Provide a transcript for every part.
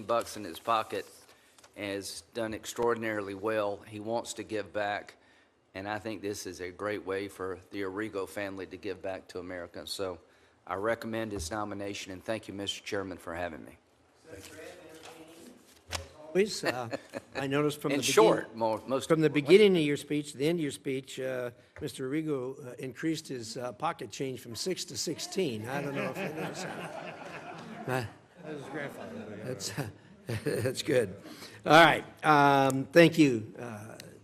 bucks in his pocket and has done extraordinarily well. He wants to give back, and I think this is a great way for the Arrigo family to give back to America. So I recommend his nomination, and thank you, Mr. Chairman, for having me. Always, I noticed from In the short, beginning, most from the beginning of your speech to the end of your speech, Mr. Arrigo increased his pocket change from 6 to 16. I don't know if you noticed that. That's good. All right. Thank you,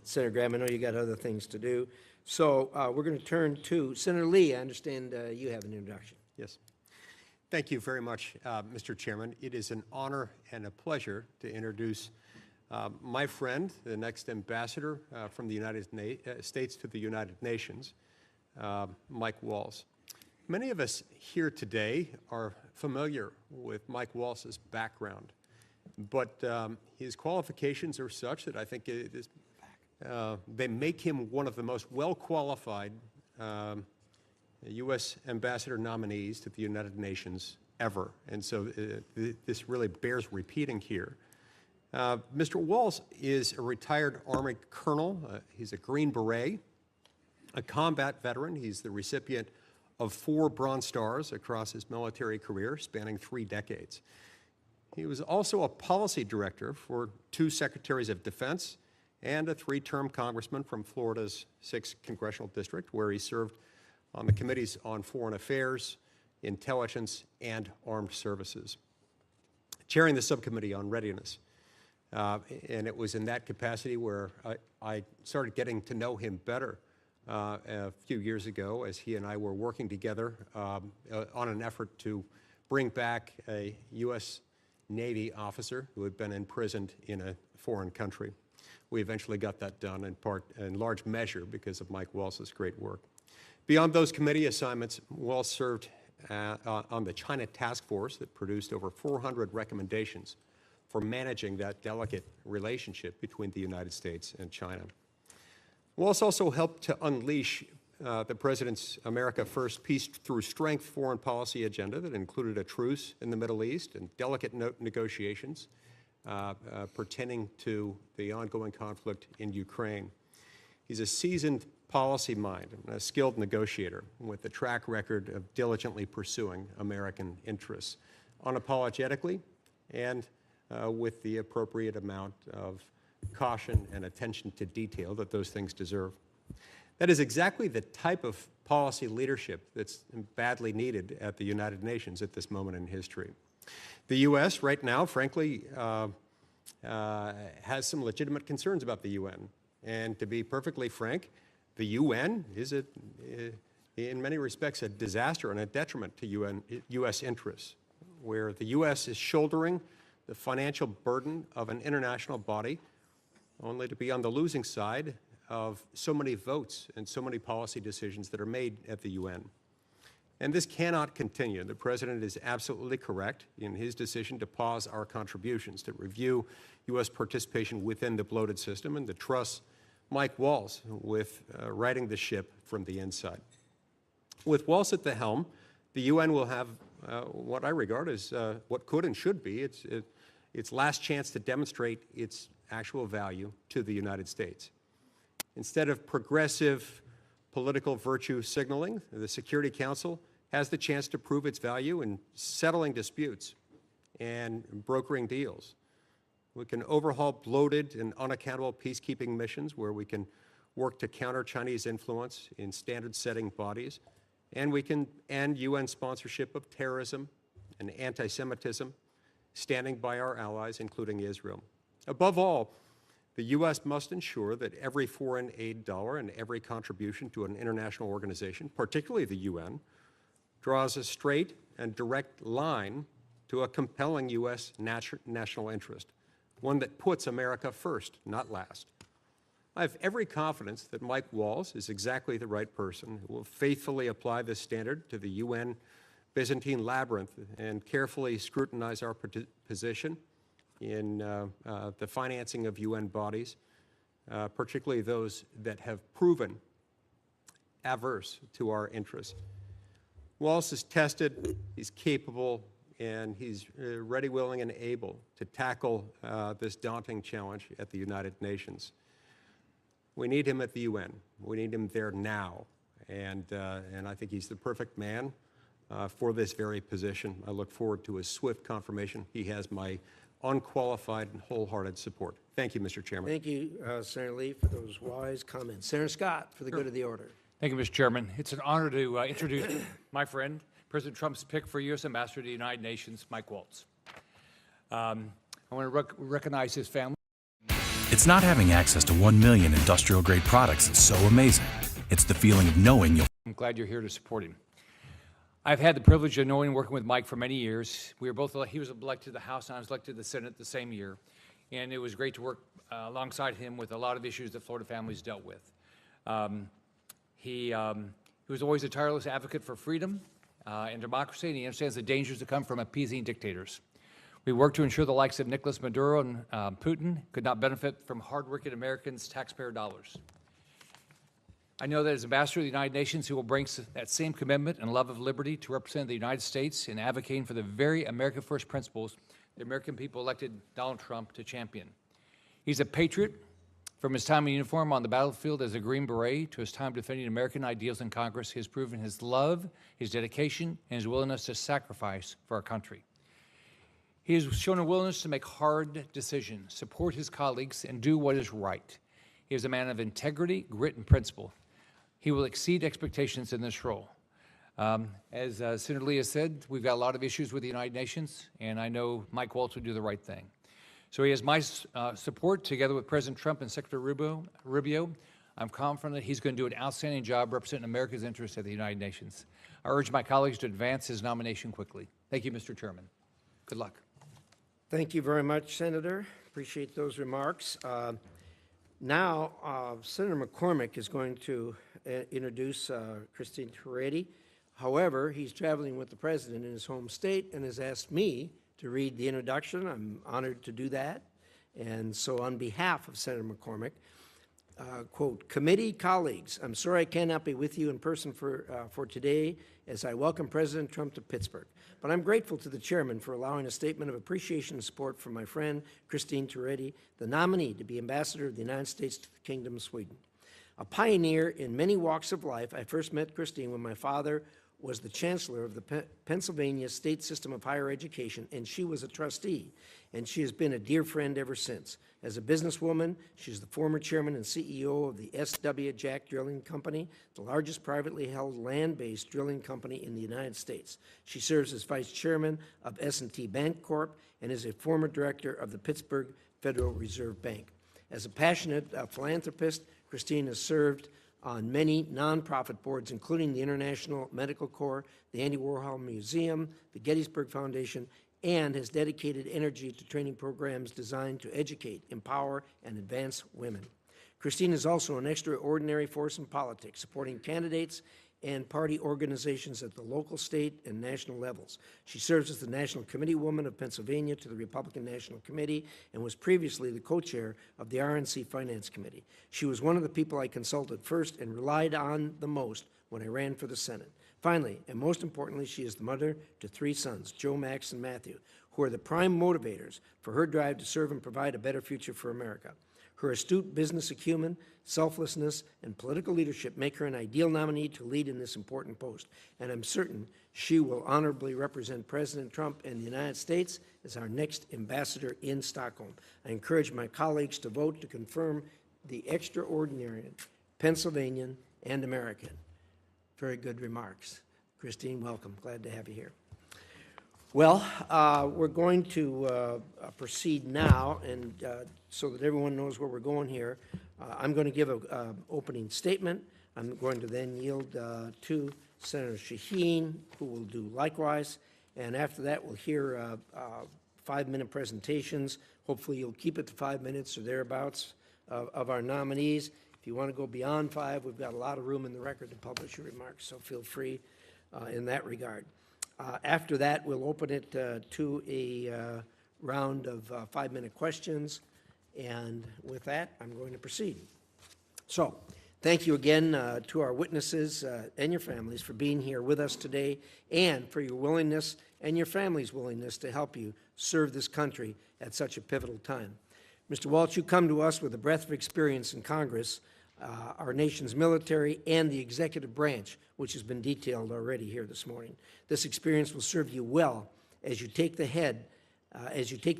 Senator Graham. I know you got other things to do. So we're going to turn to Senator Lee. I understand you have an introduction. Yes. Thank you very much, Mr. Chairman. It is an honor and a pleasure to introduce my friend, the next ambassador from the United States to the United Nations, Mike Waltz. Many of us here today are familiar with Mike Waltz's background, but his qualifications are such that I think it is, they make him one of the most well-qualified U.S. ambassador nominees to the United Nations ever. And so this really bears repeating here. Mr. Waltz is a retired Army colonel. He's a Green Beret, a combat veteran. He's the recipient of 4 Bronze Stars across his military career, spanning 3 decades. He was also a policy director for 2 Secretaries of Defense and a 3-term congressman from Florida's 6th Congressional District, where he served on the committees on foreign affairs, intelligence, and armed services, chairing the subcommittee on readiness. And it was in that capacity where I started getting to know him better a few years ago, as he and I were working together on an effort to bring back a U.S. Navy officer who had been imprisoned in a foreign country. We eventually got that done in large measure because of Mike Waltz's great work. Beyond those committee assignments, Waltz served on the China Task Force that produced over 400 recommendations for managing that delicate relationship between the United States and China. Waltz also helped to unleash the President's America First Peace Through Strength foreign policy agenda that included a truce in the Middle East and delicate negotiations pertaining to the ongoing conflict in Ukraine. He's a seasoned policy mind and a skilled negotiator with a track record of diligently pursuing American interests, unapologetically and with the appropriate amount of caution and attention to detail that those things deserve. That is exactly the type of policy leadership that's badly needed at the United Nations at this moment in history. The U.S. right now, frankly, has some legitimate concerns about the UN. And to be perfectly frank, the UN is, in many respects, a disaster and a detriment to U.S. interests, where the U.S. is shouldering the financial burden of an international body only to be on the losing side of so many votes and so many policy decisions that are made at the UN. And this cannot continue. The President is absolutely correct in his decision to pause our contributions, to review U.S. participation within the bloated system, and to trust Mike Waltz with righting the ship from the inside. With Waltz at the helm, the UN will have what I regard as what could and should be its last chance to demonstrate its actual value to the United States. Instead of progressive political virtue signaling, the Security Council has the chance to prove its value in settling disputes and brokering deals. We can overhaul bloated and unaccountable peacekeeping missions where we can work to counter Chinese influence in standard-setting bodies, and we can end UN sponsorship of terrorism and anti-Semitism, standing by our allies, including Israel. Above all, the U.S. must ensure that every foreign aid dollar and every contribution to an international organization, particularly the UN, draws a straight and direct line to a compelling U.S. national interest, one that puts America first, not last. I have every confidence that Mike Waltz is exactly the right person who will faithfully apply this standard to the UN Byzantine labyrinth and carefully scrutinize our position in the financing of UN bodies, particularly those that have proven adverse to our interests. Waltz is tested, he's capable, and he's ready, willing, and able to tackle this daunting challenge at the United Nations. We need him at the UN. We need him there now, and I think he's the perfect man for this very position. I look forward to his swift confirmation. He has my unqualified and wholehearted support. Thank you, Mr. Chairman. Thank you, Senator Lee, for those wise comments. Senator Scott, for the good of the order. Thank you, Mr. Chairman. It's an honor to introduce my friend, President Trump's pick for U.S. Ambassador to the United Nations, Mike Waltz. I want to recognize his family. It's not having access to 1 million industrial-grade products that's so amazing. It's the feeling of knowing you'll... I'm glad you're here to support him. I've had the privilege of knowing and working with Mike for many years. We were both, he was elected to the House and I was elected to the Senate the same year. And it was great to work alongside him with a lot of issues that Florida families dealt with. He was always a tireless advocate for freedom and democracy, and he understands the dangers that come from appeasing dictators. We worked to ensure the likes of Nicolas Maduro and Putin could not benefit from hardworking Americans' taxpayer dollars. I know that as Ambassador to the United Nations, he will bring that same commitment and love of liberty to represent the United States in advocating for the very America First principles the American people elected Donald Trump to champion. He's a patriot. From his time in uniform on the battlefield as a Green Beret to his time defending American ideals in Congress, he has proven his love, his dedication, and his willingness to sacrifice for our country. He has shown a willingness to make hard decisions, support his colleagues, and do what is right. He is a man of integrity, grit, and principle. He will exceed expectations in this role. As Senator Lee has said, we've got a lot of issues with the United Nations, and I know Mike Waltz will do the right thing. So he has my support, together with President Trump and Secretary Rubio. I'm confident that he's going to do an outstanding job representing America's interests at the United Nations. I urge my colleagues to advance his nomination quickly. Thank you, Mr. Chairman. Good luck. Thank you very much, Senator. Appreciate those remarks. Now, Senator McCormick is going to introduce Christine Turretti. However, he's traveling with the President in his home state and has asked me to read the introduction. I'm honored to do that. And so on behalf of Senator McCormick, quote, committee colleagues, I'm sorry I cannot be with you in person for today as I welcome President Trump to Pittsburgh. But I'm grateful to the chairman for allowing a statement of appreciation and support for my friend, Christine Turretti, the nominee to be Ambassador of the United States to the Kingdom of Sweden. A pioneer in many walks of life, I first met Christine when my father was the chancellor of the Pennsylvania State System of Higher Education, and she was a trustee, and she has been a dear friend ever since. As a businesswoman, she's the former chairman and CEO of the S.W. Jack Drilling Company, the largest privately held land-based drilling company in the United States. She serves as vice chairman of S&T Bank Corp. And is a former director of the Pittsburgh Federal Reserve Bank. As a passionate philanthropist, Christine has served on many nonprofit boards, including the International Medical Corps, the Andy Warhol Museum, the Gettysburg Foundation, and has dedicated energy to training programs designed to educate, empower, and advance women. Christine is also an extraordinary force in politics, supporting candidates and party organizations at the local, state, and national levels. She serves as the National Committee Woman of Pennsylvania to the Republican National Committee and was previously the co-chair of the RNC Finance Committee. She was one of the people I consulted first and relied on the most when I ran for the Senate. Finally, and most importantly, she is the mother to 3 sons, Joe, Max, and Matthew, who are the prime motivators for her drive to serve and provide a better future for America. Her astute business acumen, selflessness, and political leadership make her an ideal nominee to lead in this important post, and I'm certain she will honorably represent President Trump and the United States as our next ambassador in Stockholm. I encourage my colleagues to vote to confirm the extraordinary Pennsylvanian and American. Very good remarks. Christine, welcome. Glad to have you here. Well, we're going to proceed now, and so that everyone knows where we're going here, I'm going to give an opening statement. I'm going to then yield to Senator Shaheen, who will do likewise, and after that we'll hear 5-minute presentations. Hopefully you'll keep it to 5 minutes or thereabouts of our nominees. If you want to go beyond 5, we've got a lot of room in the record to publish your remarks, so feel free in that regard. After that, we'll open it to a round of 5-minute questions, and with that, I'm going to proceed. So, Thank you again to our witnesses and your families for being here with us today and for your willingness and your family's willingness to help you serve this country at such a pivotal time. Mr. Waltz, you come to us with a breadth of experience in Congress, our nation's military, and the executive branch, which has been detailed already here this morning. This experience will serve you well as you take the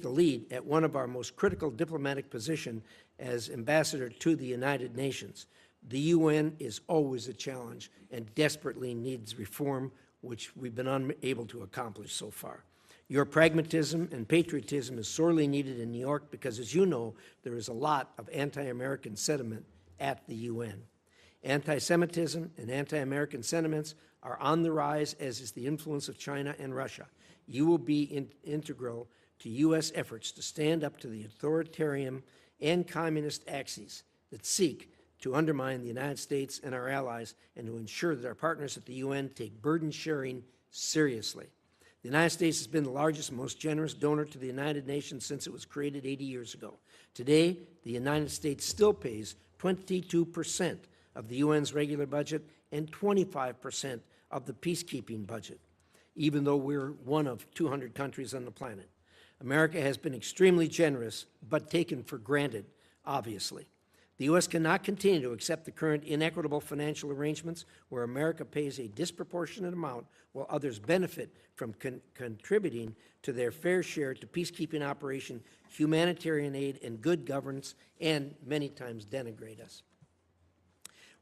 lead at one of our most critical diplomatic positions as ambassador to the United Nations. The UN is always a challenge and desperately needs reform, which we've been unable to accomplish so far. Your pragmatism and patriotism is sorely needed in New York because, as you know, there is a lot of anti-American sentiment at the UN. Anti-Semitism and anti-American sentiments are on the rise, as is the influence of China and Russia. You will be integral to U.S. efforts to stand up to the authoritarian and communist axes that seek to undermine the United States and our allies, and to ensure that our partners at the UN take burden sharing seriously. The United States has been the largest and most generous donor to the United Nations since it was created 80 years ago. Today, the United States still pays 22% of the UN's regular budget and 25% of the peacekeeping budget, even though we're one of 200 countries on the planet. America has been extremely generous, but taken for granted, obviously. The U.S. cannot continue to accept the current inequitable financial arrangements where America pays a disproportionate amount while others benefit from contributing to their fair share to peacekeeping operation, humanitarian aid, and good governance, and many times denigrate us.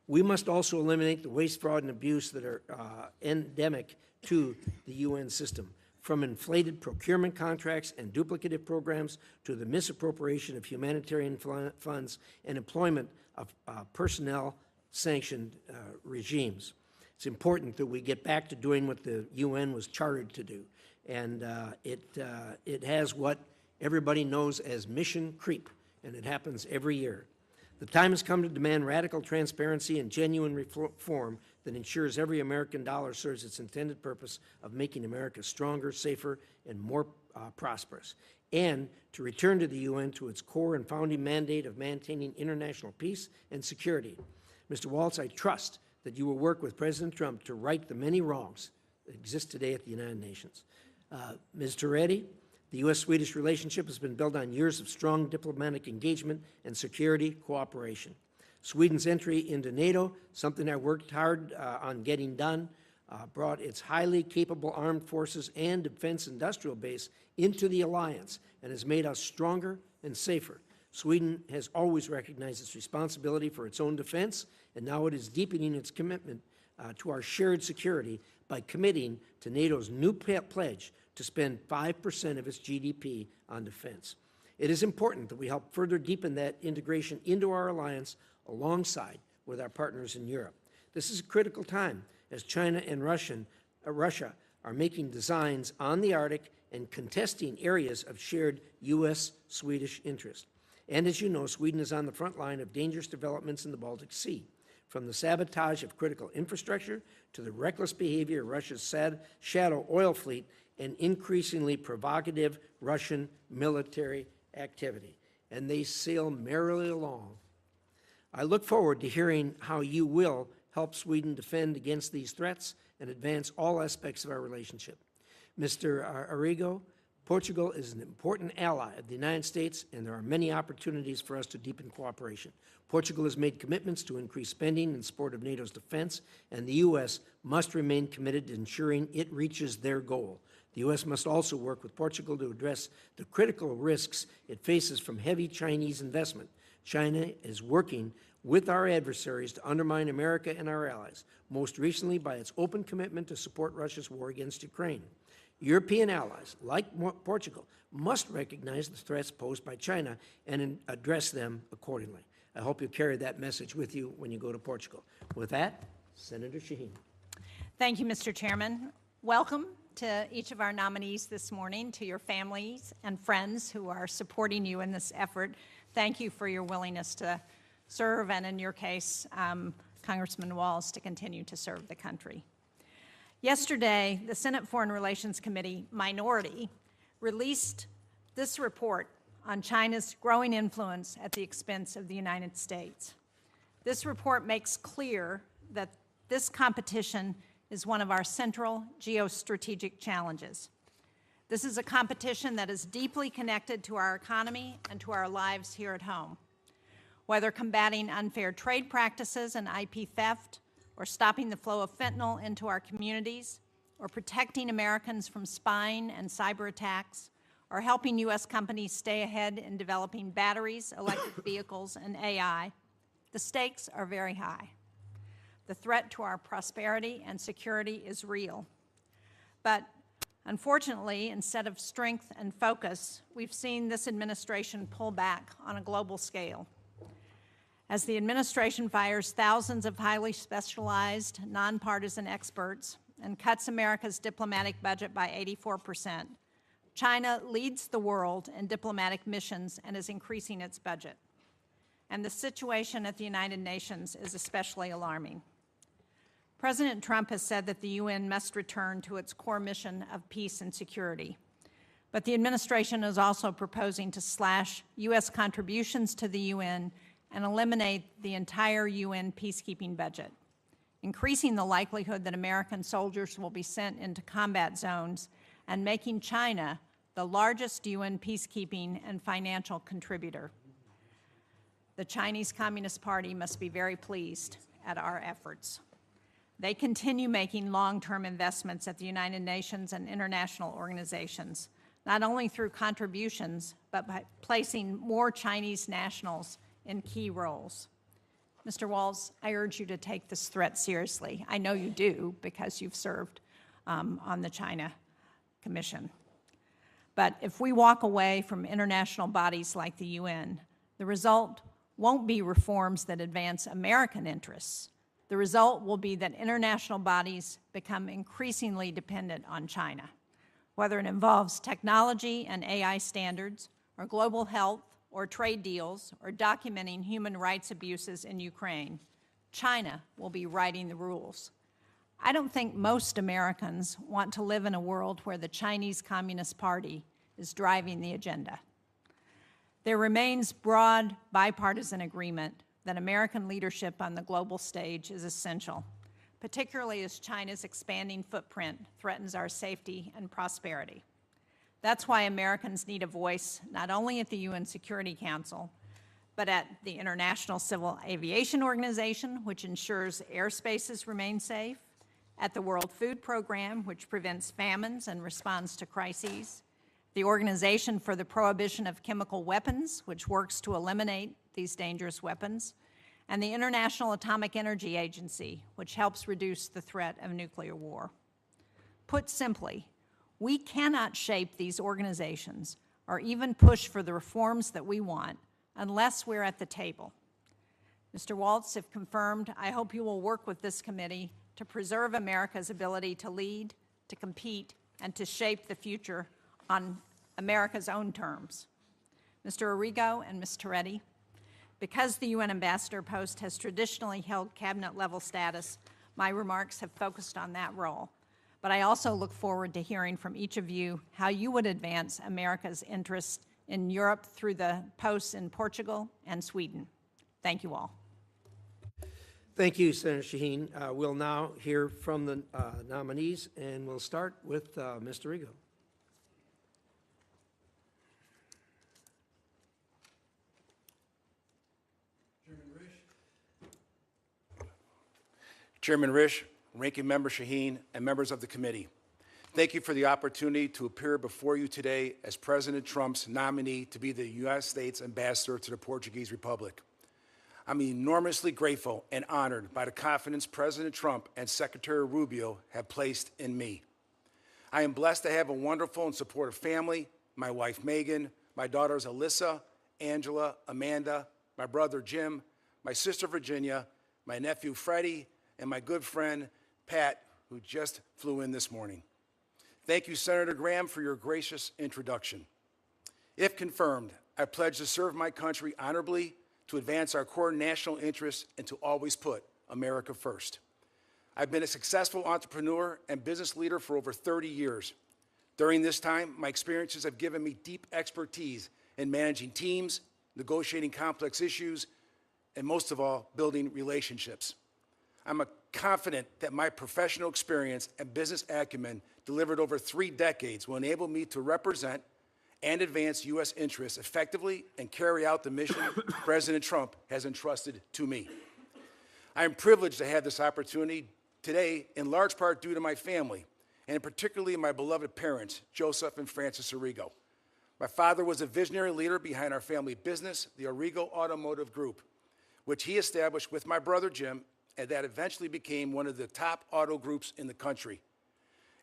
We must also eliminate the waste, fraud, and abuse that are endemic to the UN system, from inflated procurement contracts and duplicative programs to the misappropriation of humanitarian funds and employment of personnel-sanctioned regimes. It's important that we get back to doing what the UN was chartered to do, and it has what everybody knows as mission creep, and it happens every year. The time has come to demand radical transparency and genuine reform that ensures every American dollar serves its intended purpose of making America stronger, safer, and more prosperous, and to return to the UN to its core and founding mandate of maintaining international peace and security. Mr. Waltz, I trust that you will work with President Trump to right the many wrongs that exist today at the United Nations. Ms. Toretti, the U.S.-Swedish relationship has been built on years of strong diplomatic engagement and security cooperation. Sweden's entry into NATO, something I worked hard on getting done, brought its highly capable armed forces and defense industrial base into the alliance and has made us stronger and safer. Sweden has always recognized its responsibility for its own defense, and now it is deepening its commitment to our shared security by committing to NATO's new pledge to spend 5% of its GDP on defense. It is important that we help further deepen that integration into our alliance alongside with our partners in Europe. This is a critical time as China and Russia are making designs on the Arctic and contesting areas of shared U.S.-Swedish interest. And as you know, Sweden is on the front line of dangerous developments in the Baltic Sea, from the sabotage of critical infrastructure to the reckless behavior of Russia's shadow oil fleet and increasingly provocative Russian military activity. And they sail merrily along. I look forward to hearing how you will help Sweden defend against these threats and advance all aspects of our relationship. Mr. Arrigo, Portugal is an important ally of the United States, and there are many opportunities for us to deepen cooperation. Portugal has made commitments to increase spending in support of NATO's defense, and the U.S. must remain committed to ensuring it reaches their goal. The U.S. must also work with Portugal to address the critical risks it faces from heavy Chinese investment. China is working with our adversaries to undermine America and our allies, most recently by its open commitment to support Russia's war against Ukraine. European allies, like Portugal, must recognize the threats posed by China and address them accordingly. I hope you carry that message with you when you go to Portugal. With that, Senator Shaheen. Thank you, Mr. Chairman. Welcome to each of our nominees this morning, to your families and friends who are supporting you in this effort. Thank you for your willingness to serve, and in your case, Congressman Waltz, to continue to serve the country. Yesterday, the Senate Foreign Relations Committee minority released this report on China's growing influence at the expense of the United States. This report makes clear that this competition is one of our central geostrategic challenges. This is a competition that is deeply connected to our economy and to our lives here at home. Whether combating unfair trade practices and IP theft, or stopping the flow of fentanyl into our communities, or protecting Americans from spying and cyber attacks, or helping U.S. companies stay ahead in developing batteries, electric vehicles, and AI, the stakes are very high. The threat to our prosperity and security is real. But unfortunately, instead of strength and focus, we've seen this administration pull back on a global scale. As the administration fires thousands of highly specialized, nonpartisan experts and cuts America's diplomatic budget by 84%, China leads the world in diplomatic missions and is increasing its budget. And the situation at the United Nations is especially alarming. President Trump has said that the UN must return to its core mission of peace and security. But the administration is also proposing to slash U.S. contributions to the UN and eliminate the entire UN peacekeeping budget, increasing the likelihood that American soldiers will be sent into combat zones and making China the largest UN peacekeeping and financial contributor. The Chinese Communist Party must be very pleased at our efforts. They continue making long-term investments at the United Nations and international organizations, not only through contributions, but by placing more Chinese nationals in key roles. Mr. Waltz, I urge you to take this threat seriously. I know you do because you've served on the China Commission. But if we walk away from international bodies like the UN, the result won't be reforms that advance American interests. The result will be that international bodies become increasingly dependent on China, whether it involves technology and AI standards, or global health, or trade deals, or documenting human rights abuses in Ukraine. China will be writing the rules. I don't think most Americans want to live in a world where the Chinese Communist Party is driving the agenda. There remains broad bipartisan agreement that American leadership on the global stage is essential, particularly as China's expanding footprint threatens our safety and prosperity. That's why Americans need a voice not only at the UN Security Council, but at the International Civil Aviation Organization, which ensures airspaces remain safe, at the World Food Program, which prevents famines and responds to crises, the Organization for the Prohibition of Chemical Weapons, which works to eliminate these dangerous weapons, and the International Atomic Energy Agency, which helps reduce the threat of nuclear war. Put simply, we cannot shape these organizations or even push for the reforms that we want unless we're at the table. Mr. Waltz, if confirmed, I hope you will work with this committee to preserve America's ability to lead, to compete, and to shape the future on America's own terms. Mr. Arrigo and Ms. Toretti, because the UN ambassador post has traditionally held cabinet-level status, my remarks have focused on that role. But I also look forward to hearing from each of you how you would advance America's interests in Europe through the posts in Portugal and Sweden. Thank you all. Thank you, Senator Shaheen. We'll now hear from the nominees, and we'll start with Mr. Arrigo. Chairman Risch, Ranking Member Shaheen, and members of the committee, thank you for the opportunity to appear before you today as President Trump's nominee to be the United States Ambassador to the Portuguese Republic. I'm enormously grateful and honored by the confidence President Trump and Secretary Rubio have placed in me. I am blessed to have a wonderful and supportive family, my wife Megan, my daughters Alyssa, Angela, Amanda, my brother Jim, my sister Virginia, my nephew Freddie, and my good friend Pat, who just flew in this morning. Thank you, Senator Graham, for your gracious introduction. If confirmed, I pledge to serve my country honorably, to advance our core national interests, and to always put America first. I've been a successful entrepreneur and business leader for over 30 years. During this time, my experiences have given me deep expertise in managing teams, negotiating complex issues, and most of all, building relationships. I'm confident that my professional experience and business acumen delivered over 3 decades will enable me to represent and advance U.S. interests effectively and carry out the mission President Trump has entrusted to me. I am privileged to have this opportunity today, in large part due to my family, and particularly my beloved parents, Joseph and Frances Arrigo. My father was a visionary leader behind our family business, the Arrigo Automotive Group, which he established with my brother Jim, and that eventually became one of the top auto groups in the country.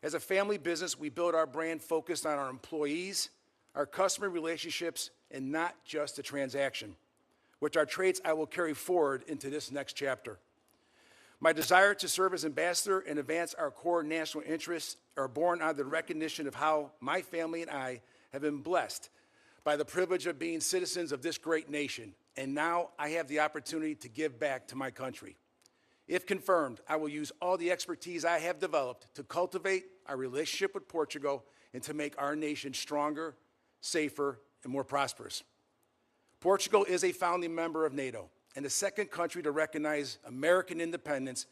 As a family business, we built our brand focused on our employees, our customer relationships, and not just the transaction, which are traits I will carry forward into this next chapter. My desire to serve as ambassador and advance our core national interests are born out of the recognition of how my family and I have been blessed by the privilege of being citizens of this great nation, and now I have the opportunity to give back to my country. If confirmed, I will use all the expertise I have developed to cultivate our relationship with Portugal and to make our nation stronger, safer, and more prosperous. Portugal is a founding member of NATO and the second country to recognize American independence.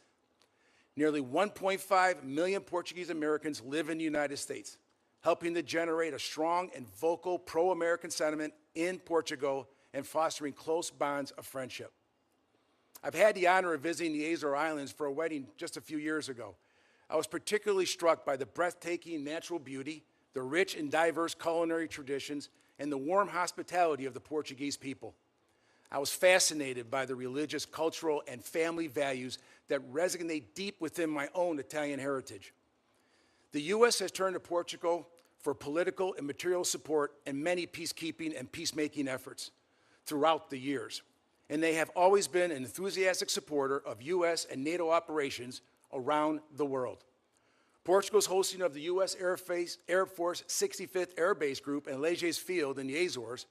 Nearly 1.5 million Portuguese Americans live in the United States, helping to generate a strong and vocal pro-American sentiment in Portugal and fostering close bonds of friendship. I've had the honor of visiting the Azores Islands for a wedding just a few years ago. I was particularly struck by the breathtaking natural beauty, the rich and diverse culinary traditions, and the warm hospitality of the Portuguese people. I was fascinated by the religious, cultural, and family values that resonate deep within my own Italian heritage. The U.S. has turned to Portugal for political and material support in many peacekeeping and peacemaking efforts throughout the years, and they have always been an enthusiastic supporter of U.S. and NATO operations around the world. Portugal's hosting of the U.S. Air Force 65th Air Base Group in Leges Field in the Azores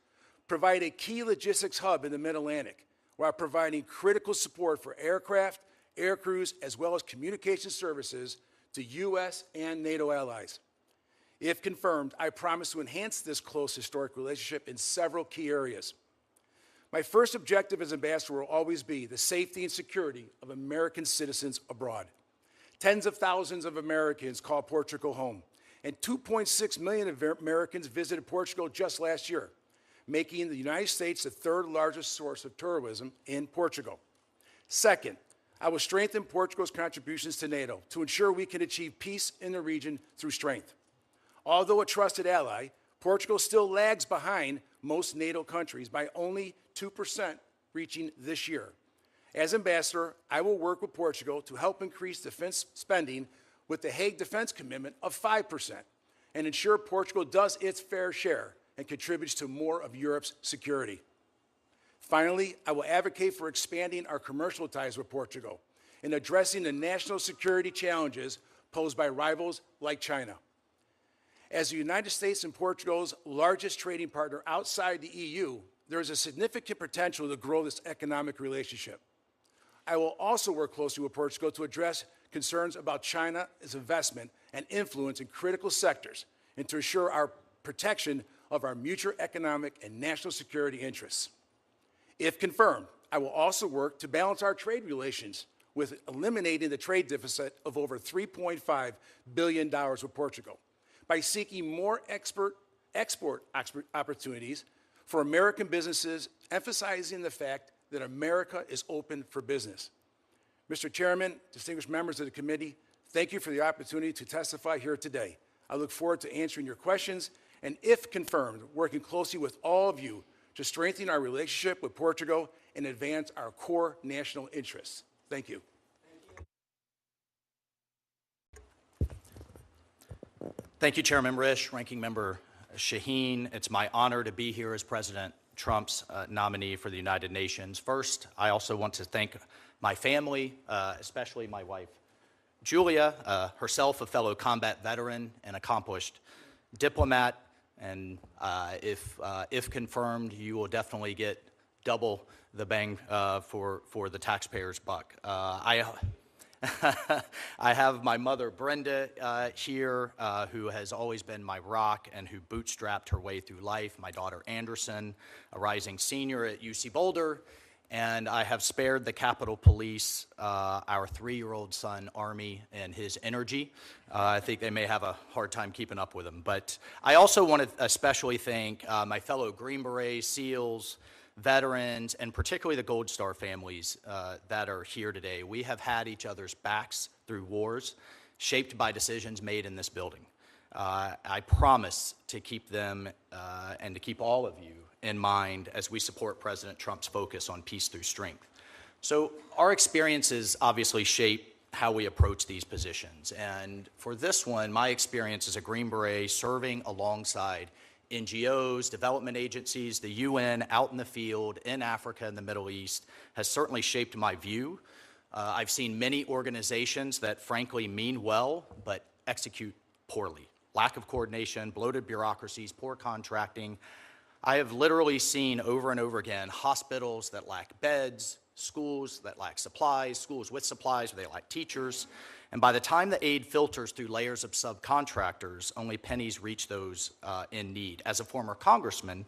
provide a key logistics hub in the Mid-Atlantic, while providing critical support for aircraft, air crews, as well as communication services to U.S. and NATO allies. If confirmed, I promise to enhance this close historic relationship in several key areas. My first objective as ambassador will always be the safety and security of American citizens abroad. Tens of thousands of Americans call Portugal home, and 2.6 million Americans visited Portugal just last year, making the United States the third largest source of tourism in Portugal. Second, I will strengthen Portugal's contributions to NATO to ensure we can achieve peace in the region through strength. Although a trusted ally, Portugal still lags behind most NATO countries by only 2% reaching this year. As ambassador, I will work with Portugal to help increase defense spending with the Hague Defense Commitment of 5% and ensure Portugal does its fair share and contributes to more of Europe's security. Finally, I will advocate for expanding our commercial ties with Portugal and addressing the national security challenges posed by rivals like China. As the United States and Portugal's largest trading partner outside the EU, there is a significant potential to grow this economic relationship. I will also work closely with Portugal to address concerns about China's investment and influence in critical sectors and to ensure our protection of our mutual economic and national security interests. If confirmed, I will also work to balance our trade relations with eliminating the trade deficit of over $3.5 billion with Portugal by seeking more export opportunities for American businesses, emphasizing the fact that America is open for business. Mr. Chairman, distinguished members of the committee, thank you for the opportunity to testify here today. I look forward to answering your questions and, if confirmed, working closely with all of you to strengthen our relationship with Portugal and advance our core national interests. Thank you. Thank you, Chairman Risch, Ranking Member Shaheen. It's my honor to be here as President Trump's nominee for the United Nations. First, I also want to thank my family, especially my wife, Julia, herself a fellow combat veteran and accomplished diplomat. And if confirmed, you will definitely get double the bang for the taxpayer's buck. I have my mother, Brenda, here, who has always been my rock and who bootstrapped her way through life. My daughter, Anderson, a rising senior at UC Boulder. and I have spared the Capitol Police, our 3-year-old son, Army, and his energy. I think they may have a hard time keeping up with him. But I also want to especially thank my fellow Green Berets, SEALs, veterans, and particularly the Gold Star families that are here today. We have had each other's backs through wars shaped by decisions made in this building. I promise to keep them and to keep all of you in mind as we support President Trump's focus on peace through strength. So our experiences obviously shape how we approach these positions. And for this one, my experience as a Green Beret serving alongside NGOs, development agencies, the UN, out in the field, in Africa and the Middle East, has certainly shaped my view. I've seen many organizations that frankly mean well, but execute poorly. Lack of coordination, bloated bureaucracies, poor contracting. I have literally seen over and over again hospitals that lack beds, schools that lack supplies, schools with supplies where they lack teachers. And by the time the aid filters through layers of subcontractors, only pennies reach those in need. As a former congressman,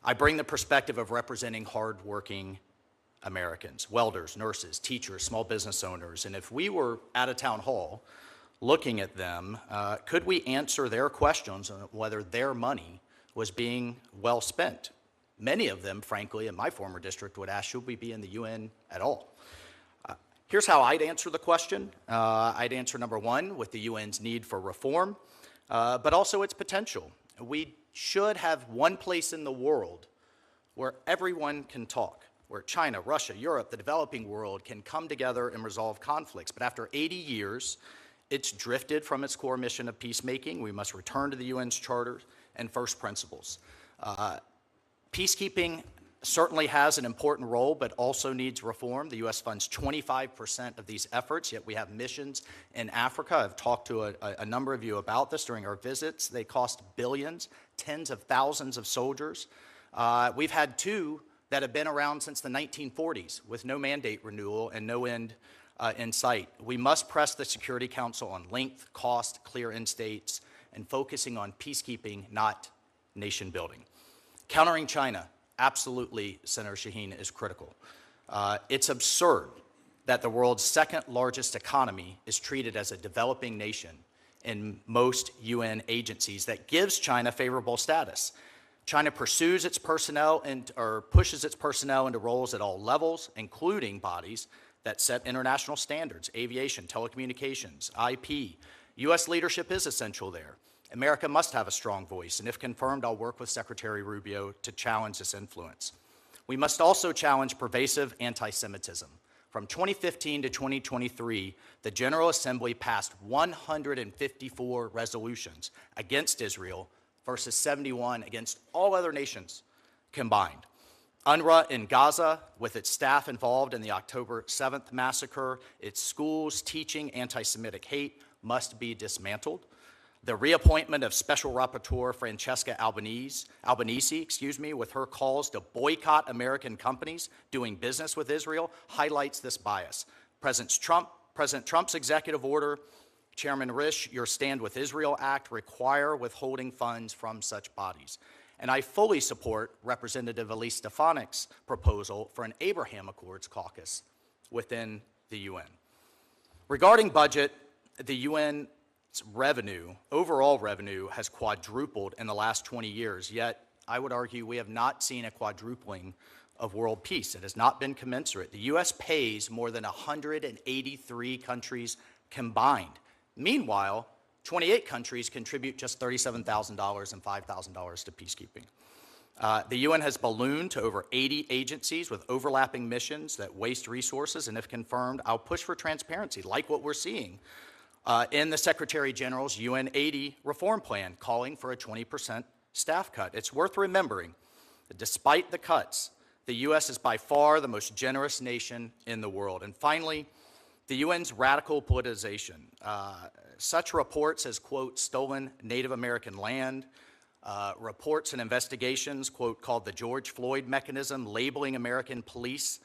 I bring the perspective of representing hardworking Americans, welders, nurses, teachers, small business owners. And if we were at a town hall looking at them, could we answer their questions on whether their money was being well spent? Many of them, frankly, in my former district would ask, should we be in the UN at all? Here's how I'd answer the question. I'd answer number one, with the UN's need for reform, but also its potential. We should have one place in the world where everyone can talk, where China, Russia, Europe, the developing world can come together and resolve conflicts. But after 80 years, it's drifted from its core mission of peacemaking. We must return to the UN's charter and first principles. Peacekeeping certainly has an important role, but also needs reform. The U.S. funds 25% of these efforts, yet we have missions in Africa. I've talked to a number of you about this during our visits. They cost billions, tens of thousands of soldiers. We've had 2 that have been around since the 1940s with no mandate renewal and no end in sight. We must press the Security Council on length, cost, clear end states, and focusing on peacekeeping, not nation building. Countering China, absolutely, Senator Shaheen, is critical. It's absurd that the world's second largest economy is treated as a developing nation in most UN agencies that gives China favorable status. China pursues its personnel or pushes its personnel into roles at all levels, including bodies that set international standards, aviation, telecommunications, IP. U.S. leadership is essential there. America must have a strong voice, and if confirmed, I'll work with Secretary Rubio to challenge this influence. We must also challenge pervasive anti-Semitism. From 2015 to 2023, the General Assembly passed 154 resolutions against Israel versus 71 against all other nations combined. UNRWA in Gaza, with its staff involved in the October 7th massacre, its schools teaching anti-Semitic hate, must be dismantled. The reappointment of Special Rapporteur Francesca Albanese, with her calls to boycott American companies doing business with Israel, highlights this bias. President Trump's executive order, Chairman Risch, your Stand With Israel Act require withholding funds from such bodies. And I fully support Representative Elise Stefanik's proposal for an Abraham Accords caucus within the UN. Regarding budget, the UN's overall revenue has quadrupled in the last 20 years, yet I would argue we have not seen a quadrupling of world peace. It has not been commensurate. The U.S. pays more than 183 countries combined. Meanwhile, 28 countries contribute just $37,000 and $5,000 to peacekeeping. The UN has ballooned to over 80 agencies with overlapping missions that waste resources, and if confirmed, I'll push for transparency, like what we're seeing in the Secretary General's UN 80 reform plan, calling for a 20% staff cut. It's worth remembering that despite the cuts, the U.S. is by far the most generous nation in the world. And finally, the UN's radical politicization. Such reports as, quote, stolen Native American land, reports and investigations, quote, called the George Floyd mechanism, labeling American police.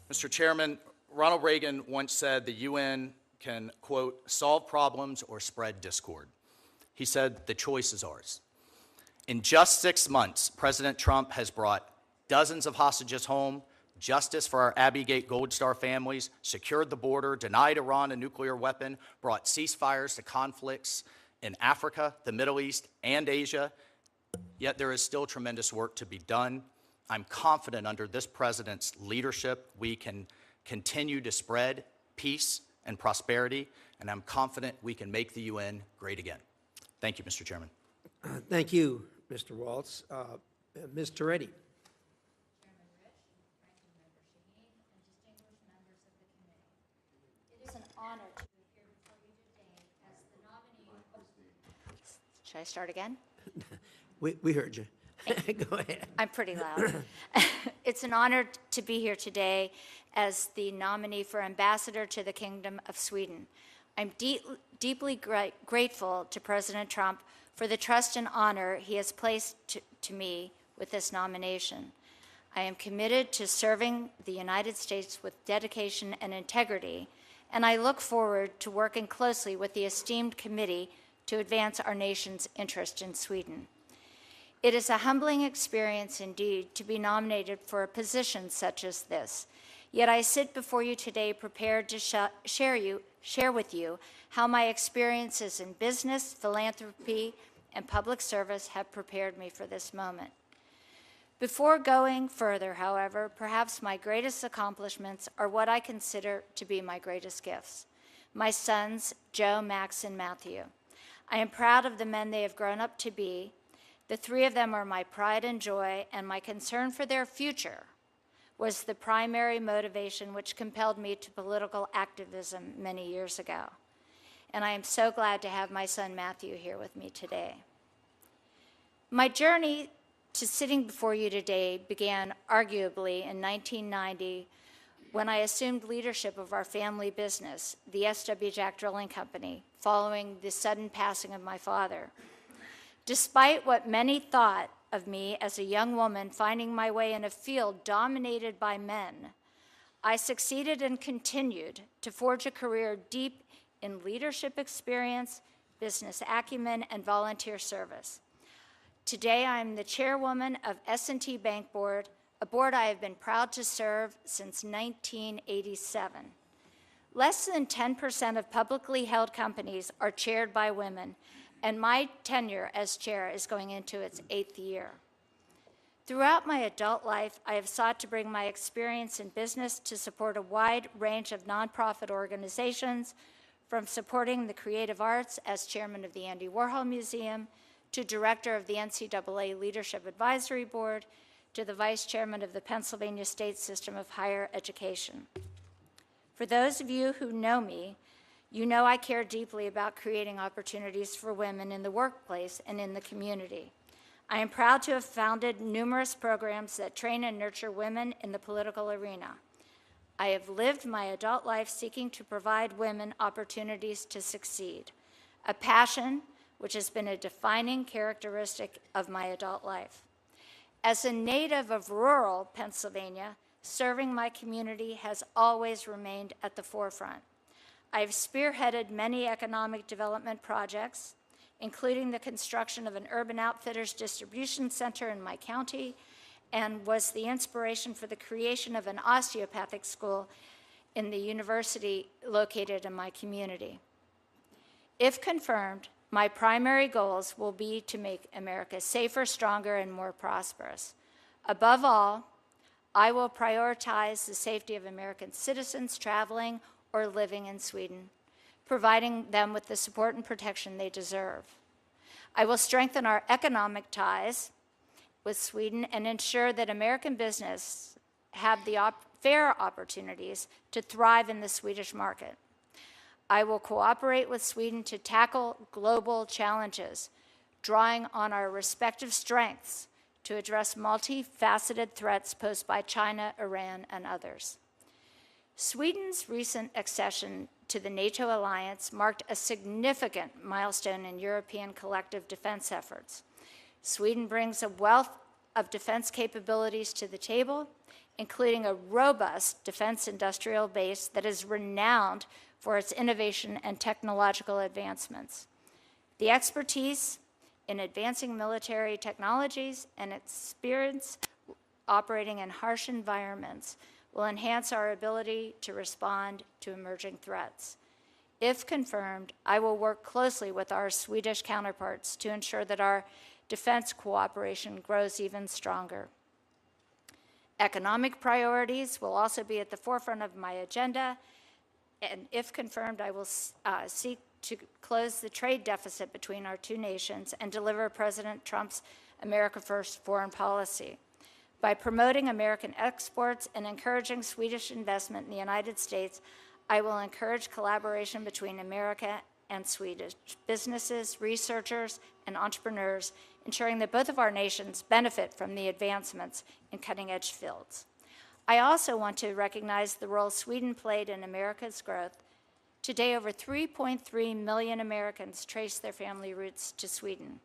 Mr. Chairman, Ronald Reagan once said the UN can, quote, solve problems or spread discord. He said, "The choice is ours." In just 6 months, President Trump has brought dozens of hostages home, justice for our Abbey Gate Gold Star families, secured the border, denied Iran a nuclear weapon, brought ceasefires to conflicts in Africa, the Middle East, and Asia. Yet there is still tremendous work to be done. I'm confident under this president's leadership, we can continue to spread peace and prosperity, and I'm confident we can make the UN great again. Thank you, Mr. Chairman. Thank you, Mr. Waltz. Ms. Toretti. It is an honor to appear before you today as the nominee. Should I start again? We heard you. Go ahead. I'm pretty loud. It's an honor to be here today as the nominee for ambassador to the Kingdom of Sweden. I'm deeply grateful to President Trump for the trust and honor he has placed to me with this nomination. I am committed to serving the United States with dedication and integrity, and I look forward to working closely with the esteemed committee to advance our nation's interest in Sweden. It is a humbling experience indeed to be nominated for a position such as this, yet I sit before you today prepared to share with you how my experiences in business, philanthropy, and public service have prepared me for this moment. Before going further, however, perhaps my greatest accomplishments are what I consider to be my greatest gifts. My sons, Joe, Max, and Matthew. I am proud of the men they have grown up to be. The three of them are my pride and joy, and my concern for their future was the primary motivation which compelled me to political activism many years ago. And I am so glad to have my son Matthew here with me today. My journey to sitting before you today began arguably in 1990 when I assumed leadership of our family business, the S.W. Jack Drilling Company, following the sudden passing of my father. Despite what many thought of me as a young woman finding my way in a field dominated by men, I succeeded and continued to forge a career deep in leadership experience, business acumen, and volunteer service. Today, I am the chairwoman of S&T Bank Board, a board I have been proud to serve since 1987. Less than 10% of publicly held companies are chaired by women, and my tenure as chair is going into its 8th year. Throughout my adult life, I have sought to bring my experience in business to support a wide range of nonprofit organizations, from supporting the creative arts as chairman of the Andy Warhol Museum, to director of the NCAA Leadership Advisory Board, to the vice chairman of the Pennsylvania State System of Higher Education. For those of you who know me, you know I care deeply about creating opportunities for women in the workplace and in the community. I am proud to have founded numerous programs that train and nurture women in the political arena. I have lived my adult life seeking to provide women opportunities to succeed, a passion which has been a defining characteristic of my adult life. As a native of rural Pennsylvania, serving my community has always remained at the forefront. I've spearheaded many economic development projects, including the construction of an Urban Outfitters distribution center in my county, and was the inspiration for the creation of an osteopathic school in the university located in my community. If confirmed, my primary goals will be to make America safer, stronger, and more prosperous. Above all, I will prioritize the safety of American citizens traveling or living in Sweden, providing them with the support and protection they deserve. I will strengthen our economic ties with Sweden and ensure that American business have the fair opportunities to thrive in the Swedish market. I will cooperate with Sweden to tackle global challenges, drawing on our respective strengths to address multifaceted threats posed by China, Iran, and others. Sweden's recent accession to the NATO alliance marked a significant milestone in European collective defense efforts. Sweden brings a wealth of defense capabilities to the table, including a robust defense industrial base that is renowned for its innovation and technological advancements. The expertise in advancing military technologies and experience operating in harsh environments will enhance our ability to respond to emerging threats. If confirmed, I will work closely with our Swedish counterparts to ensure that our defense cooperation grows even stronger. Economic priorities will also be at the forefront of my agenda, and if confirmed, I will seek to close the trade deficit between our two nations and deliver President Trump's America First foreign policy. By promoting American exports and encouraging Swedish investment in the United States, I will encourage collaboration between America and Swedish businesses, researchers, and entrepreneurs, ensuring that both of our nations benefit from the advancements in cutting-edge fields. I also want to recognize the role Sweden played in America's growth. Today, over 3.3 million Americans trace their family roots to Sweden.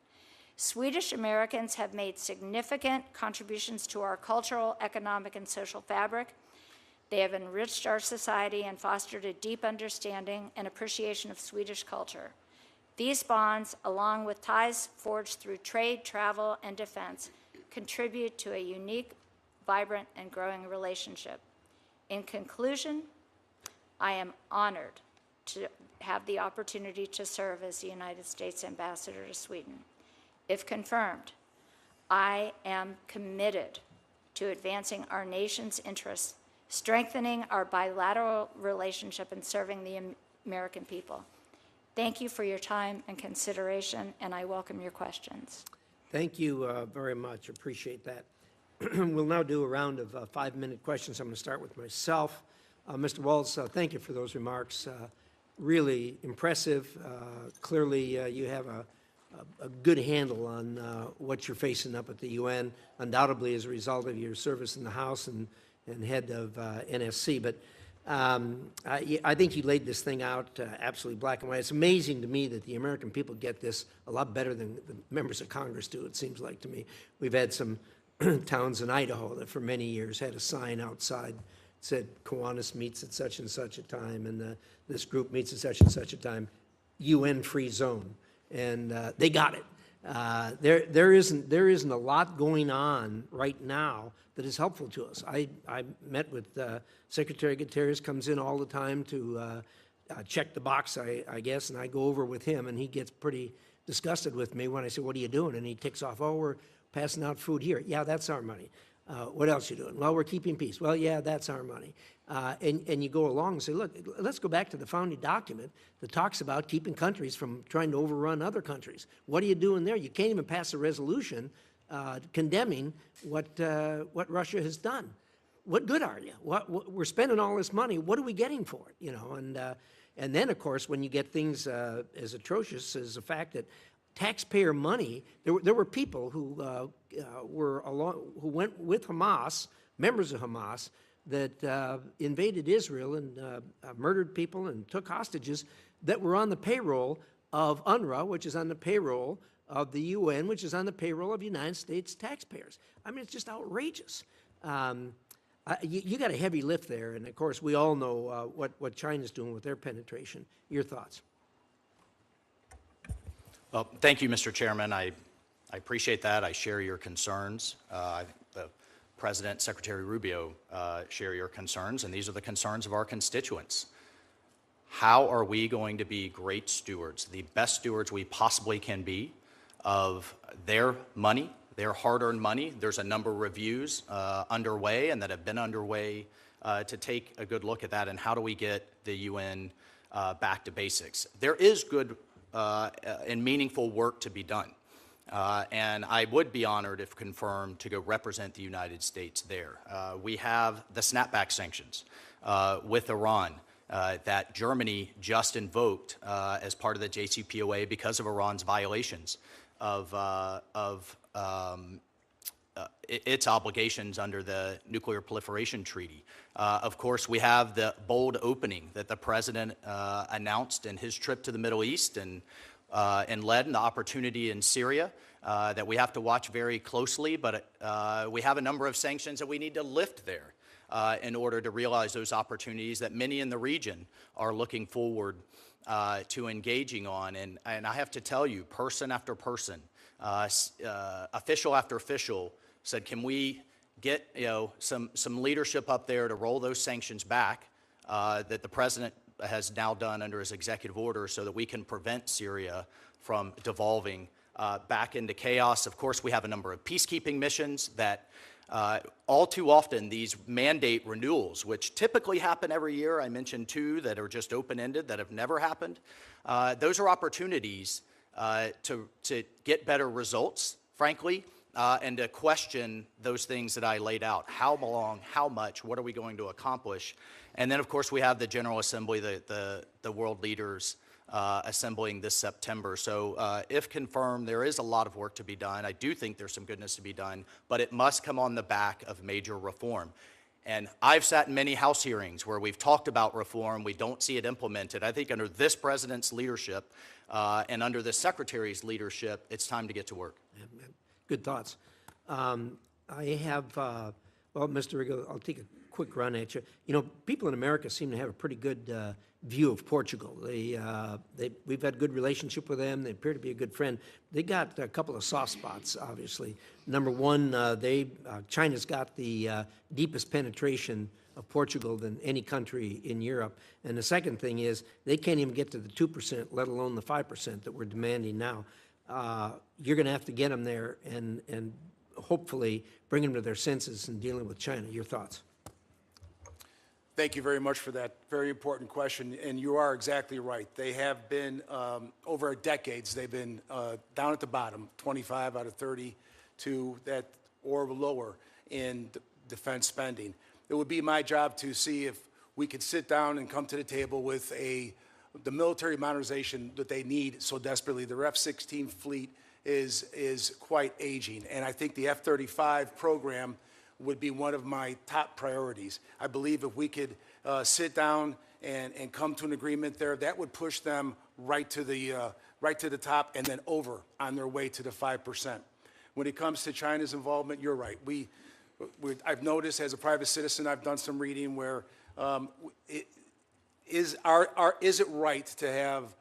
Swedish Americans have made significant contributions to our cultural, economic, and social fabric. They have enriched our society and fostered a deep understanding and appreciation of Swedish culture. These bonds, along with ties forged through trade, travel, and defense, contribute to a unique, vibrant, and growing relationship. In conclusion, I am honored to have the opportunity to serve as the United States Ambassador to Sweden. If confirmed, I am committed to advancing our nation's interests, strengthening our bilateral relationship, and serving the American people. Thank you for your time and consideration, and I welcome your questions. Thank you very much. Appreciate that. We'll now do a round of 5-minute questions. I'm going to start with myself. Mr. Waltz, thank you for those remarks. Really impressive. Clearly, you have a good handle on what you're facing up at the UN, undoubtedly as a result of your service in the House and head of NSC. But I think you laid this thing out absolutely black and white. It's amazing to me that the American people get this a lot better than the members of Congress do, it seems like to me. We've had some towns in Idaho that for many years had a sign outside that said Kiwanis meets at such and such a time, and this group meets at such and such a time, UN-free zone. And they got it. There isn't a lot going on right now that is helpful to us. I met with Secretary Guterres, comes in all the time to check the box, I guess, and I go over with him, and he gets pretty disgusted with me when I say, "What are you doing?" And he ticks off, "Oh, we're passing out food here." "Yeah, that's our money." "What else are you doing?" "Well, we're keeping peace." "Well, yeah, that's our money." And you go along and say, look, let's go back to the founding document that talks about keeping countries from trying to overrun other countries. What are you doing there? You can't even pass a resolution condemning what Russia has done. What good are you? We're spending all this money. What are we getting for it? You know, and then, of course, when you get things as atrocious as the fact that taxpayer money, there were people who went with Hamas, members of Hamas, that invaded Israel and murdered people and took hostages that were on the payroll of UNRWA, which is on the payroll of the UN, which is on the payroll of United States taxpayers. I mean, it's just outrageous. You got a heavy lift there, and of course, we all know what China's doing with their penetration. Your thoughts? Well, thank you, Mr. Chairman. I appreciate that. I share your concerns. The President, Secretary Rubio share your concerns, and these are the concerns of our constituents. How are we going to be great stewards, the best stewards we possibly can be of their money, their hard-earned money? There's a number of reviews underway and that have been underway to take a good look at that, and how do we get the UN back to basics? There is good and meaningful work to be done. And I would be honored, if confirmed, to go represent the United States there. We have the snapback sanctions with Iran that Germany just invoked as part of the JCPOA because of Iran's violations of its obligations under the Nuclear Proliferation Treaty. Of course, we have the bold opening that the President announced in his trip to the Middle East and led in the opportunity in Syria that we have to watch very closely, but we have a number of sanctions that we need to lift there in order to realize those opportunities that many in the region are looking forward to engaging on. And I have to tell you, person after person, official after official said, can we get some leadership up there to roll those sanctions back that the president has now done under his executive order so that we can prevent Syria from devolving back into chaos. Of course, we have a number of peacekeeping missions that all too often these mandate renewals, which typically happen every year, I mentioned 2 that are just open-ended that have never happened. Those are opportunities to get better results, frankly, and to question those things that I laid out. How long, how much, what are we going to accomplish? And then, of course, we have the General Assembly, the world leaders assembling this September. So if confirmed, there is a lot of work to be done. I do think there's some goodness to be done, but it must come on the back of major reform. And I've sat in many House hearings where we've talked about reform, we don't see it implemented. I think under this president's leadership and under this secretary's leadership, it's time to get to work. Good thoughts. I have, well, Mr. Rigo, I'll take a quick run at you. You know, people in America seem to have a pretty good view of Portugal. We've had a good relationship with them. They appear to be a good friend. They got a couple of soft spots, obviously. Number one, China's got the deepest penetration of Portugal than any country in Europe. And the second thing is they can't even get to the 2%, let alone the 5% that we're demanding now. You're going to have to get them there and hopefully bring them to their senses in dealing with China. Your thoughts? Thank you very much for that very important question, and you are exactly right. They have been, over decades, they've been down at the bottom, 25 out of 32 that or lower in defense spending. It would be my job to see if we could sit down and come to the table with the military modernization that they need so desperately. The F-16 fleet is quite aging, and I think the F-35 program would be one of my top priorities. I believe if we could sit down and come to an agreement there, that would push them right to the top and then over on their way to the 5%. When it comes to China's involvement, you're right. I've noticed as a private citizen, I've done some reading where is it right to have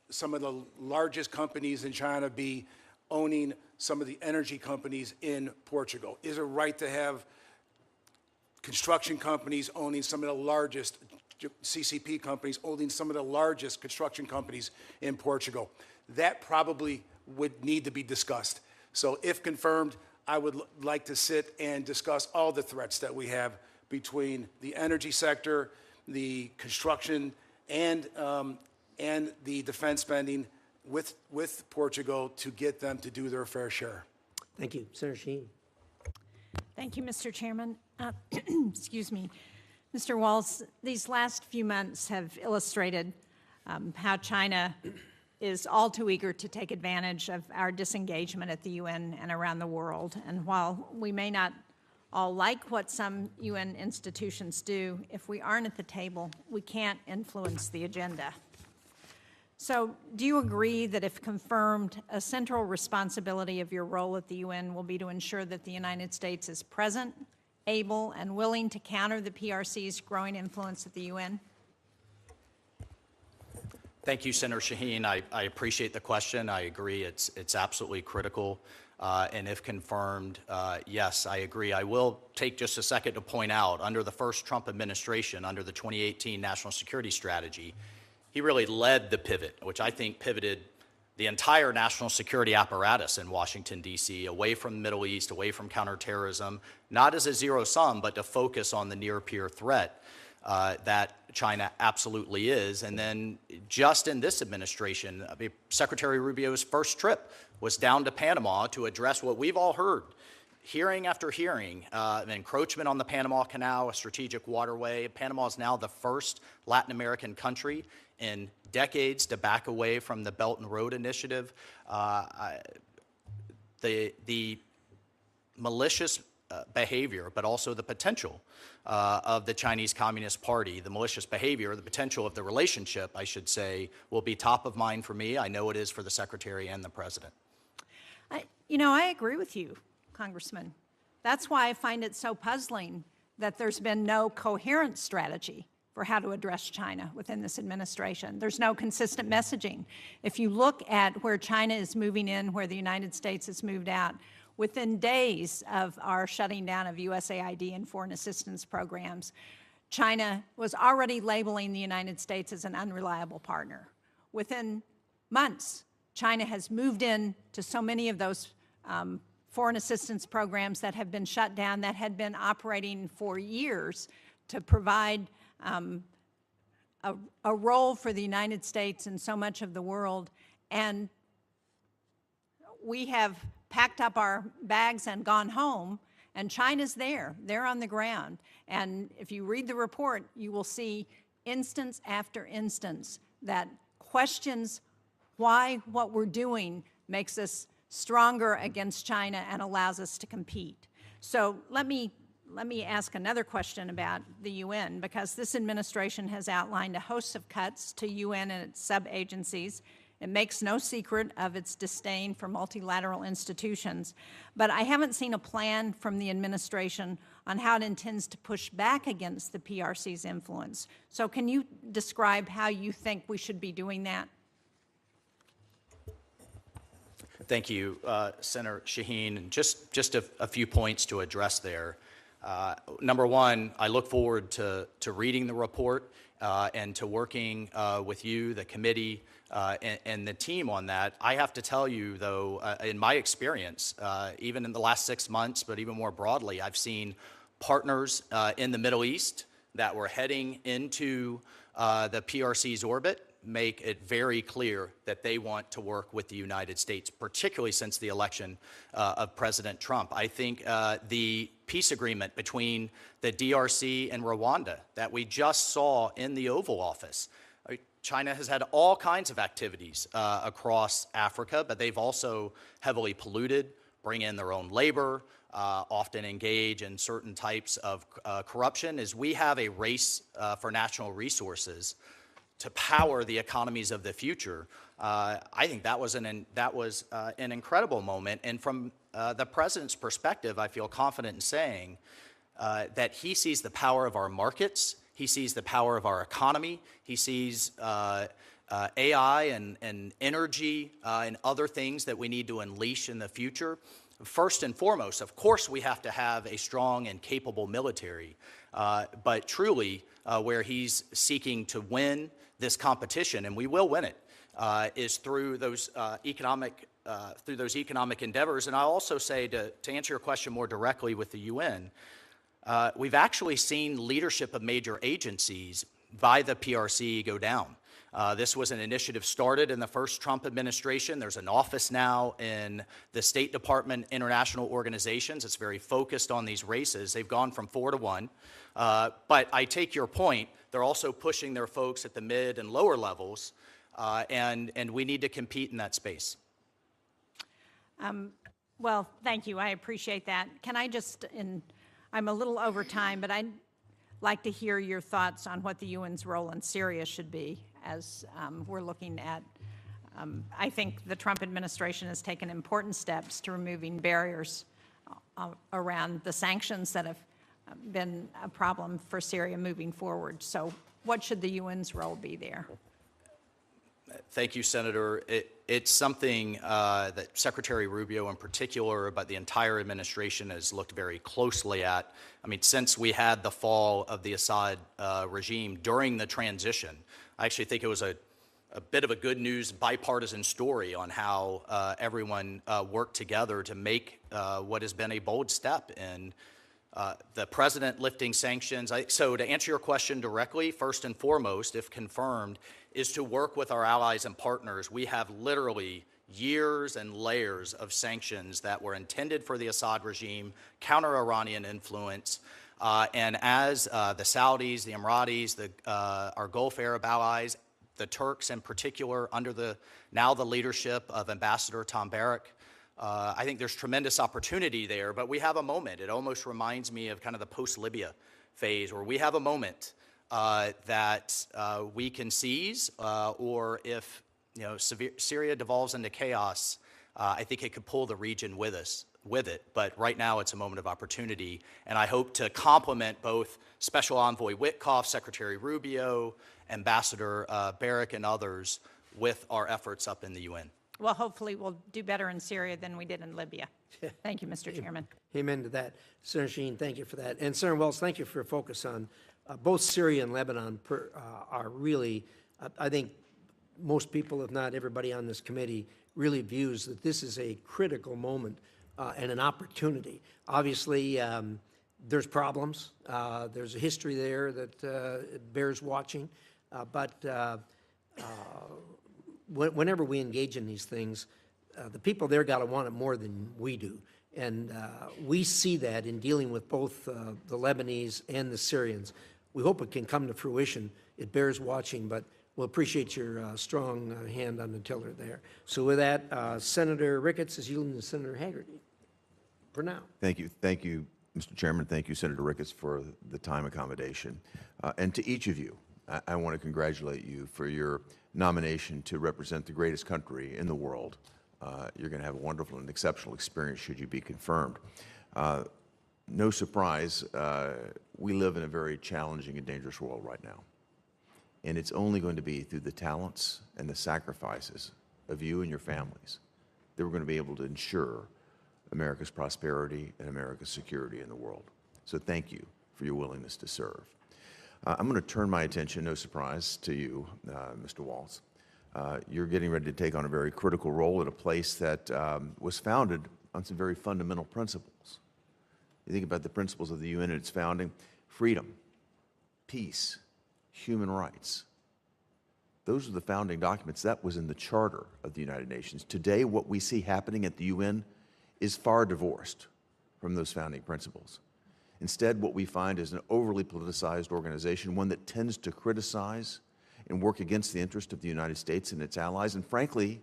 some of the largest companies in China be owning some of the energy companies in Portugal? Is it right to have construction companies owning some of the largest, CCP companies owning some of the largest construction companies in Portugal? That probably would need to be discussed. So if confirmed, I would like to sit and discuss all the threats that we have between the energy sector, the construction, and the defense spending with Portugal to get them to do their fair share. Thank you. Senator Shaheen. Thank you, Mr. Chairman. Excuse me. Mr. Waltz, these last few months have illustrated how China is all too eager to take advantage of our disengagement at the UN and around the world. And while we may not all like what some UN institutions do, if we aren't at the table, we can't influence the agenda. So do you agree that if confirmed, a central responsibility of your role at the UN will be to ensure that the United States is present, able, and willing to counter the PRC's growing influence at the UN? Thank you, Senator Shaheen. I appreciate the question. I agree it's absolutely critical. And if confirmed, yes, I agree. I will take just a second to point out, under the first Trump administration, under the 2018 National Security Strategy, he really led the pivot, which I think pivoted the entire national security apparatus in Washington, D.C., away from the Middle East, away from counterterrorism, not as a zero sum, but to focus on the near-peer threat that China absolutely is. And then just in this administration, Secretary Rubio's first trip was down to Panama to address what we've all heard, hearing after hearing, an encroachment on the Panama Canal, a strategic waterway. Panama is now the first Latin American country in decades to back away from the Belt and Road Initiative. The malicious behavior, but also the potential of the Chinese Communist Party, the malicious behavior, the potential of the relationship, I should say, will be top of mind for me. I know it is for the Secretary and the President. I agree with you, Congressman. That's why I find it so puzzling that there's been no coherent strategy for how to address China within this administration. There's no consistent messaging. If you look at where China is moving in, where the United States has moved out, within days of our shutting down of USAID and foreign assistance programs, China was already labeling the United States as an unreliable partner. Within months, China has moved in to so many of those foreign assistance programs that have been shut down, that had been operating for years to provide a role for the United States and so much of the world. And we have packed up our bags and gone home, and China's there. They're on the ground. And if you read the report, you will see instance after instance that questions why what we're doing makes us stronger against China and allows us to compete. So let me ask another question about the UN, because this administration has outlined a host of cuts to UN and its sub-agencies. It makes no secret of its disdain for multilateral institutions, but I haven't seen a plan from the administration on how it intends to push back against the PRC's influence. So can you describe how you think we should be doing that? Thank you, Senator Shaheen. Just a few points to address there. Number one, I look forward to reading the report and to working with you, the committee, and the team on that. I have to tell you, though, in my experience, even in the last 6 months, but even more broadly, I've seen partners in the Middle East that were heading into the PRC's orbit make it very clear that they want to work with the United States, particularly since the election of President Trump. I think the peace agreement between the DRC and Rwanda that we just saw in the Oval Office, China has had all kinds of activities across Africa, but they've also heavily polluted, bring in their own labor, often engage in certain types of corruption. As we have a race for national resources to power the economies of the future, I think that was an incredible moment. And from the president's perspective, I feel confident in saying that he sees the power of our markets, he sees the power of our economy, he sees AI and energy and other things that we need to unleash in the future. First and foremost, of course, we have to have a strong and capable military, but truly where he's seeking to win this competition, and we will win it, is through those economic endeavors. And I'll also say, to answer your question more directly with the UN, we've actually seen leadership of major agencies by the PRC go down. This was an initiative started in the first Trump administration. There's an office now in the State Department International Organizations. It's very focused on these races. They've gone from 4 to 1. But I take your point. They're also pushing their folks at the mid and lower levels, and we need to compete in that space. Well, thank you. I appreciate that. Can I I'm a little over time, but I'd like to hear your thoughts on what the UN's role in Syria should be as we're looking at, I think the Trump administration has taken important steps to removing barriers around the sanctions that have been a problem for Syria moving forward. So what should the UN's role be there? Thank you, Senator. It's something that Secretary Rubio in particular, but the entire administration has looked very closely at. I mean, since we had the fall of the Assad regime during the transition, I actually think it was a bit of a good news bipartisan story on how everyone worked together to make what has been a bold step in the president lifting sanctions. So to answer your question directly, first and foremost, if confirmed, is to work with our allies and partners. We have literally years and layers of sanctions that were intended for the Assad regime, counter-Iranian influence, and as the Saudis, the Emiratis, our Gulf Arab allies, the Turks in particular, under the leadership of Ambassador Tom Barrack, I think there's tremendous opportunity there, but we have a moment. It almost reminds me of kind of the post-Libya phase, where we have a moment that we can seize, or if Syria devolves into chaos, I think it could pull the region with us. with it. But right now, it's a moment of opportunity, and I hope to complement both Special Envoy Witkoff, Secretary Rubio, Ambassador Barrack, and others with our efforts up in the UN. Well, hopefully we'll do better in Syria than we did in Libya. Thank you, Mr. Chairman. Amen to that. Senator Shaheen, thank you for that. And Senator Wells, thank you for your focus on both Syria and Lebanon are really, I think most people, if not everybody on this committee, really views that this is a critical moment and an opportunity. Obviously, there's problems. There's a history there that bears watching. But whenever we engage in these things, the people there got to want it more than we do. And we see that in dealing with both the Lebanese and the Syrians. We hope it can come to fruition. It bears watching, but we'll appreciate your strong hand on the tiller there. So with that, Senator Ricketts is yielding to Senator Haggerty for now. Thank you, Mr. Chairman. Thank you, Senator Ricketts, for the time accommodation. And to each of you, I want to congratulate you for your nomination to represent the greatest country in the world. You're going to have a wonderful and exceptional experience should you be confirmed. No surprise, we live in a very challenging and dangerous world right now. And it's only going to be through the talents and the sacrifices of you and your families that we're going to be able to ensure America's prosperity and America's security in the world. So thank you for your willingness to serve. I'm going to turn my attention, no surprise, to you, Mr. Waltz. You're getting ready to take on a very critical role at a place that was founded on some very fundamental principles. You think about the principles of the UN and its founding: freedom, peace, human rights. Those are the founding documents. That was in the Charter of the United Nations. Today, what we see happening at the UN is far divorced from those founding principles. Instead, what we find is an overly politicized organization, one that tends to criticize and work against the interest of the United States and its allies, and frankly,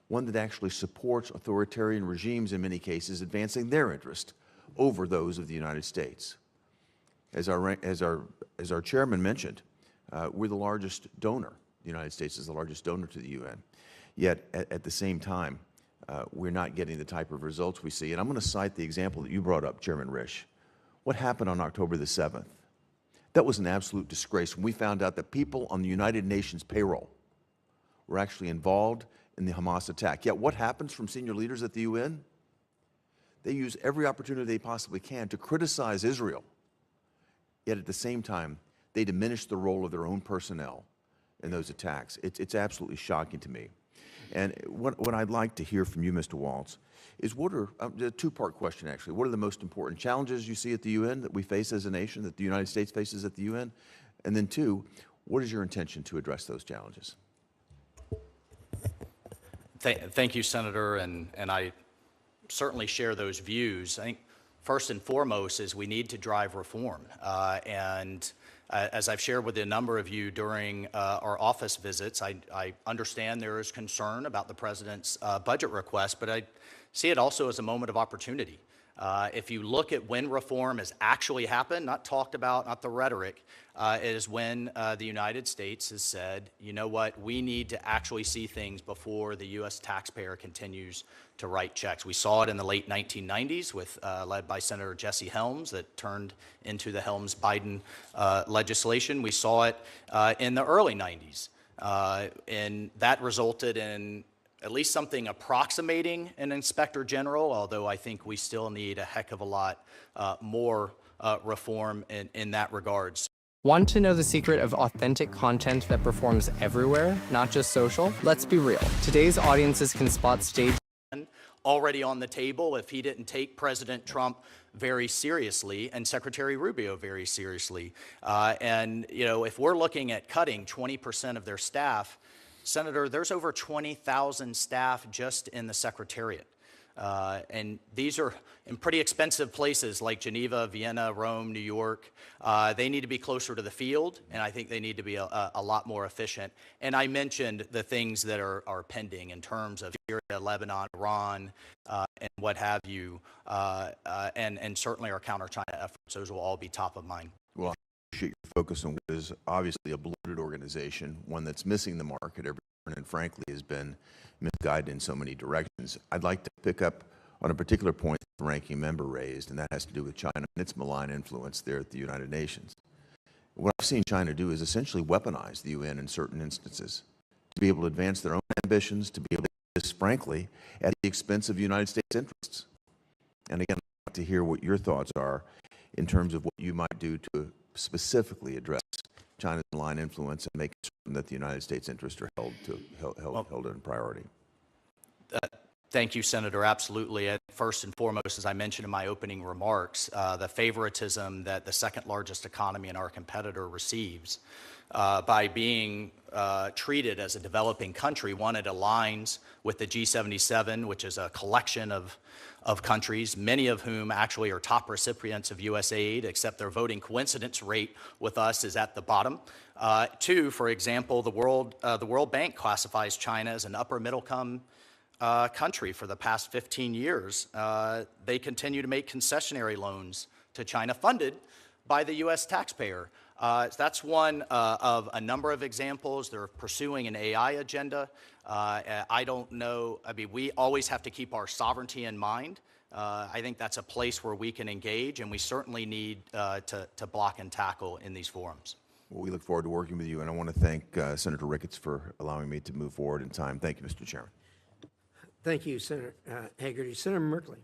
one that actually supports authoritarian regimes in many cases, advancing their interest over those of the United States. As our chairman mentioned, we're the largest donor. The United States is the largest donor to the UN. Yet, at the same time, we're not getting the type of results we see. And I'm going to cite the example that you brought up, Chairman Risch. What happened on October the 7th? That was an absolute disgrace when we found out that people on the United Nations payroll were actually involved in the Hamas attack. Yet what happens from senior leaders at the UN? They use every opportunity they possibly can to criticize Israel. Yet at the same time, they diminish the role of their own personnel in those attacks. It's absolutely shocking to me. And what I'd like to hear from you, Mr. Waltz, is what are, a two-part question actually, what are the most important challenges you see at the UN that we face as a nation, that the United States faces at the UN? And then two, what is your intention to address those challenges? Thank you, Senator, and I certainly share those views. I think first and foremost is we need to drive reform. As I've shared with a number of you during our office visits, I understand there is concern about the President's budget request, but I see it also as a moment of opportunity. If you look at when reform has actually happened, not talked about, not the rhetoric, is when the United States has said, you know what, we need to actually see things before the U.S. taxpayer continues to write checks. We saw it in the late 1990s with, led by Senator Jesse Helms, that turned into the Helms-Biden legislation. We saw it in the early 90s, and that resulted in at least something approximating an inspector general, although I think we still need a heck of a lot more reform in that regards. Want to know the secret of authentic content that performs everywhere, not just social? Let's be real. Today's audiences can spot stage already on the table if he didn't take President Trump very seriously and Secretary Rubio very seriously. And, you know, if we're looking at cutting 20% of their staff, Senator, there's over 20,000 staff just in the Secretariat. And these are in pretty expensive places like Geneva, Vienna, Rome, New York. They need to be closer to the field, and I think they need to be a lot more efficient. And I mentioned the things that are pending in terms of Syria, Lebanon, Iran, and what have you, and certainly our counter-China efforts. Those will all be top of mind. Well, I appreciate your focus on what is obviously a bloated organization, one that's missing the mark at every turn and frankly has been misguided in so many directions. I'd like to pick up on a particular point the ranking member raised, and that has to do with China and its malign influence there at the United Nations. What I've seen China do is essentially weaponize the UN in certain instances to be able to advance their own ambitions, to be able to do this, frankly, at the expense of United States interests. And again, I'd like to hear what your thoughts are in terms of what you might do to specifically address China's malign influence and make certain that the United States interests are held in priority. Thank you, Senator. Absolutely. First and foremost, as I mentioned in my opening remarks, the favoritism that the second largest economy and our competitor receives by being treated as a developing country, one, it aligns with the G77, which is a collection of countries, many of whom actually are top recipients of U.S. aid, except their voting coincidence rate with us is at the bottom. Two, for example, the World Bank classifies China as an upper middle-income country for the past 15 years. They continue to make concessionary loans to China funded by the U.S. taxpayer. That's one of a number of examples. They're pursuing an AI agenda. I don't know. I mean, we always have to keep our sovereignty in mind. I think that's a place where we can engage, and we certainly need to block and tackle in these forums. Well, we look forward to working with you, and I want to thank Senator Ricketts for allowing me to move forward in time. Thank you, Mr. Chairman. Thank you, Senator Hagerty. Senator Merkley.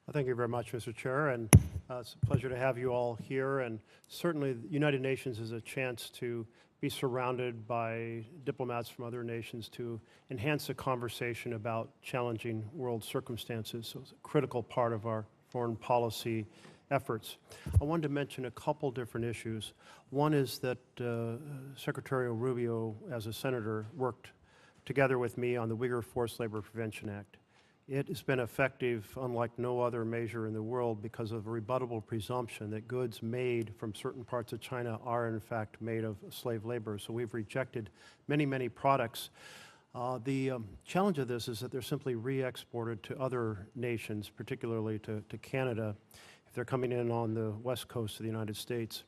Well, thank you very much, Mr. Chair, and it's a pleasure to have you all here. And certainly, the United Nations is a chance to be surrounded by diplomats from other nations to enhance the conversation about challenging world circumstances. So it's a critical part of our foreign policy efforts. I wanted to mention a couple different issues. One is that Secretary Rubio, as a senator, worked together with me on the Uyghur Forced Labor Prevention Act. It has been effective unlike no other measure in the world because of a rebuttable presumption that goods made from certain parts of China are in fact made of slave labor. So we've rejected many, many products. The challenge of this is that they're simply re-exported to other nations, particularly to Canada, if they're coming in on the west coast of the United States.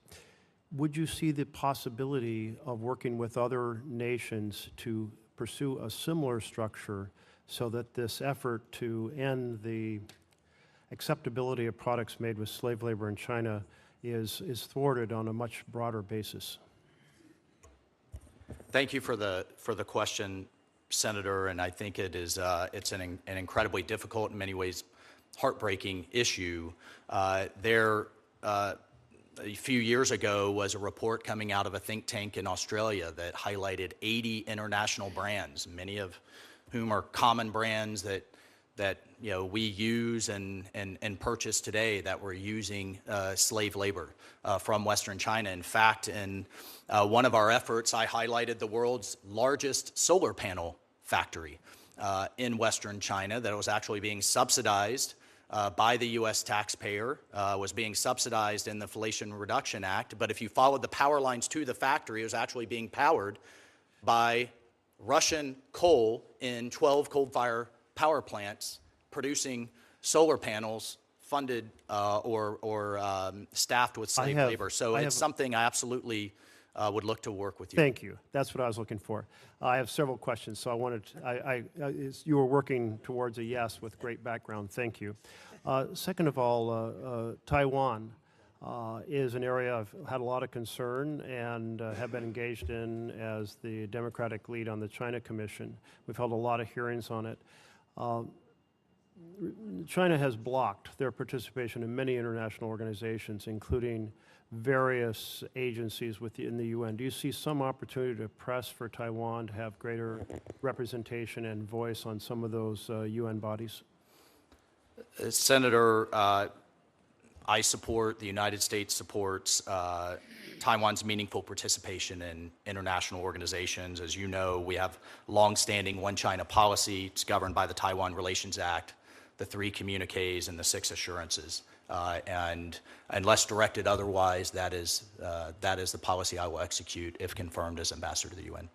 Would you see the possibility of working with other nations to pursue a similar structure so that this effort to end the acceptability of products made with slave labor in China is thwarted on a much broader basis? Thank you for the question, Senator, and I think it is it's an incredibly difficult, in many ways, heartbreaking issue. A few years ago was a report coming out of a think tank in Australia that highlighted 80 international brands, many of whom are common brands that we use and purchase today that were using slave labor from Western China. In fact, in one of our efforts, I highlighted the world's largest solar panel factory in Western China that was actually being subsidized by the U.S. taxpayer, was being subsidized in the Inflation Reduction Act. But if you followed the power lines to the factory, it was actually being powered by Russian coal in 12 coal-fired power plants producing solar panels funded or staffed with slave labor. So it's something I absolutely would look to work with you. Thank you. That's what I was looking for. I have several questions, so I wanted you were working towards a yes with great background. Thank you. Second of all, Taiwan is an area I've had a lot of concern and have been engaged in as the Democratic lead on the China Commission. We've held a lot of hearings on it. China has blocked their participation in many international organizations, including various agencies within the UN. Do you see some opportunity to press for Taiwan to have greater representation and voice on some of those UN bodies? Senator, I support, the United States supports Taiwan's meaningful participation in international organizations. As you know, we have longstanding One China policy. It's governed by the Taiwan Relations Act, the 3 communiques, and the 6 assurances. And unless directed otherwise, that is the policy I will execute if confirmed as ambassador to the UN.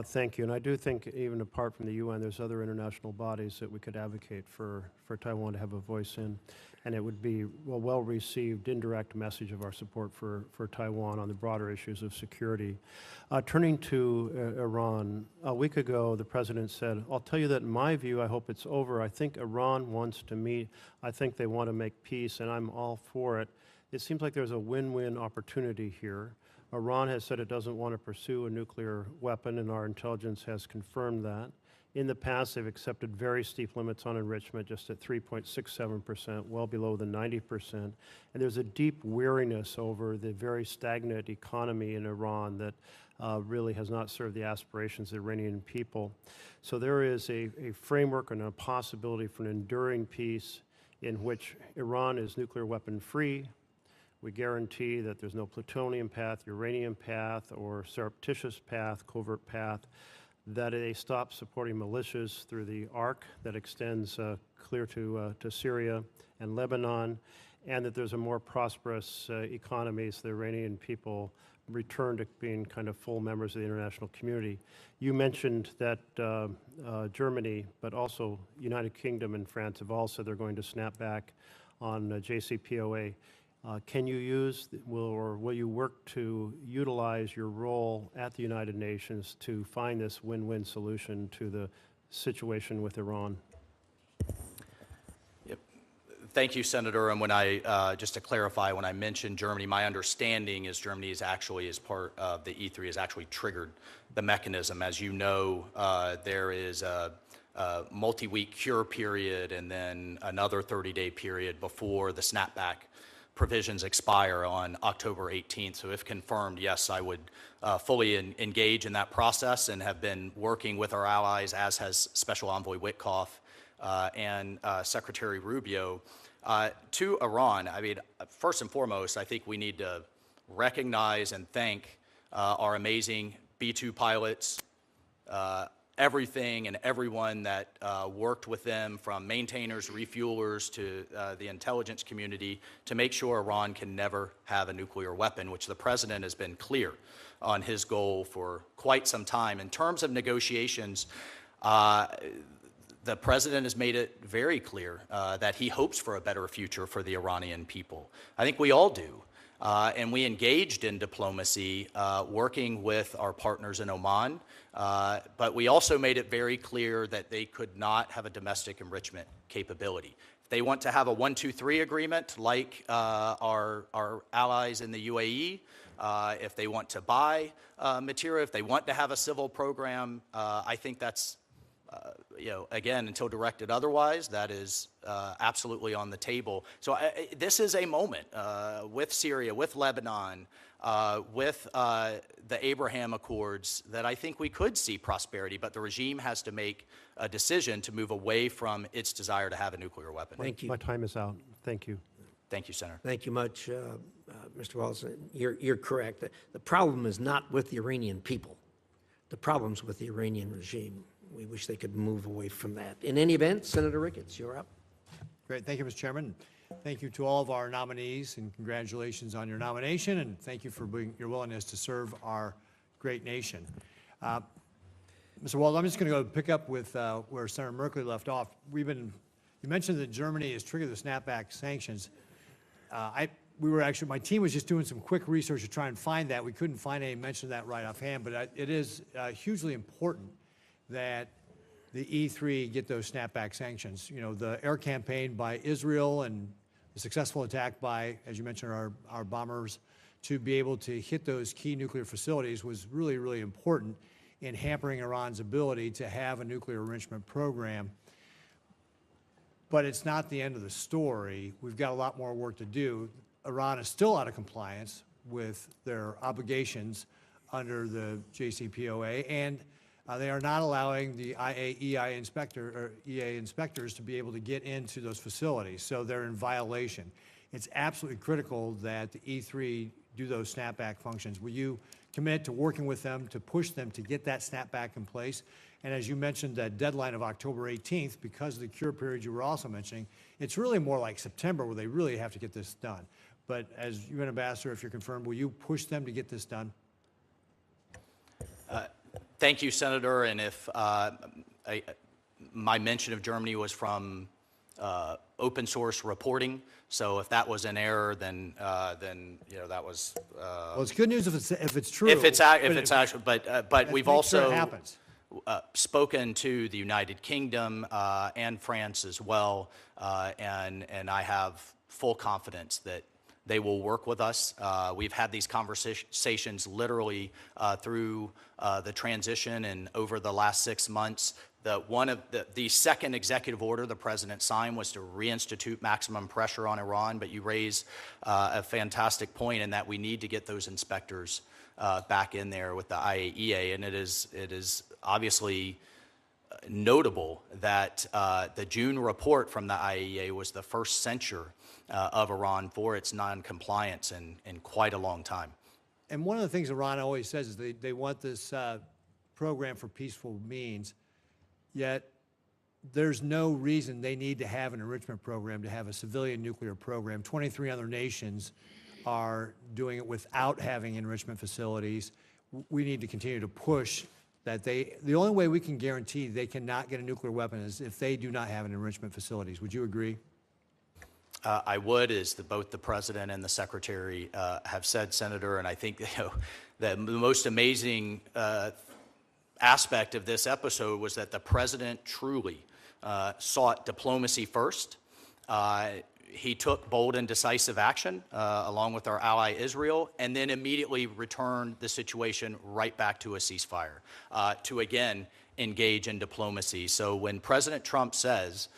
Thank you. And I do think even apart from the UN, there's other international bodies that we could advocate for Taiwan to have a voice in. And it would be a well-received indirect message of our support for Taiwan on the broader issues of security. Turning to Iran, a week ago, the president said, I'll tell you that in my view, I hope it's over. I think Iran wants to meet. I think they want to make peace, and I'm all for it. It seems like there's a win-win opportunity here. Iran has said it doesn't want to pursue a nuclear weapon, and our intelligence has confirmed that. In the past, they've accepted very steep limits on enrichment, just at 3.67%, well below the 90%. And there's a deep weariness over the very stagnant economy in Iran that really has not served the aspirations of the Iranian people. So there is a framework and a possibility for an enduring peace in which Iran is nuclear weapon free. We guarantee that there's no plutonium path, uranium path, or surreptitious path, covert path, that they stop supporting militias through the arc that extends clear to Syria and Lebanon, and that there's a more prosperous economy so the Iranian people return to being kind of full members of the international community. You mentioned that Germany, but also United Kingdom and France have all said they're going to snap back on JCPOA. Can you use, will you work to utilize your role at the United Nations to find this win-win solution to the situation with Iran? Yep. Thank you, Senator. And when I, just to clarify, when I mentioned Germany, my understanding is Germany is actually, as part of the E3, has actually triggered the mechanism. As you know, there is a multi-week cure period and then another 30-day period before the snapback provisions expire on October 18th. So if confirmed, yes, I would fully engage in that process and have been working with our allies, as has Special Envoy Witkoff and Secretary Rubio. To Iran, I mean, first and foremost, I think we need to recognize and thank our amazing B-2 pilots, everything and everyone that worked with them, from maintainers, refuelers, to the intelligence community, to make sure Iran can never have a nuclear weapon, which the president has been clear on his goal for quite some time. In terms of negotiations, the president has made it very clear that he hopes for a better future for the Iranian people. I think we all do. And we engaged in diplomacy, working with our partners in Oman, but we also made it very clear that they could not have a domestic enrichment capability. If they want to have a 1-2-3 agreement like our allies in the UAE, if they want to buy material, if they want to have a civil program, I think that's again, until directed otherwise, that is absolutely on the table. So this is a moment with Syria, with Lebanon, with the Abraham Accords, that I think we could see prosperity, but the regime has to make a decision to move away from its desire to have a nuclear weapon. Thank you. My time is out. Thank you. Thank you, Senator. Thank you much, Mr. Waltz. You're correct. The problem is not with the Iranian people. The problem's with the Iranian regime. We wish they could move away from that. In any event, Senator Ricketts, you're up. Great. Thank you, Mr. Chairman. Thank you to all of our nominees, and congratulations on your nomination, and thank you for your willingness to serve our great nation. Mr. Waltz, I'm just going to go pick up with where Senator Merkley left off. You mentioned that Germany has triggered the snapback sanctions. My team was just doing some quick research to try and find that. We couldn't find any mention of that right offhand, but it is hugely important that the E3 get those snapback sanctions. You know, the air campaign by Israel and the successful attack by, as you mentioned, our bombers, to be able to hit those key nuclear facilities was really, really important in hampering Iran's ability to have a nuclear enrichment program. But it's not the end of the story. We've got a lot more work to do. Iran is still out of compliance with their obligations under the JCPOA, and they are not allowing the EA inspectors to be able to get into those facilities, so they're in violation. It's absolutely critical that the E3 do those snapback functions. Will you commit to working with them to push them to get that snapback in place? And as you mentioned, that deadline of October 18th, because of the cure period you were also mentioning, it's really more like September where they really have to get this done. But as UN Ambassador, if you're confirmed, will you push them to get this done? Thank you, Senator. And if my mention of Germany was from open source reporting, so if that was an error, then that was. Well, it's good news if it's true. If it's actually, but we've also happens. Spoken to the United Kingdom and France as well, and I have full confidence that they will work with us. We've had these conversations literally through the transition and over the last 6 months. The second executive order the president signed was to reinstitute maximum pressure on Iran, but you raise a fantastic point in that we need to get those inspectors back in there with the IAEA, and it is obviously notable that the June report from the IAEA was the first censure of Iran for its non-compliance in quite a long time. And one of the things Iran always says is they want this program for peaceful means, yet there's no reason they need to have an enrichment program to have a civilian nuclear program. 23 other nations are doing it without having enrichment facilities. We need to continue to push that the only way we can guarantee they cannot get a nuclear weapon is if they do not have an enrichment facilities. Would you agree? I would, as both the president and the secretary have said, Senator, and I think the most amazing aspect of this episode was that the president truly sought diplomacy first. He took bold and decisive action along with our ally Israel, and then immediately returned the situation right back to a ceasefire to again engage in diplomacy. So when President Trump says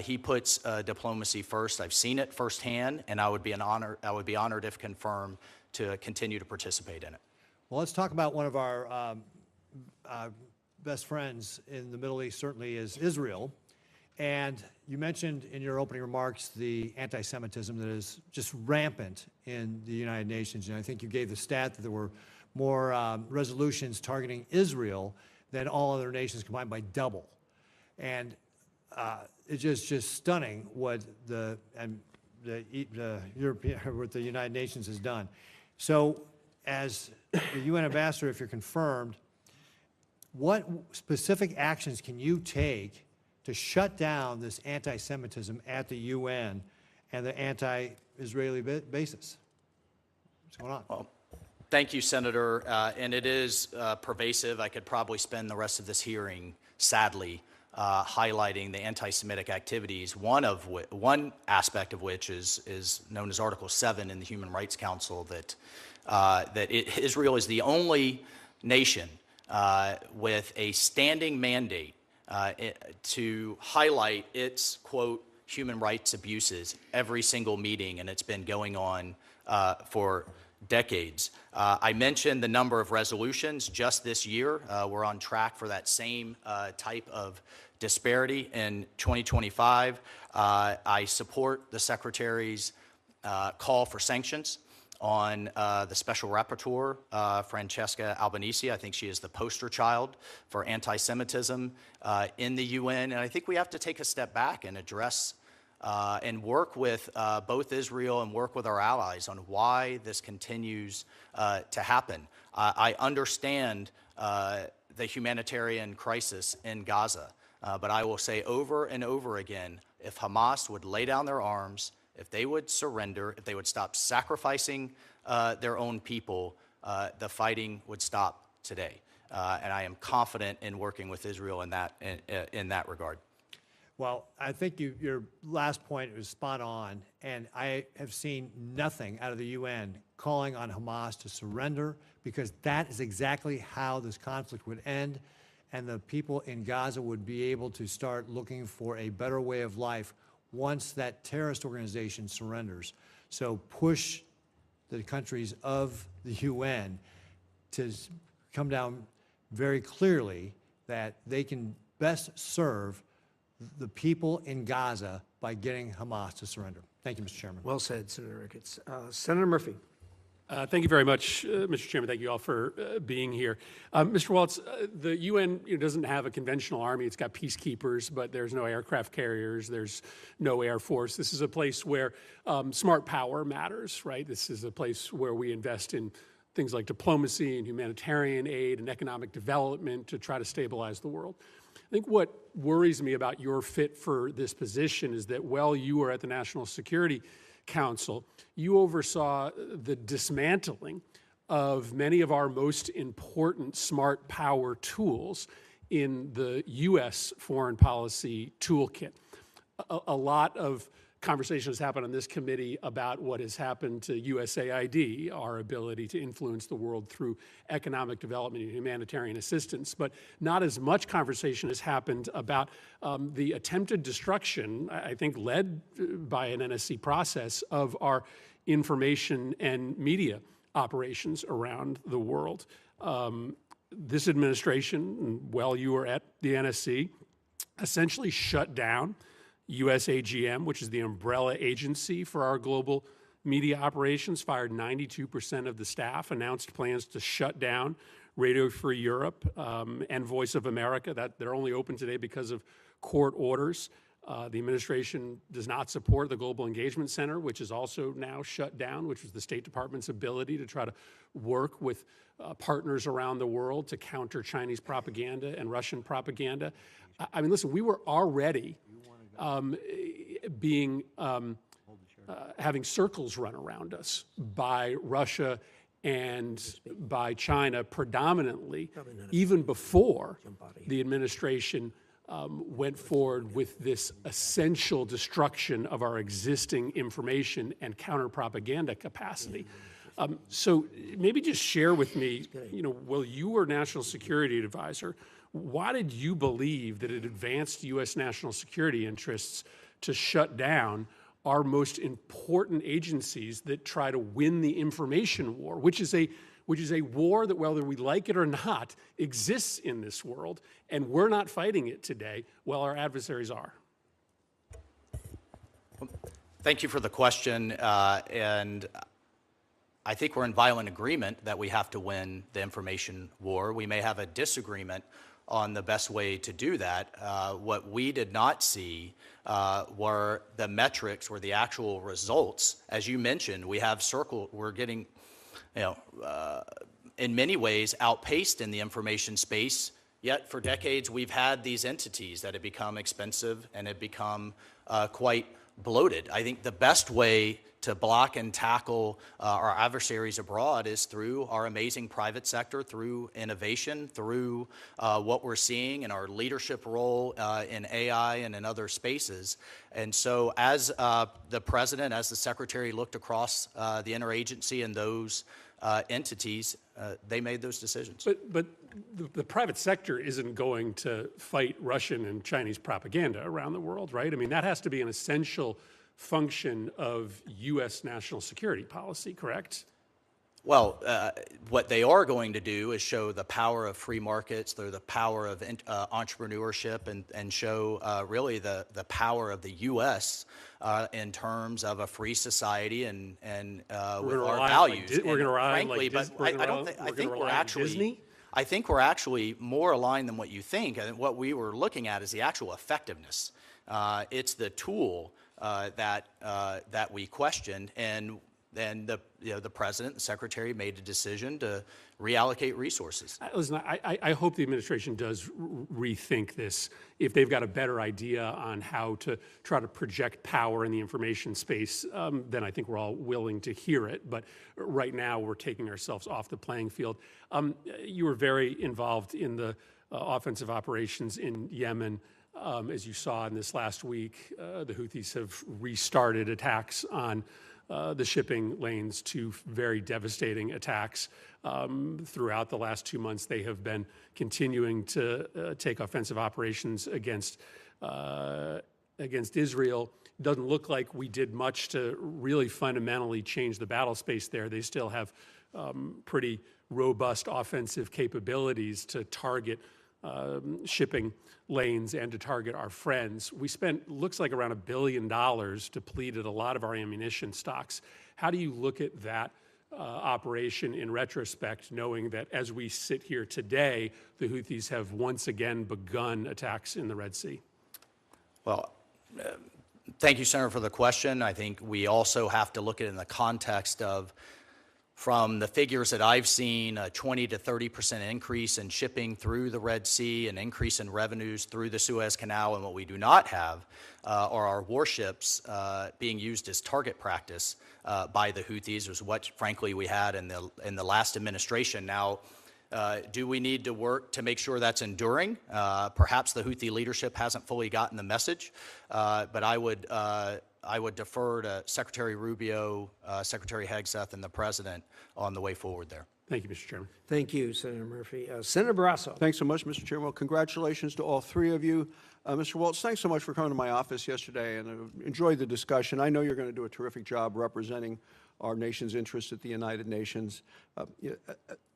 he puts diplomacy first, I've seen it firsthand, and I would be honored if confirmed to continue to participate in it. Well, let's talk about one of our best friends in the Middle East, certainly, is Israel. And you mentioned in your opening remarks the anti-Semitism that is just rampant in the United Nations. And I think you gave the stat that there were more resolutions targeting Israel than all other nations combined by double. And it's just stunning what the United Nations has done. So as the UN ambassador, if you're confirmed, what specific actions can you take to shut down this anti-Semitism at the UN and the anti-Israeli basis? What's going on? Well, thank you, Senator. And it is pervasive. I could probably spend the rest of this hearing, sadly, highlighting the anti-Semitic activities, one aspect of which is known as Article 7 in the Human Rights Council, that Israel is the only nation with a standing mandate to highlight its, quote, human rights abuses every single meeting, and it's been going on for decades. I mentioned the number of resolutions just this year. We're on track for that same type of disparity in 2025. I support the Secretary's call for sanctions on the Special Rapporteur, Francesca Albanese. I think she is the poster child for anti-Semitism in the UN. And I think we have to take a step back and address and work with both Israel and work with our allies on why this continues to happen. I understand the humanitarian crisis in Gaza, but I will say over and over again, if Hamas would lay down their arms, if they would surrender, if they would stop sacrificing their own people, the fighting would stop today. And I am confident in working with Israel in that regard. Well, I think your last point was spot on, and I have seen nothing out of the UN calling on Hamas to surrender, because that is exactly how this conflict would end, and the people in Gaza would be able to start looking for a better way of life once that terrorist organization surrenders. So push the countries of the UN to come down very clearly that they can best serve the people in Gaza by getting Hamas to surrender. Thank you, Mr. Chairman. Well said, Senator Ricketts. Senator Murphy. Thank you very much, Mr. Chairman. Thank you all for being here. Mr. Waltz, the UN doesn't have a conventional army. It's got peacekeepers, but there's no aircraft carriers. There's no air force. This is a place where smart power matters, right? This is a place where we invest in things like diplomacy and humanitarian aid and economic development to try to stabilize the world. I think what worries me about your fit for this position is that while you were at the National Security Council, you oversaw the dismantling of many of our most important smart power tools in the U.S. foreign policy toolkit. A lot of conversation has happened on this committee about what has happened to USAID, our ability to influence the world through economic development and humanitarian assistance, but not as much conversation has happened about the attempted destruction, I think led by an NSC process, of our information and media operations around the world. This administration, while you were at the NSC, essentially shut down USAGM, which is the umbrella agency for our global media operations, fired 92% of the staff, announced plans to shut down Radio Free Europe and Voice of America. That they're only open today because of court orders. The administration does not support the Global Engagement Center, which is also now shut down, which was the State Department's ability to try to work with partners around the world to counter Chinese propaganda and Russian propaganda. I mean, listen, we were already having circles run around us by Russia and by China predominantly, even before the administration went forward with this essential destruction of our existing information and counter-propaganda capacity. So maybe just share with me, while you were National Security Advisor, why did you believe that it advanced U.S. national security interests to shut down our most important agencies that try to win the information war, which is a war that, whether we like it or not, exists in this world, and we're not fighting it today while our adversaries are? Thank you for the question, and I think we're in violent agreement that we have to win the information war. We may have a disagreement on the best way to do that. What we did not see were the metrics or the actual results. As you mentioned, we're getting, in many ways outpaced in the information space, yet for decades we've had these entities that have become expensive and have become quite bloated. I think the best way to block and tackle our adversaries abroad is through our amazing private sector, through innovation, through what we're seeing in our leadership role in AI and in other spaces. And so as the president, as the secretary looked across the interagency and those entities, they made those decisions. But the private sector isn't going to fight Russian and Chinese propaganda around the world, right? I mean, that has to be an essential function of U.S. national security policy, correct? Well, what they are going to do is show the power of free markets, the power of entrepreneurship, and show really the power of the U.S. In terms of a free society and with our values. We're going to rely frankly, but I think we're actually more aligned than what you think. And what we were looking at is the actual effectiveness. It's the tool that we questioned, and then the president, the secretary, made a decision to reallocate resources. Listen, I hope the administration does rethink this if they've got a better idea on how to try to project power in the information space. Then I think we're all willing to hear it. But right now, we're taking ourselves off the playing field. You were very involved in the offensive operations in Yemen. As you saw in this last week, the Houthis have restarted attacks on the shipping lanes, two very devastating attacks. Throughout the last 2 months, they have been continuing to take offensive operations against Israel. It doesn't look like we did much to really fundamentally change the battle space there. They still have pretty robust offensive capabilities to target shipping lanes and to target our friends. We spent, looks like, around $1 billion, depleted a lot of our ammunition stocks. How do you look at that operation in retrospect, knowing that as we sit here today, the Houthis have once again begun attacks in the Red Sea? Well, thank you, Senator, for the question. I think we also have to look at it in the context of from the figures that I've seen, a 20 to 30% increase in shipping through the Red Sea, an increase in revenues through the Suez Canal, and what we do not have are our warships being used as target practice by the Houthis, was what, frankly, we had in the last administration. Now, do we need to work to make sure that's enduring? Perhaps the Houthi leadership hasn't fully gotten the message, but I would defer to Secretary Rubio, Secretary Hegseth, and the President on the way forward there. Thank you, Mr. Chairman. Thank you, Senator Murphy. Senator Barrasso. Thanks so much, Mr. Chairman. Well, congratulations to all three of you. Mr. Waltz, thanks so much for coming to my office yesterday, and enjoyed the discussion. I know you're going to do a terrific job representing our nation's interests at the United Nations.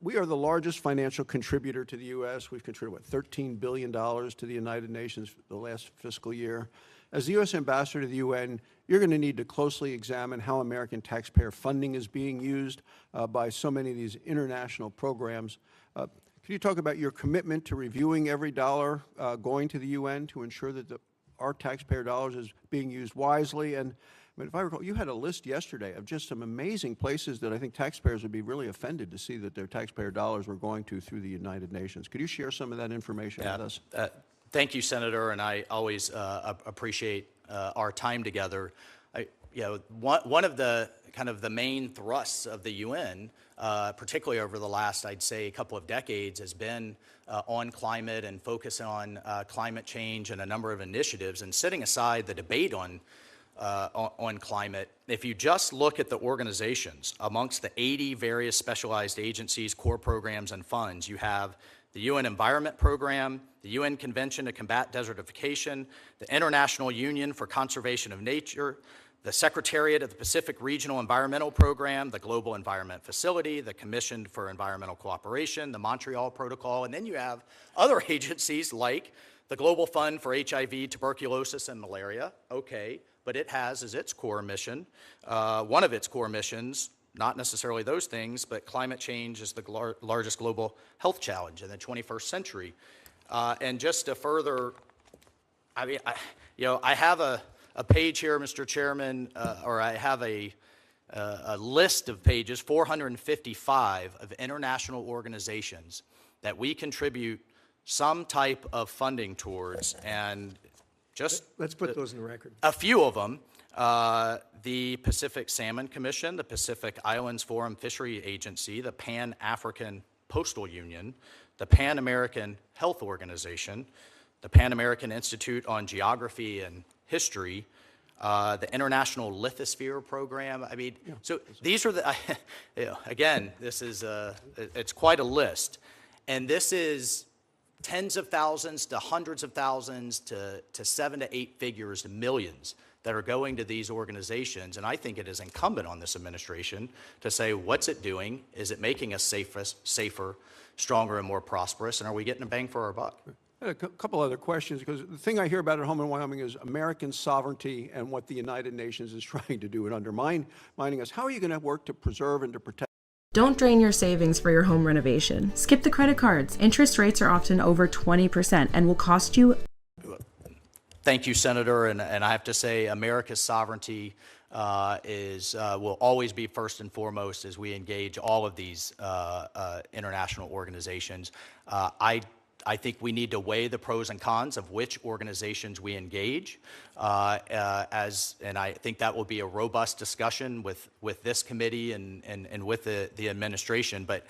We are the largest financial contributor to the U.S. We've contributed, what, $13 billion to the United Nations the last fiscal year. As the U.S. ambassador to the UN, you're going to need to closely examine how American taxpayer funding is being used by so many of these international programs. Could you talk about your commitment to reviewing every dollar going to the UN to ensure that our taxpayer dollars is being used wisely? And I mean, if I recall, you had a list yesterday of just some amazing places that I think taxpayers would be really offended to see that their taxpayer dollars were going to through the United Nations. Could you share some of that information with us? Thank you, Senator, and I always appreciate our time together. One of the kind of the main thrusts of the UN, particularly over the last, I'd say, couple of decades, has been on climate and focus on climate change and a number of initiatives. And setting aside the debate on climate, if you just look at the organizations amongst the 80 various specialized agencies, core programs, and funds, you have the UN Environment Program, the UN Convention to Combat Desertification, the International Union for Conservation of Nature, the Secretariat of the Pacific Regional Environmental Program, the Global Environment Facility, the Commission for Environmental Cooperation, the Montreal Protocol, and then you have other agencies like the Global Fund for HIV, Tuberculosis, and Malaria. Okay, but it has as its core mission, one of its core missions, not necessarily those things, but climate change is the largest global health challenge in the 21st century. And just to further, I mean, I have a page here, Mr. Chairman, or I have a list of pages, 455 of international organizations that we contribute some type of funding towards, and just let's put those in the record. A few of them. The Pacific Salmon Commission, the Pacific Islands Forum Fishery Agency, the Pan-African Postal Union, the Pan-American Health Organization, the Pan-American Institute on Geography and History, the International Lithosphere Program. I mean, so these are the, again, this is, it's quite a list. And this is tens of thousands to hundreds of thousands to 7 to 8 figures to millions that are going to these organizations. And I think it is incumbent on this administration to say, what's it doing? Is it making us safer, stronger, and more prosperous? And are we getting a bang for our buck? A couple other questions, because the thing I hear about at home in Wyoming is American sovereignty and what the United Nations is trying to do and undermining us. How are you going to work to preserve and to protect? Don't drain your savings for your home renovation. Skip the credit cards. Interest rates are often over 20% and will cost you. Thank you, Senator. And I have to say, America's sovereignty will always be first and foremost as we engage all of these international organizations. I think we need to weigh the pros and cons of which organizations we engage, and I think that will be a robust discussion with this committee and with the administration. But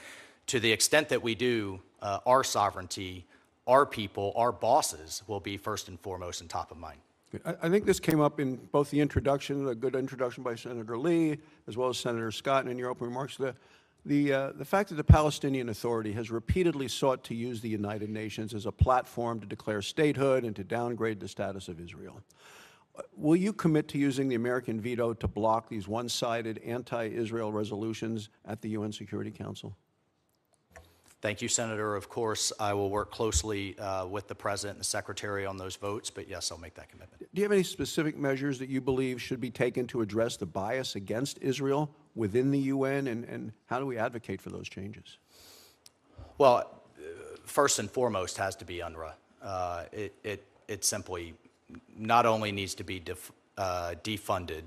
to the extent that we do, our sovereignty, our people, our bosses will be first and foremost and top of mind. I think this came up in both the introduction, a good introduction by Senator Lee, as well as Senator Scott, and in your opening remarks. The fact that the Palestinian Authority has repeatedly sought to use the United Nations as a platform to declare statehood and to downgrade the status of Israel. Will you commit to using the American veto to block these one-sided anti-Israel resolutions at the UN Security Council? Thank you, Senator. Of course, I will work closely with the President and the Secretary on those votes, but yes, I'll make that commitment. Do you have any specific measures that you believe should be taken to address the bias against Israel within the UN, and how do we advocate for those changes? Well, first and foremost has to be UNRWA. It simply not only needs to be defunded,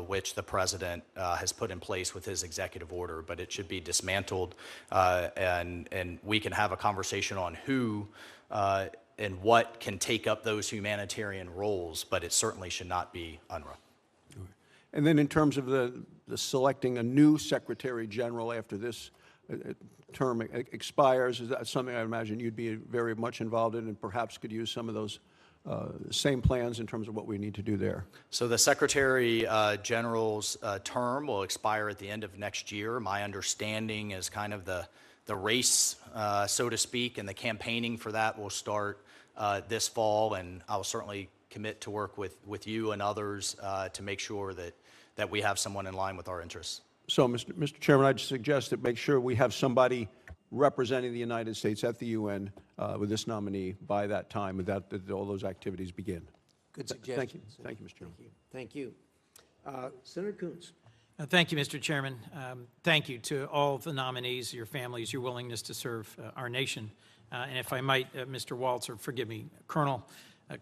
which the president has put in place with his executive order, but it should be dismantled, and we can have a conversation on who and what can take up those humanitarian roles, but it certainly should not be UNRWA. And then in terms of the selecting a new Secretary General after this term expires, is that something I imagine you'd be very much involved in and perhaps could use some of those same plans in terms of what we need to do there? So the Secretary General's term will expire at the end of next year. My understanding is kind of the race, so to speak, and the campaigning for that will start this fall, and I'll certainly commit to work with you and others to make sure that we have someone in line with our interests. So, Mr. Chairman, I'd suggest that make sure we have somebody representing the United States at the UN with this nominee by that time, with that all those activities begin. Good suggestion. Thank you, Mr. Chairman. Thank you. Senator Coons. Thank you, Mr. Chairman. Thank you to all of the nominees, your families, your willingness to serve our nation. And if I might, Mr. Waltz, or forgive me, Colonel,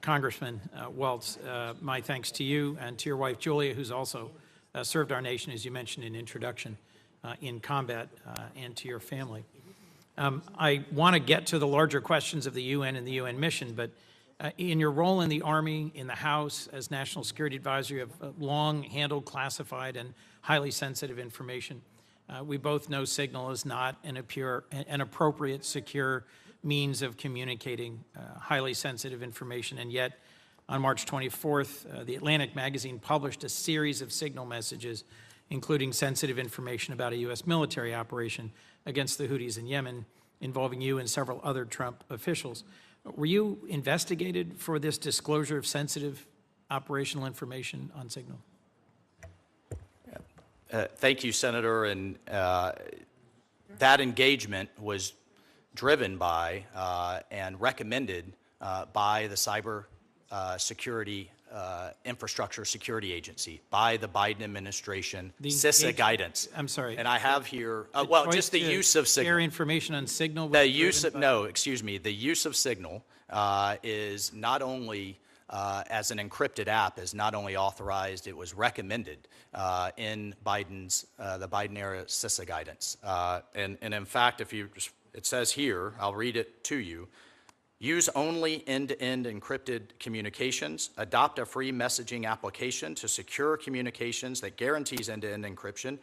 Congressman Waltz, my thanks to you and to your wife, Julia, who's also served our nation, as you mentioned in introduction, in combat, and to your family. I want to get to the larger questions of the UN and the UN mission, but in your role in the Army, in the House, as National Security Advisor, you have long handled classified and highly sensitive information. We both know Signal is not an appropriate, secure means of communicating highly sensitive information, and yet on March 24th, the Atlantic magazine published a series of Signal messages, including sensitive information about a U.S. military operation against the Houthis in Yemen, involving you and several other Trump officials. Were you investigated for this disclosure of sensitive operational information on Signal? Thank you, Senator. And that engagement was driven by and recommended by the Cyber Security Infrastructure Security Agency, by the Biden administration, CISA guidance. I'm sorry. And I have here, well, just the use of Signal. Share information on Signal? The use of, no, excuse me, the use of Signal is not only, as an encrypted app, is not only authorized, it was recommended in Biden's, the Biden-era CISA guidance. And in fact, if you, it says here, I'll read it to you, use only end-to-end encrypted communications, adopt a free messaging application to secure communications that guarantees end-to-end encryption,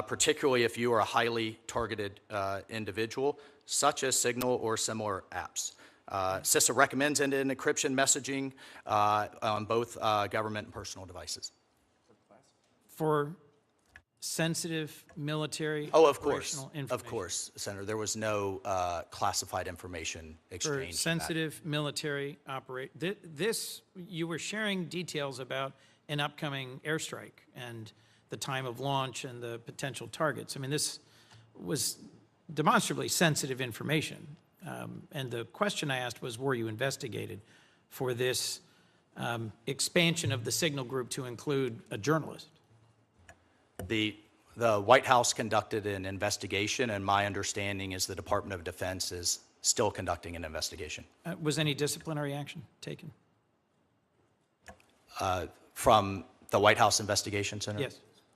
particularly if you are a highly targeted individual, such as Signal or similar apps. CISA recommends end-to-end encryption messaging on both government and personal devices. For sensitive military operational information? Of course, Senator. There was no classified information exchange. For sensitive military this, you were sharing details about an upcoming airstrike and the time of launch and the potential targets. I mean, this was demonstrably sensitive information. And the question I asked was, were you investigated for this expansion of the Signal Group to include a journalist? The White House conducted an investigation, and my understanding is the Department of Defense is still conducting an investigation. Was any disciplinary action taken? From the White House investigation, Senator?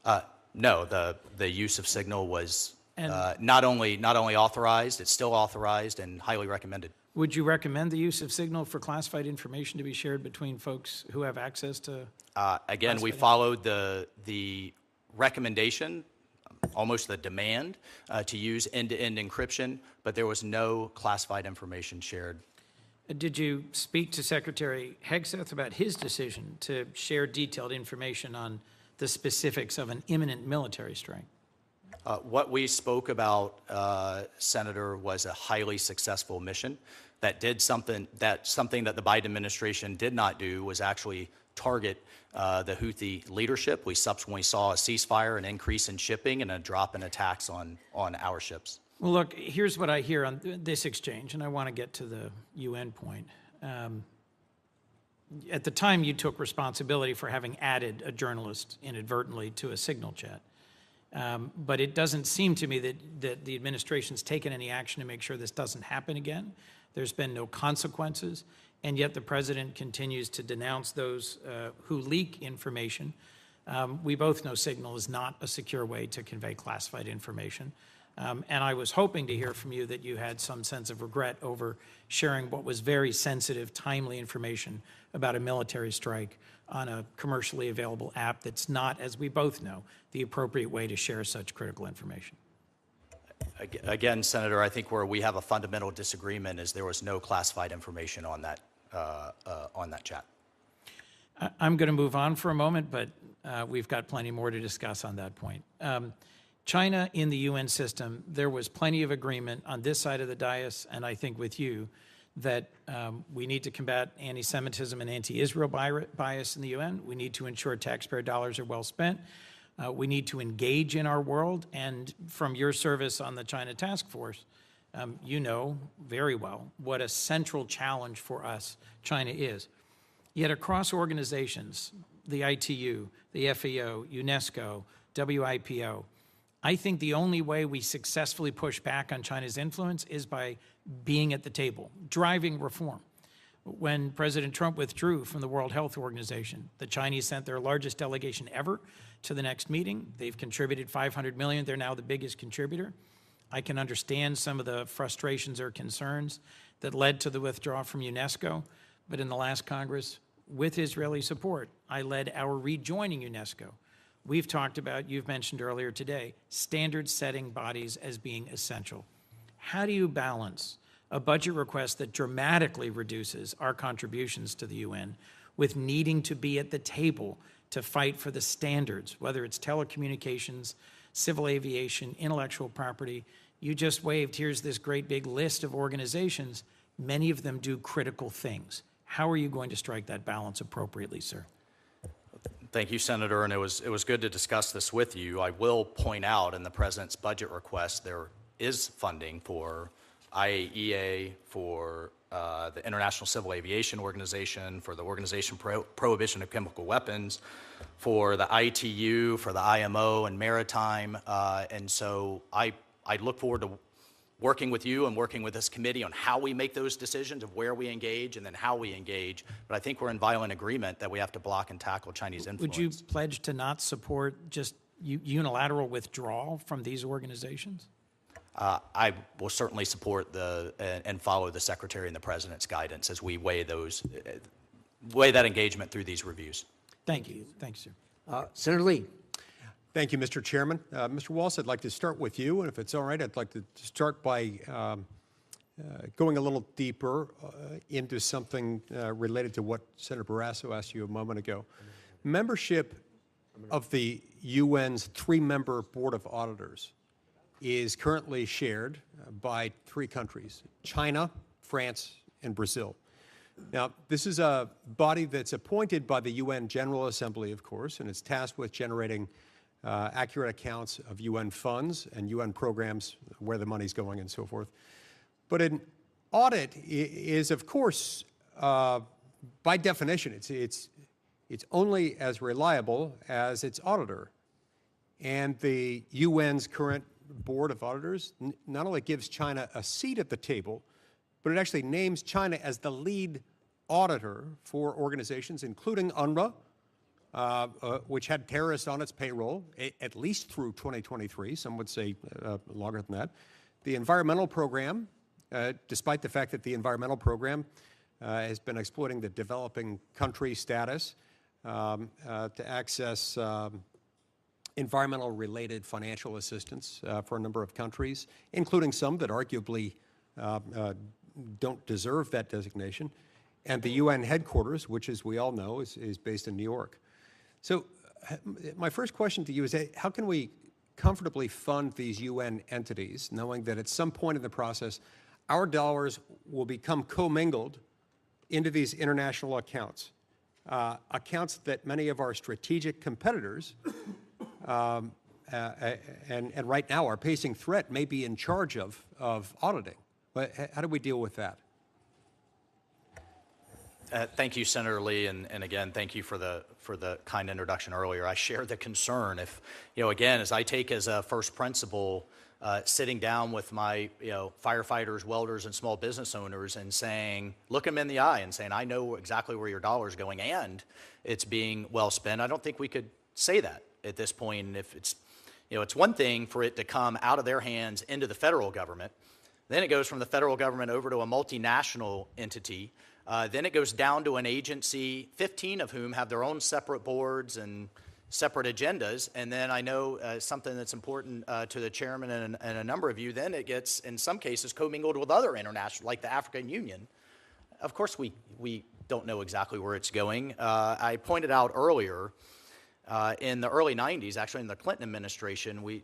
Yes. No, the use of Signal was not only authorized, it's still authorized and highly recommended. Would you recommend the use of Signal for classified information to be shared between folks who have access to? Again, we followed the recommendation, almost the demand, to use end-to-end encryption, but there was no classified information shared. Did you speak to Secretary Hegseth about his decision to share detailed information on the specifics of an imminent military strike? What we spoke about, Senator, was a highly successful mission that did something that the Biden administration did not do, was actually target the Houthi leadership. We subsequently saw a ceasefire, an increase in shipping, and a drop in attacks on our ships. Well, look, here's what I hear on this exchange, and I want to get to the UN point. At the time, you took responsibility for having added a journalist inadvertently to a Signal chat. But it doesn't seem to me that the administration's taken any action to make sure this doesn't happen again. There's been no consequences, and yet the president continues to denounce those who leak information We both know Signal is not a secure way to convey classified information. And I was hoping to hear from you that you had some sense of regret over sharing what was very sensitive, timely information about a military strike on a commercially available app that's not, as we both know, the appropriate way to share such critical information. Again, Senator, I think where we have a fundamental disagreement is there was no classified information on that chat. I'm going to move on for a moment, but we've got plenty more to discuss on that point. China in the UN system, there was plenty of agreement on this side of the dais, and I think with you, that we need to combat anti-Semitism and anti-Israel bias in the UN. We need to ensure taxpayer dollars are well spent. We need to engage in our world, and from your service on the China Task Force, you know very well what a central challenge for us China is. Yet across organizations, the ITU, the FAO, UNESCO, WIPO, I think the only way we successfully push back on China's influence is by being at the table, driving reform. When President Trump withdrew from the World Health Organization, the Chinese sent their largest delegation ever to the next meeting. They've contributed $500 million. They're now the biggest contributor. I can understand some of the frustrations or concerns that led to the withdrawal from UNESCO, but in the last Congress, with Israeli support, I led our rejoining UNESCO. We've talked about, you've mentioned earlier today, standard-setting bodies as being essential. How do you balance a budget request that dramatically reduces our contributions to the UN with needing to be at the table to fight for the standards, whether it's telecommunications, civil aviation, intellectual property? You just waved, here's this great big list of organizations. Many of them do critical things. How are you going to strike that balance appropriately, sir? Thank you, Senator, and it was good to discuss this with you. I will point out in the President's budget request there is funding for IAEA, for the International Civil Aviation Organization, for the Organization Prohibition of Chemical Weapons, for the ITU, for the IMO and maritime, and so I look forward to working with you and working with this committee on how we make those decisions of where we engage and then how we engage. But I think we're in violent agreement that we have to block and tackle Chinese influence. Would you pledge to not support just unilateral withdrawal from these organizations? I will certainly support and follow the Secretary and the President's guidance as we weigh that engagement through these reviews. Thank you. Thank you, sir. Senator Lee. Thank you, Mr. Chairman. Mr. Waltz, I'd like to start with you, and if it's all right, I'd like to start by going a little deeper into something related to what Senator Barrasso asked you a moment ago. Membership of the UN's three-member Board of Auditors is currently shared by three countries: China, France, and Brazil. Now, this is a body that's appointed by the UN General Assembly, of course, and it's tasked with generating accurate accounts of UN funds and UN programs, where the money's going and so forth. But an audit is, of course, by definition, it's only as reliable as its auditor. And the UN's current Board of Auditors not only gives China a seat at the table, but it actually names China as the lead auditor for organizations, including UNRWA, which had terrorists on its payroll, at least through 2023. Some would say longer than that. The environmental program, despite the fact that the environmental program has been exploiting the developing country status to access environmental-related financial assistance for a number of countries, including some that arguably don't deserve that designation. And the UN headquarters, which, as we all know, is based in New York. So my first question to you is, how can we comfortably fund these UN entities, knowing that at some point in the process, our dollars will become commingled into these international accounts, accounts that many of our strategic competitors and right now our pacing threat may be in charge of auditing? But how do we deal with that? Thank you, Senator Lee, and again, thank you for the kind introduction earlier. I share the concern. If, again, as I take as a first principle, sitting down with my, firefighters, welders, and small business owners and saying, look them in the eye and saying, I know exactly where your dollar's going and it's being well spent. I don't think we could say that at this point. And if it's, it's one thing for it to come out of their hands into the federal government. Then it goes from the federal government over to a multinational entity. Then it goes down to an agency, 15 of whom have their own separate boards and separate agendas. And then I know something that's important to the chairman and a number of you, then it gets, in some cases, commingled with other international, like the African Union. Of course, we don't know exactly where it's going. I pointed out earlier, in the early 90s, actually in the Clinton administration,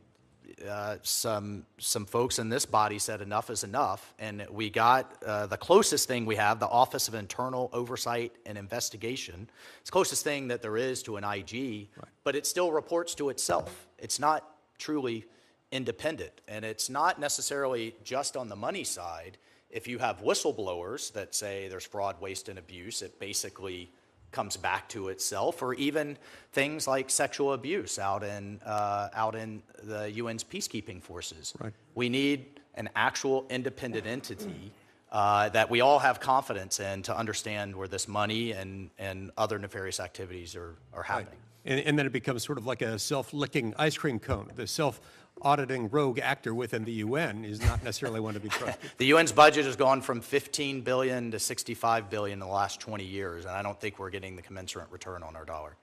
some folks in this body said enough is enough, and we got the closest thing we have, the Office of Internal Oversight and Investigation. It's the closest thing that there is to an IG, but it still reports to itself. It's not truly independent, and it's not necessarily just on the money side. If you have whistleblowers that say there's fraud, waste, and abuse, it basically comes back to itself, or even things like sexual abuse out in the UN's peacekeeping forces. Right. We need an actual independent entity that we all have confidence in to understand where this money and other nefarious activities are happening. Right. And then it becomes sort of like a self-licking ice cream cone. The self-auditing rogue actor within the UN is not necessarily one to be trusted. The UN's budget has gone from $15 billion to $65 billion in the last 20 years, and I don't think we're getting the commensurate return on our dollar.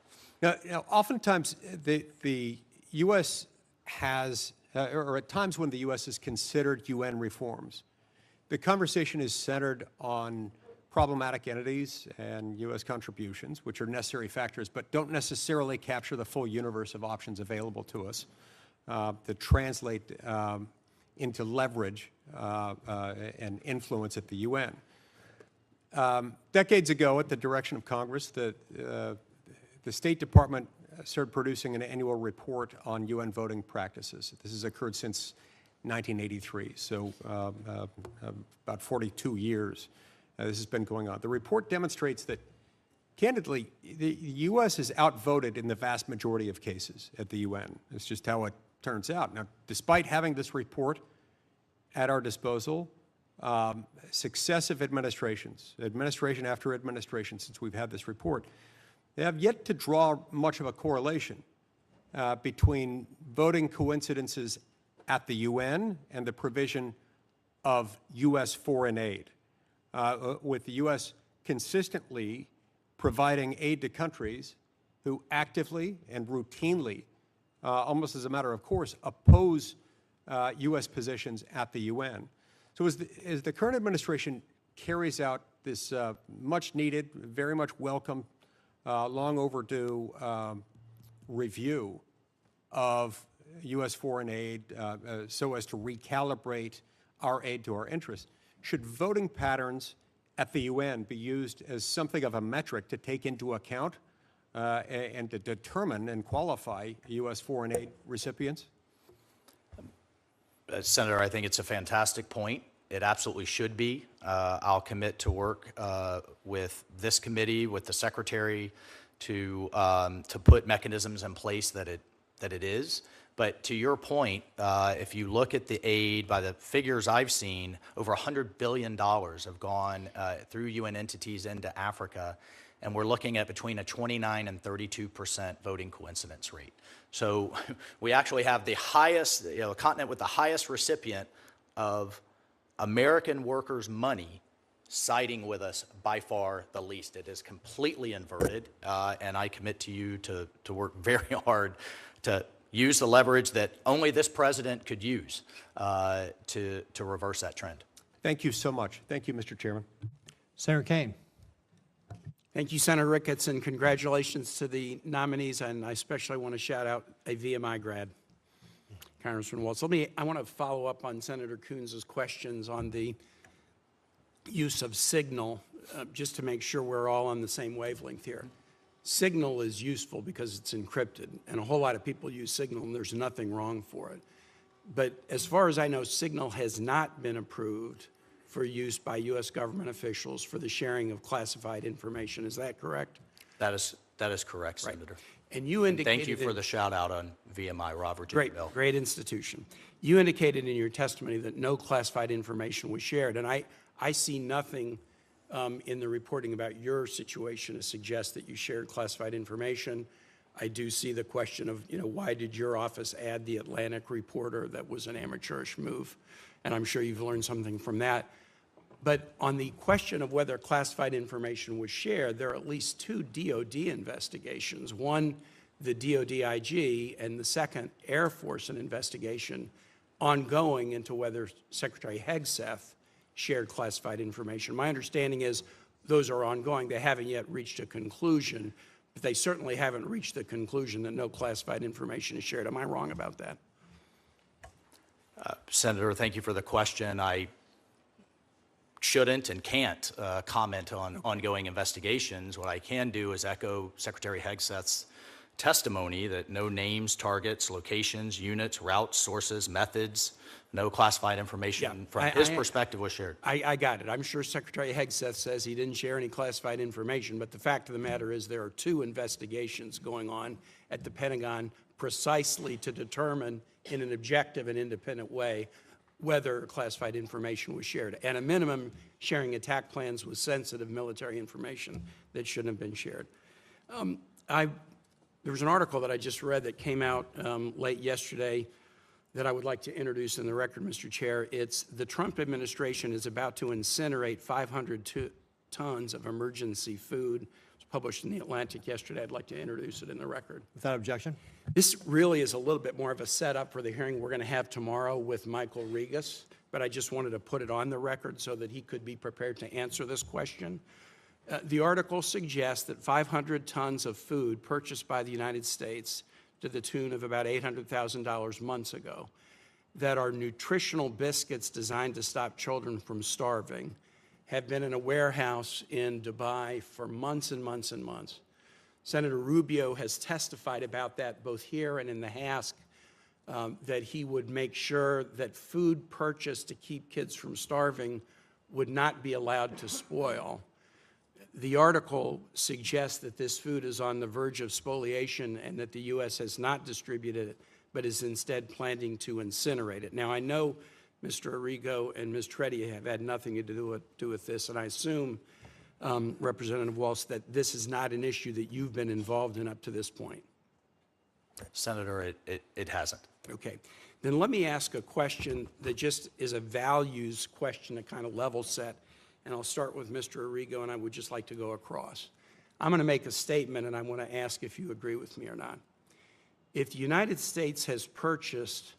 Now oftentimes the U.S. has, or at times when the U.S. has considered UN reforms, the conversation is centered on problematic entities and U.S. contributions, which are necessary factors, but don't necessarily capture the full universe of options available to us that translate into leverage and influence at the UN. Decades ago, at the direction of Congress, the State Department started producing an annual report on UN voting practices. This has occurred since 1983, so about 42 years this has been going on. The report demonstrates that, candidly, the U.S. is outvoted in the vast majority of cases at the UN. It's just how it turns out. Now, despite having this report at our disposal, successive administrations, administration after administration since we've had this report, they have yet to draw much of a correlation between voting coincidences at the UN and the provision of U.S. foreign aid, with the U.S. consistently providing aid to countries who actively and routinely, almost as a matter of course, oppose U.S. positions at the UN. So as the current administration carries out this much needed, very much welcome, long overdue review of U.S. foreign aid so as to recalibrate our aid to our interests, should voting patterns at the UN be used as something of a metric to take into account and to determine and qualify U.S. foreign aid recipients? Senator, I think it's a fantastic point. It absolutely should be. I'll commit to work with this committee, with the Secretary, to put mechanisms in place that it is. But to your point, if you look at the aid, by the figures I've seen, over $100 billion have gone through UN entities into Africa, and we're looking at between a 29 and 32% voting coincidence rate. So we actually have the highest, the continent with the highest recipient of American workers' money siding with us by far the least. It is completely inverted, and I commit to you to work very hard to use the leverage that only this president could use to reverse that trend. Thank you so much. Thank you, Mr. Chairman. Senator Kane. Thank you, Senator Ricketts, and congratulations to the nominees. And I especially want to shout out a VMI grad, Congressman Waltz. I want to follow up on Senator Coons' questions on the use of Signal, just to make sure we're all on the same wavelength here. Signal is useful because it's encrypted, and a whole lot of people use Signal, and there's nothing wrong for it. But as far as I know, Signal has not been approved for use by U.S. government officials for the sharing of classified information. Is that correct? That is correct, Senator. And you indicated... Thank you for the shout out on VMI, Robert J. Bell. Great institution. You indicated in your testimony that no classified information was shared, and I see nothing in the reporting about your situation to suggest that you shared classified information. I do see the question of, why did your office add the Atlantic reporter? That was an amateurish move, and I'm sure you've learned something from that. But on the question of whether classified information was shared, there are at least 2 DOD investigations. One, the DOD IG, and the second, Air Force, an investigation ongoing into whether Secretary Hegseth shared classified information. My understanding is those are ongoing. They haven't yet reached a conclusion, but they certainly haven't reached the conclusion that no classified information is shared. Am I wrong about that? Senator, thank you for the question. I shouldn't and can't comment on ongoing investigations. What I can do is echo Secretary Hegseth's testimony that no names, targets, locations, units, routes, sources, methods, no classified information from his perspective was shared. I got it. I'm sure Secretary Hegseth says he didn't share any classified information, but the fact of the matter is there are 2 investigations going on at the Pentagon precisely to determine in an objective and independent way whether classified information was shared. At a minimum, sharing attack plans with sensitive military information that shouldn't have been shared. There was an article that I just read that came out late yesterday that I would like to introduce in the record, Mr. Chair. It's the Trump administration is about to incinerate 500 tons of emergency food. It was published in The Atlantic yesterday. I'd like to introduce it in the record. Without objection. This really is a little bit more of a setup for the hearing we're going to have tomorrow with Michael Regas, but I just wanted to put it on the record so that he could be prepared to answer this question. The article suggests that 500 tons of food purchased by the United States to the tune of about $800,000 months ago that are nutritional biscuits designed to stop children from starving have been in a warehouse in Dubai for months and months and months. Senator Rubio has testified about that both here and in the House, that he would make sure that food purchased to keep kids from starving would not be allowed to spoil. The article suggests that this food is on the verge of spoliation and that the U.S. has not distributed it, but is instead planning to incinerate it. Now, I know Mr. Arrigo and Ms. Treddy have had nothing to do with this, and I assume, Representative Waltz, that this is not an issue that you've been involved in up to this point. Senator, it hasn't. Okay. Then let me ask a question that just is a values question to kind of level set. And I'll start with Mr. Arrigo, and I would just like to go across. I'm going to make a statement, and I want to ask if you agree with me or not. If the United States has purchased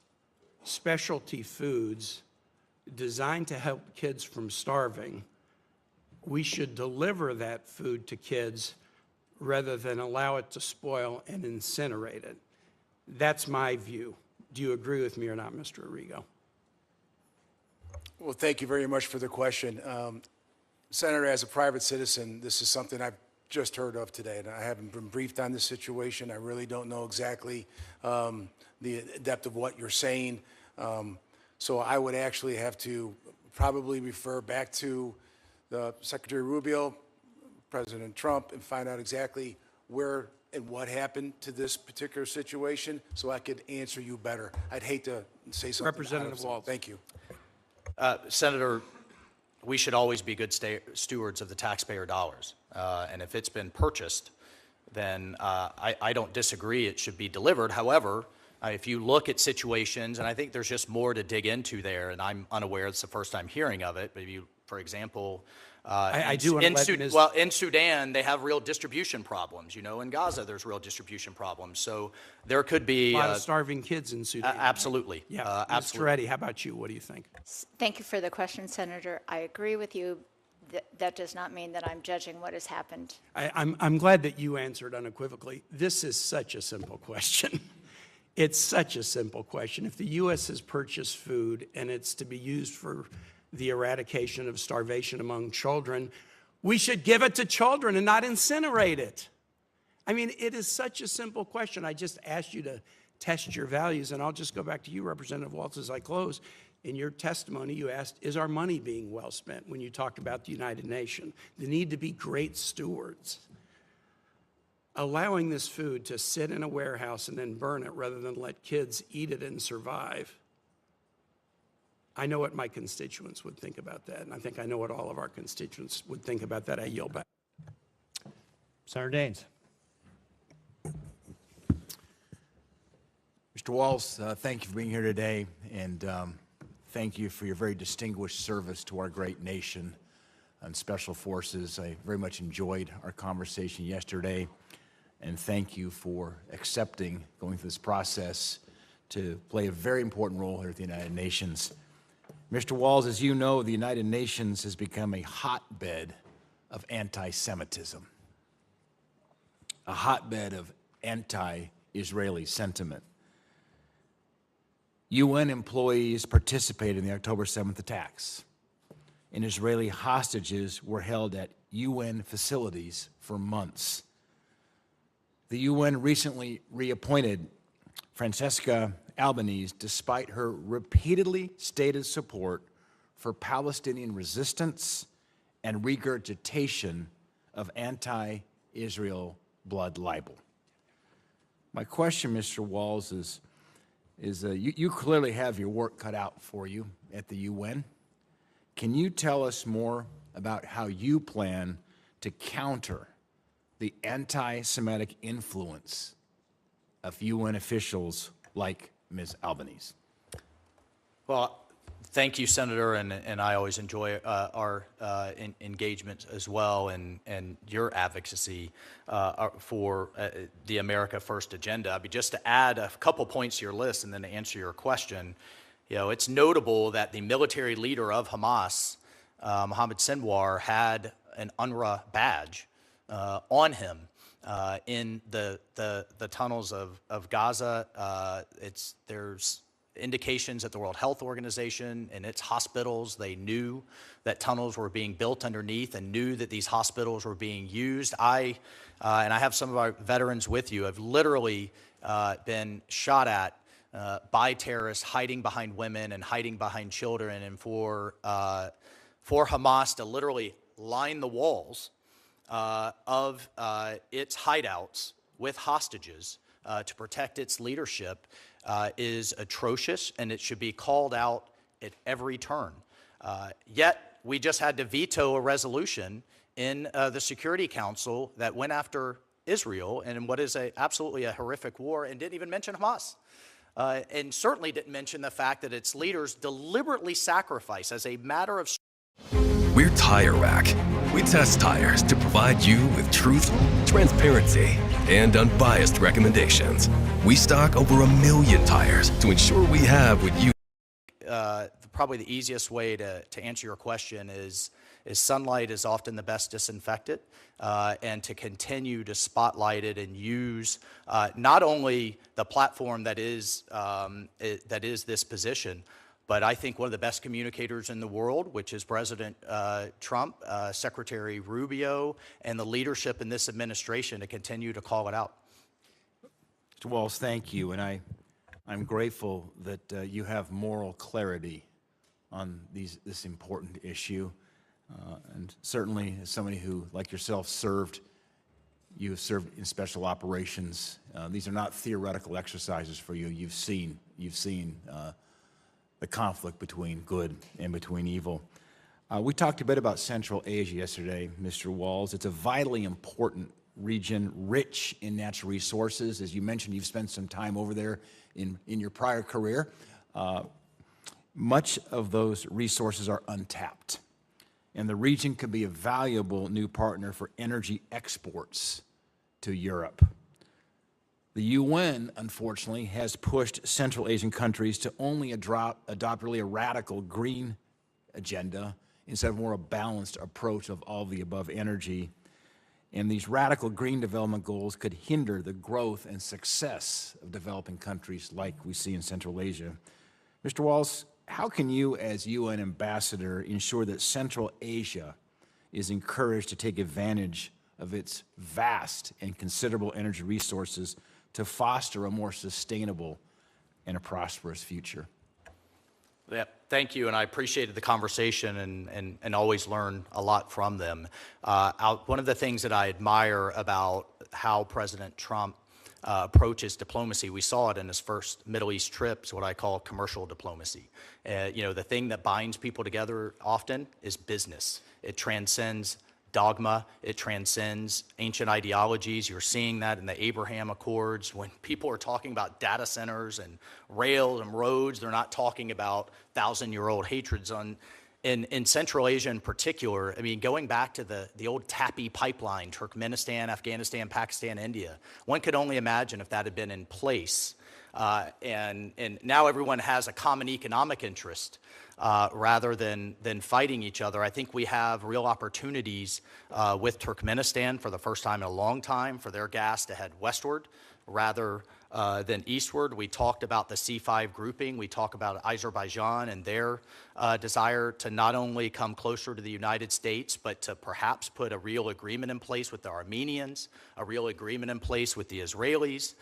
specialty foods designed to help kids from starving, we should deliver that food to kids rather than allow it to spoil and incinerate it. That's my view. Do you agree with me or not, Mr. Arrigo? Well, thank you very much for the question. Senator, as a private citizen, this is something I've just heard of today, and I haven't been briefed on this situation. I really don't know exactly the depth of what you're saying. So I would actually have to probably refer back to the Secretary Rubio, President Trump, and find out exactly where and what happened to this particular situation so I could answer you better. I'd hate to say something. Representative Waltz. Thank you. Senator, we should always be good stewards of the taxpayer dollars. And if it's been purchased, then I don't disagree it should be delivered. However, if you look at situations, and I think there's just more to dig into there, and I'm unaware, it's the first time hearing of it, but if you, for example, I do want to let Ms. well, in Sudan, they have real distribution problems. In Gaza, there's real distribution problems. So there could be a lot of starving kids in Sudan. Absolutely. Yeah. Absolutely. Mr. Reddy, how about you? What do you think? Thank you for the question, Senator. I agree with you. That does not mean that I'm judging what has happened. I'm glad that you answered unequivocally. This is such a simple question. It's such a simple question. If the U.S. has purchased food and it's to be used for the eradication of starvation among children, we should give it to children and not incinerate it. I mean, it is such a simple question. I just asked you to test your values, and I'll just go back to you, Representative Waltz, as I close. In your testimony, you asked, is our money being well spent when you talked about the United Nations? The need to be great stewards. Allowing this food to sit in a warehouse and then burn it rather than let kids eat it and survive, I know what my constituents would think about that, and I think I know what all of our constituents would think about that. I yield back. Senator Daines. Mr. Waltz, thank you for being here today, and thank you for your very distinguished service to our great nation and Special Forces. I very much enjoyed our conversation yesterday, and thank you for accepting going through this process to play a very important role here at the United Nations. Mr. Waltz, as you know, the United Nations has become a hotbed of anti-Semitism, a hotbed of anti-Israeli sentiment. UN employees participated in the October 7th attacks, and Israeli hostages were held at UN facilities for months. The UN recently reappointed Francesca Albanese despite her repeatedly stated support for Palestinian resistance and regurgitation of anti-Israel blood libel. My question, Mr. Waltz, is you clearly have your work cut out for you at the UN. Can you tell us more about how you plan to counter the anti-Semitic influence of UN officials like Ms. Albanese? Well, thank you, Senator, and I always enjoy our engagement as well, and your advocacy for the America First agenda. I mean, just to add a couple points to your list and then to answer your question, you know, it's notable that the military leader of Hamas, Mohammed Sinwar, had an UNRWA badge on him in the tunnels of Gaza. There's indications that the World Health Organization and its hospitals, they knew that tunnels were being built underneath and knew that these hospitals were being used. And I have some of our veterans with you, have literally been shot at by terrorists hiding behind women and hiding behind children, and for Hamas to literally line the walls of its hideouts with hostages to protect its leadership is atrocious, and it should be called out at every turn. Yet, we just had to veto a resolution in the Security Council that went after Israel in what is absolutely a horrific war, and didn't even mention Hamas. And certainly didn't mention the fact that its leaders deliberately sacrifice as a matter of... We're Tire Rack. We test tires to provide you with truth, transparency, and unbiased recommendations. We stock over 1 million tires to ensure we have what you... Probably the easiest way to answer your question is sunlight is often the best disinfectant, and to continue to spotlight it and use not only the platform that is this position, but I think one of the best communicators in the world, which is President Trump, Secretary Rubio, and the leadership in this administration to continue to call it out. Mr. Waltz, thank you, and I'm grateful that you have moral clarity on this important issue. And certainly, as somebody who, like yourself, you have served in special operations. These are not theoretical exercises for you. You've seen the conflict between good and between evil. We talked a bit about Central Asia yesterday, Mr. Waltz. It's a vitally important region, rich in natural resources. As you mentioned, you've spent some time over there in your prior career. Much of those resources are untapped, and the region could be a valuable new partner for energy exports to Europe. The UN, unfortunately, has pushed Central Asian countries to only adopt really a radical green agenda instead of more a balanced approach of all the above energy. And these radical green development goals could hinder the growth and success of developing countries like we see in Central Asia. Mr. Waltz, how can you, as UN ambassador, ensure that Central Asia is encouraged to take advantage of its vast and considerable energy resources to foster a more sustainable and a prosperous future? Yeah, thank you, and I appreciated the conversation and always learn a lot from them. One of the things that I admire about how President Trump approaches diplomacy, we saw it in his first Middle East trip, is what I call commercial diplomacy. The thing that binds people together often is business. It transcends dogma. It transcends ancient ideologies. You're seeing that in the Abraham Accords. When people are talking about data centers and rail and roads, they're not talking about thousand-year-old hatreds in Central Asia in particular. I mean, going back to the old TAPI pipeline, Turkmenistan, Afghanistan, Pakistan, India, one could only imagine if that had been in place. And now everyone has a common economic interest rather than fighting each other. I think we have real opportunities with Turkmenistan for the first time in a long time for their gas to head westward rather than eastward. We talked about the C5 grouping. We talk about Azerbaijan and their desire to not only come closer to the United States, but to perhaps put a real agreement in place with the Armenians, a real agreement in place with the Israelis,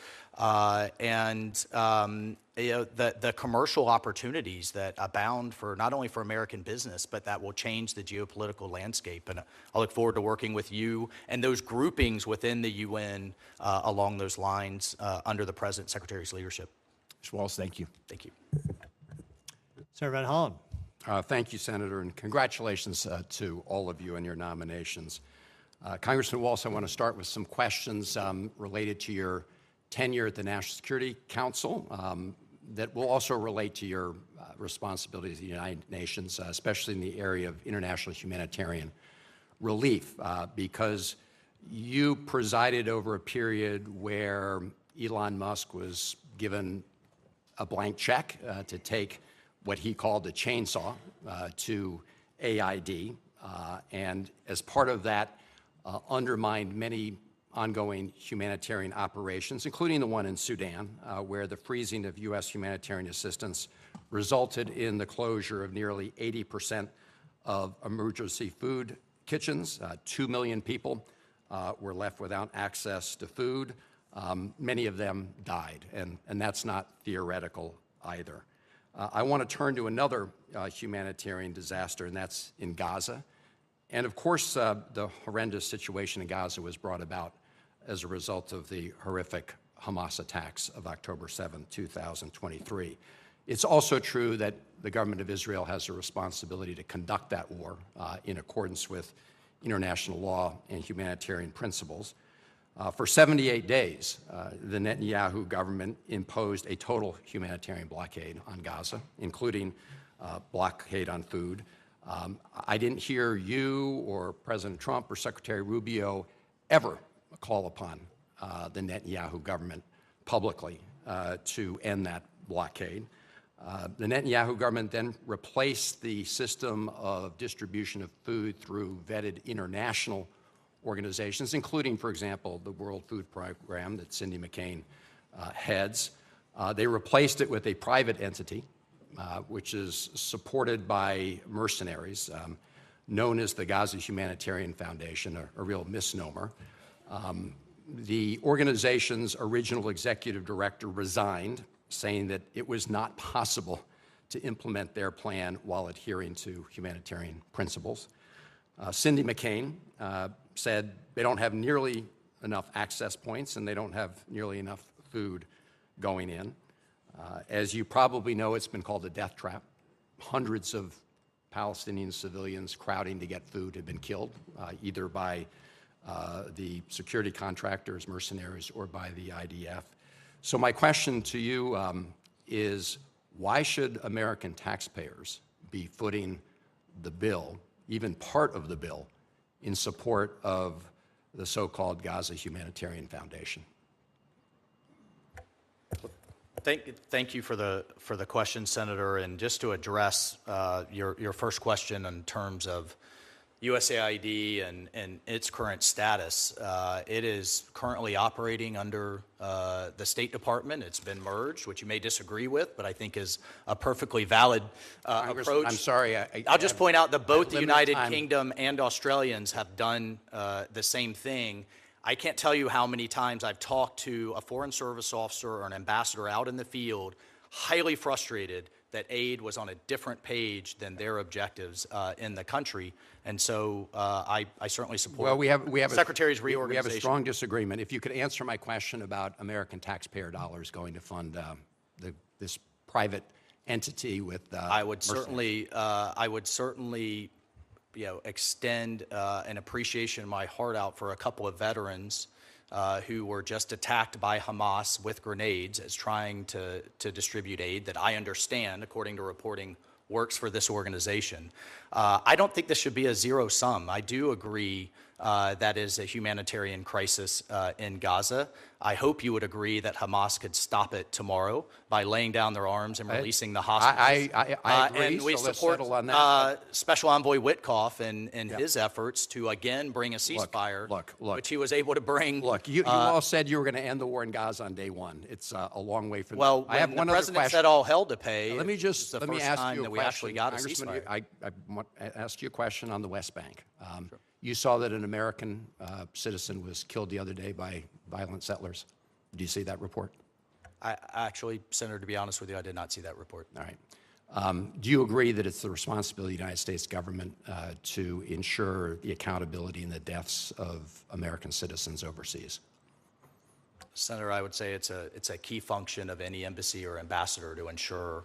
the commercial opportunities that abound for not only for American business, but that will change the geopolitical landscape. And I look forward to working with you and those groupings within the UN along those lines under the President Secretary's leadership. Mr. Waltz, thank you. Thank you. Senator Van Hollen. Thank you, Senator, and congratulations to all of you on your nominations. Congressman Waltz, I want to start with some questions related to your tenure at the National Security Council that will also relate to your responsibilities at the United Nations, especially in the area of international humanitarian relief, because you presided over a period where Elon Musk was given a blank check to take what he called a chainsaw to AID, and as part of that, undermined many ongoing humanitarian operations, including the one in Sudan, where the freezing of U.S. humanitarian assistance resulted in the closure of nearly 80% of emergency food kitchens. 2 million people were left without access to food. Many of them died, and that's not theoretical either. I want to turn to another humanitarian disaster, and that's in Gaza. And of course, the horrendous situation in Gaza was brought about as a result of the horrific Hamas attacks of October 7, 2023. It's also true that the government of Israel has a responsibility to conduct that war in accordance with international law and humanitarian principles. For 78 days, the Netanyahu government imposed a total humanitarian blockade on Gaza, including blockade on food. I didn't hear you or President Trump or Secretary Rubio ever call upon the Netanyahu government publicly to end that blockade. The Netanyahu government then replaced the system of distribution of food through vetted international organizations, including, for example, the World Food Program that Cindy McCain heads. They replaced it with a private entity, which is supported by mercenaries, known as the Gaza Humanitarian Foundation, a real misnomer. The organization's original executive director resigned, saying that it was not possible to implement their plan while adhering to humanitarian principles. Cindy McCain said they don't have nearly enough access points and they don't have nearly enough food going in. As you probably know, it's been called a death trap. Hundreds of Palestinian civilians crowding to get food have been killed, either by the security contractors, mercenaries, or by the IDF. So my question to you is, why should American taxpayers be footing the bill, even part of the bill, in support of the so-called Gaza Humanitarian Foundation? Thank you for the question, Senator. And just to address your first question in terms of USAID and its current status, it is currently operating under the State Department. It's been merged, which you may disagree with, but I think is a perfectly valid approach. I'm sorry. I'll just point out that both the United Kingdom and Australians have done the same thing. I can't tell you how many times I've talked to a foreign service officer or an ambassador out in the field, highly frustrated that aid was on a different page than their objectives in the country. And so I certainly support the Secretary's reorganization. We have a strong disagreement. If you could answer my question about American taxpayer dollars going to fund this private entity with I would certainly extend an appreciation in my heart out for a couple of veterans who were just attacked by Hamas with grenades as trying to distribute aid that I understand, according to reporting, works for this organization. I don't think this should be a zero sum. I do agree that is a humanitarian crisis in Gaza. I hope you would agree that Hamas could stop it tomorrow by laying down their arms and releasing the hostages. I agree, and we so let's support settle on that. Special Envoy Witkoff and his efforts to again bring a ceasefire, which he was able to bring. Look, you all said you were going to end the war in Gaza on day one. It's a long way from well, I have when one the other president question. said all hell to pay. Let me just let me ask you a that we actually question. got a Congressman, ceasefire. I want to ask you a question on the West Bank. You saw that an American citizen was killed the other day by violent settlers. Do you see that report? I actually, Senator, to be honest with you, I did not see that report. All right. Do you agree that it's the responsibility of the United States government to ensure the accountability in the deaths of American citizens overseas? Senator, I would say it's a key function of any embassy or ambassador to ensure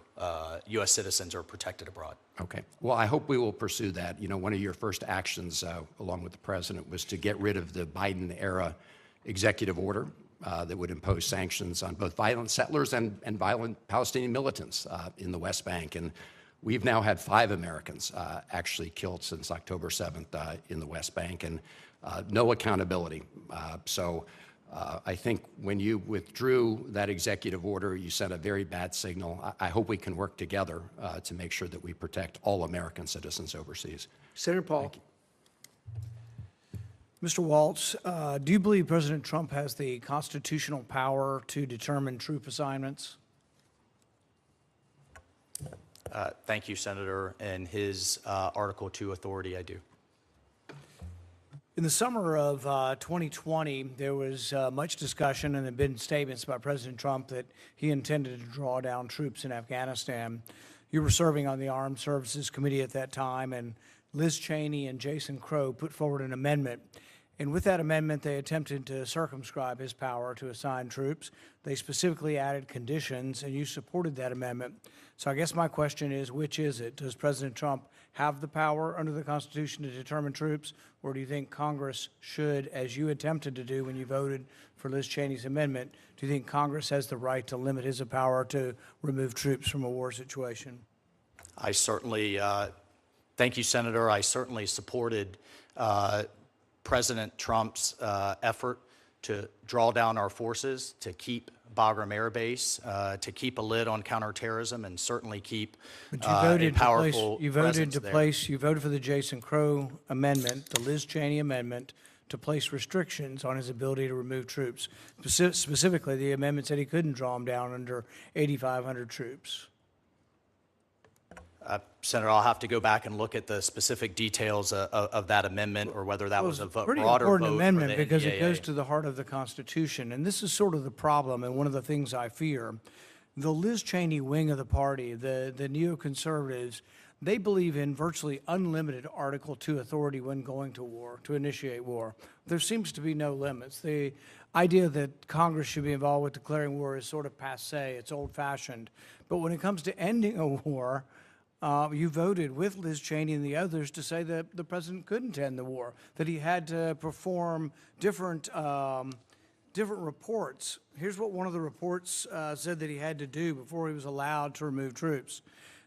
U.S. citizens are protected abroad. Okay. Well, I hope we will pursue that. You know, one of your first actions, along with the president, was to get rid of the Biden-era executive order that would impose sanctions on both violent settlers and violent Palestinian militants in the West Bank. And we've now had 5 Americans actually killed since October 7th in the West Bank, and no accountability. I think when you withdrew that executive order, you sent a very bad signal. I hope we can work together to make sure that we protect all American citizens overseas. Senator Paul. Mr. Waltz, do you believe President Trump has the constitutional power to determine troop assignments? Thank you, Senator. And his Article 2 authority, I do. In the summer of 2020, there was much discussion and there have been statements by President Trump that he intended to draw down troops in Afghanistan. You were serving on the Armed Services Committee at that time, and Liz Cheney and Jason Crow put forward an amendment. And with that amendment, they attempted to circumscribe his power to assign troops. They specifically added conditions, and you supported that amendment. So I guess my question is, which is it? Does President Trump have the power under the Constitution to determine troops, or do you think Congress should, as you attempted to do when you voted for Liz Cheney's amendment, do you think Congress has the right to limit his power to remove troops from a war situation? I certainly, thank you, Senator. I certainly supported President Trump's effort to draw down our forces, to keep Bagram Air Base, to keep a lid on counterterrorism, and certainly keep a powerful presence there. You voted for the Jason Crow amendment, the Liz Cheney amendment, to place restrictions on his ability to remove troops. Specifically, the amendment said he couldn't draw them down under 8,500 troops. Senator, I'll have to go back and look at the specific details of that amendment, or whether that was a broader vote. Pretty important amendment for the because it NDAA. goes to the heart of the Constitution, and this is sort of the problem and one of the things I fear. The Liz Cheney wing of the party, the neoconservatives, they believe in virtually unlimited Article 2 authority when going to war, to initiate war. There seems to be no limits. The idea that Congress should be involved with declaring war is sort of passé, it's old-fashioned. But when it comes to ending a war, you voted with Liz Cheney and the others to say that the president couldn't end the war, that he had to perform different reports. Here's what one of the reports said that he had to do before he was allowed to remove troops.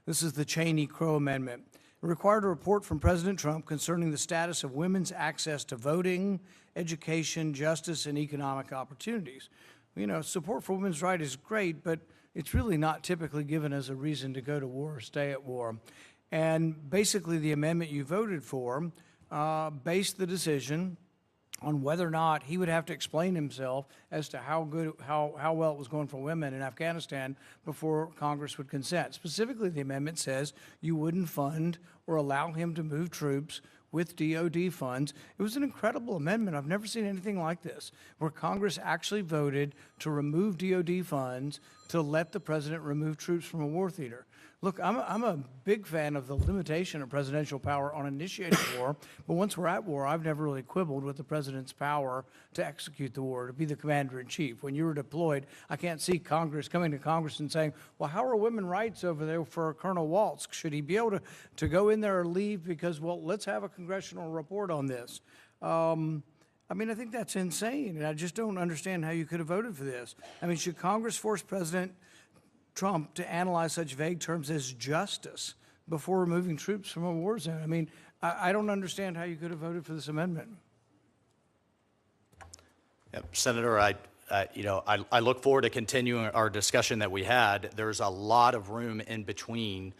This is the Cheney-Crow Amendment. It required a report from President Trump concerning the status of women's access to voting, education, justice, and economic opportunities. You know, support for women's rights is great, but it's really not typically given as a reason to go to war or stay at war. And basically the amendment you voted for based the decision on whether or not he would have to explain himself as to how well it was going for women in Afghanistan before Congress would consent. Specifically, the amendment says you wouldn't fund or allow him to move troops with DOD funds. It was an incredible amendment. I've never seen anything like this, where Congress actually voted to remove DOD funds to let the president remove troops from a war theater. Look, I'm a big fan of the limitation of presidential power on initiating war, but once we're at war, I've never really quibbled with the president's power to execute the war, to be the commander-in-chief. When you were deployed, I can't see Congress coming to Congress and saying, well, how are women's rights over there for Colonel Waltz? Should he be able to go in there or leave because, well, let's have a congressional report on this? I mean, I think that's insane, and I just don't understand how you could have voted for this. I mean, should Congress force President Trump to analyze such vague terms as justice before removing troops from a war zone? I mean, I don't understand how you could have voted for this amendment. Senator, I look forward to continuing our discussion that we had. There's a lot of room in between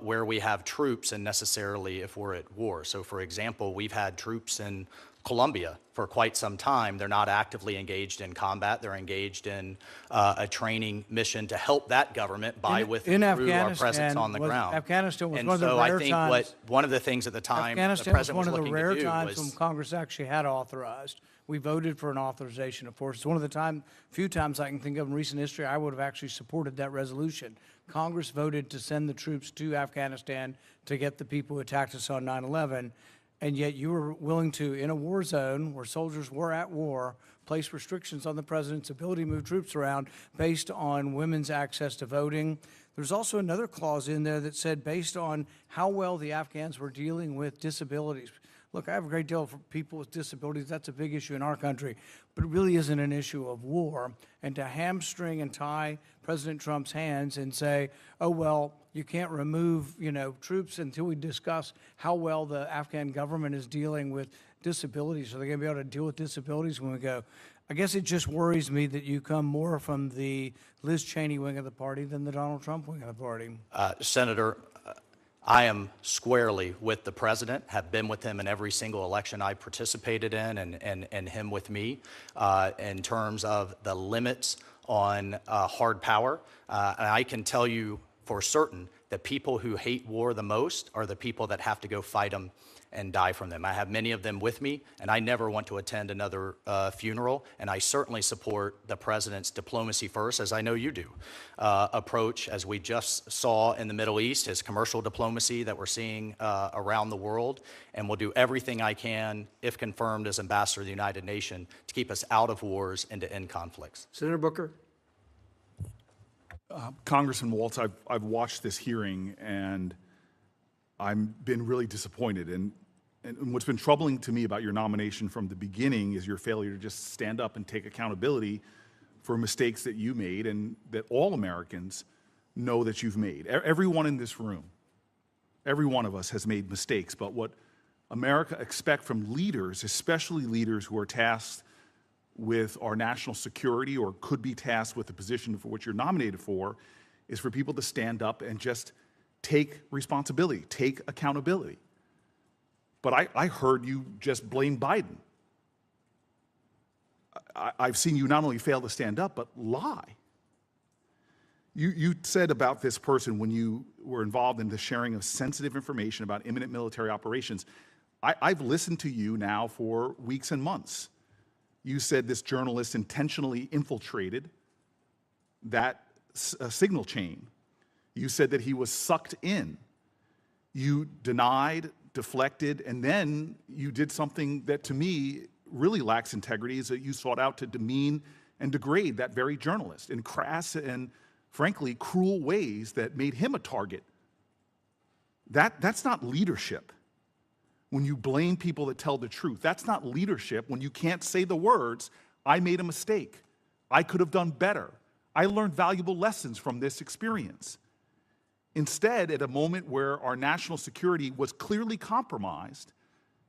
where we have troops and necessarily if we're at war. So, for example, we've had troops in Colombia for quite some time. They're not actively engaged in combat. They're engaged in a training mission to help that government through our presence on the ground. Afghanistan was and one of the so rare I think times. one of the things at the time the Afghanistan was president one was of the looking rare to do times was when Congress actually had authorized. We voted for an authorization of force. It's one of the few times I can think of in recent history I would have actually supported that resolution. Congress voted to send the troops to Afghanistan to get the people who attacked us on 9/11. And yet you were willing to, in a war zone where soldiers were at war, place restrictions on the president's ability to move troops around based on women's access to voting. There's also another clause in there that said based on how well the Afghans were dealing with disabilities. Look, I have a great deal for people with disabilities. That's a big issue in our country, but it really isn't an issue of war. And to hamstring and tie President Trump's hands and say, oh, well, you can't remove, troops until we discuss how well the Afghan government is dealing with disabilities. Are they going to be able to deal with disabilities when we go? I guess it just worries me that you come more from the Liz Cheney wing of the party than the Donald Trump wing of the party. Senator, I am squarely with the president, have been with him in every single election I participated in and him with me in terms of the limits on hard power. And I can tell you for certain that people who hate war the most are the people that have to go fight them and die from them. I have many of them with me, and I never want to attend another funeral, and I certainly support the president's diplomacy first, as I know you do, approach, as we just saw in the Middle East, his commercial diplomacy that we're seeing around the world, and will do everything I can, if confirmed as ambassador of the United Nations, to keep us out of wars and to end conflicts. Senator Booker. Congressman Waltz, I've watched this hearing, and I've been really disappointed. And what's been troubling to me about your nomination from the beginning is your failure to just stand up and take accountability for mistakes that you made and that all Americans know that you've made. Everyone in this room, every one of us has made mistakes, but what America expects from leaders, especially leaders who are tasked with our national security or could be tasked with the position for which you're nominated for, is for people to stand up and just take responsibility, take accountability. But I heard you just blame Biden. I've seen you not only fail to stand up, but lie. You said about this person when you were involved in the sharing of sensitive information about imminent military operations. I've listened to you now for weeks and months. You said this journalist intentionally infiltrated that signal chain. You said that he was sucked in. You denied, deflected, and then you did something that to me really lacks integrity, is that you sought out to demean and degrade that very journalist in crass and frankly cruel ways that made him a target. That's not leadership. When you blame people that tell the truth, that's not leadership. When you can't say the words, I made a mistake, I could have done better, I learned valuable lessons from this experience. Instead, at a moment where our national security was clearly compromised,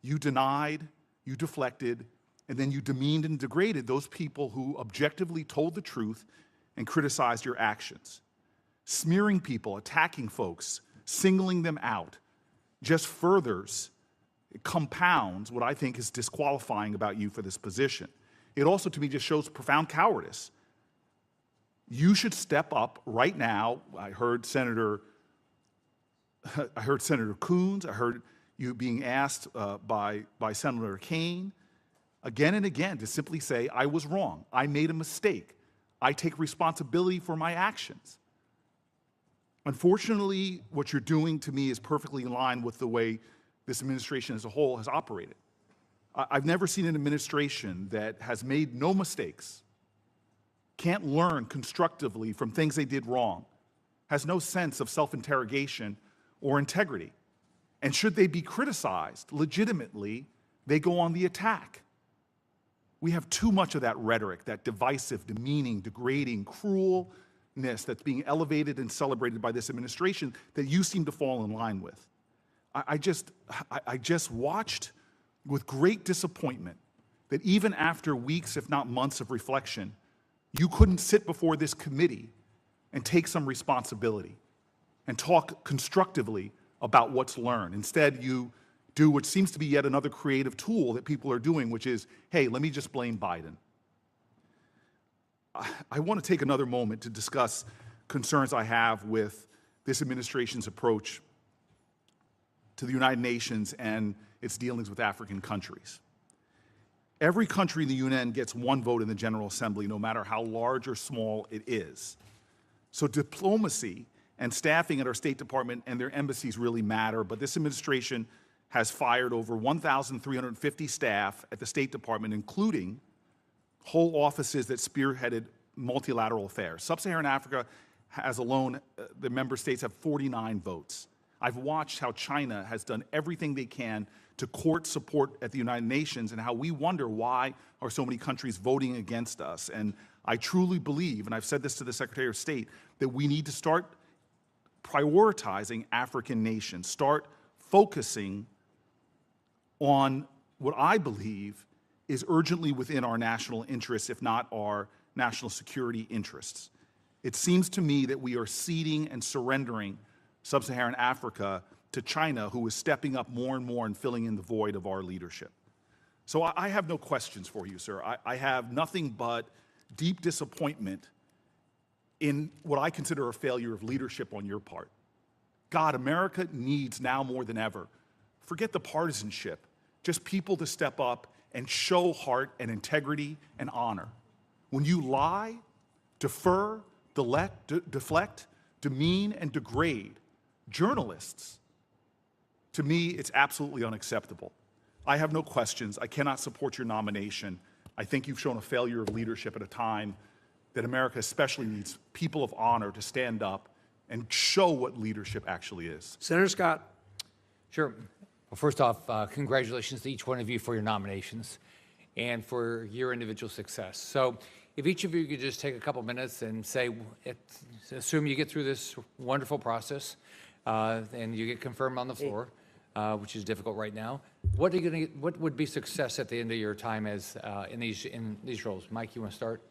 you denied, you deflected, and then you demeaned and degraded those people who objectively told the truth and criticized your actions. Smearing people, attacking folks, singling them out, just furthers, compounds what I think is disqualifying about you for this position. It also, to me, just shows profound cowardice. You should step up right now. I heard Senator Coons. I heard you being asked by Senator Kaine again and again to simply say, I was wrong. I made a mistake. I take responsibility for my actions. Unfortunately, what you're doing to me is perfectly in line with the way this administration as a whole has operated. I've never seen an administration that has made no mistakes, can't learn constructively from things they did wrong, has no sense of self-interrogation or integrity. And should they be criticized legitimately, they go on the attack. We have too much of that rhetoric, that divisive, demeaning, degrading, cruelness that's being elevated and celebrated by this administration that you seem to fall in line with. I just watched with great disappointment that even after weeks, if not months of reflection, you couldn't sit before this committee and take some responsibility and talk constructively about what's learned. Instead, you do what seems to be yet another creative tool that people are doing, which is, hey, let me just blame Biden. I want to take another moment to discuss concerns I have with this administration's approach to the United Nations and its dealings with African countries. Every country in the UN gets one vote in the General Assembly, no matter how large or small it is. So diplomacy and staffing at our State Department and their embassies really matter, but this administration has fired over 1,350 staff at the State Department, including whole offices that spearheaded multilateral affairs. Sub-Saharan Africa has alone, the member states have 49 votes. I've watched how China has done everything they can to court support at the United Nations and how we wonder why are so many countries voting against us. And I truly believe, and I've said this to the Secretary of State, that we need to start prioritizing African nations, start focusing on what I believe is urgently within our national interests, if not our national security interests. It seems to me that we are ceding and surrendering Sub-Saharan Africa to China, who is stepping up more and more and filling in the void of our leadership. So I have no questions for you, sir. I have nothing but deep disappointment in what I consider a failure of leadership on your part. God, America needs now more than ever, forget the partisanship, just people to step up and show heart and integrity and honor. When you lie, defer, deflect, demean, and degrade journalists, to me, it's absolutely unacceptable. I have no questions. I cannot support your nomination. I think you've shown a failure of leadership at a time that America especially needs people of honor to stand up and show what leadership actually is. Senator Scott. Sure. Well, first off, congratulations to each one of you for your nominations and for your individual success. So if each of you could just take a couple minutes and say, assume you get through this wonderful process and you get confirmed on the floor, which is difficult right now. What would be success at the end of your time as in these roles? Mike, you want to start?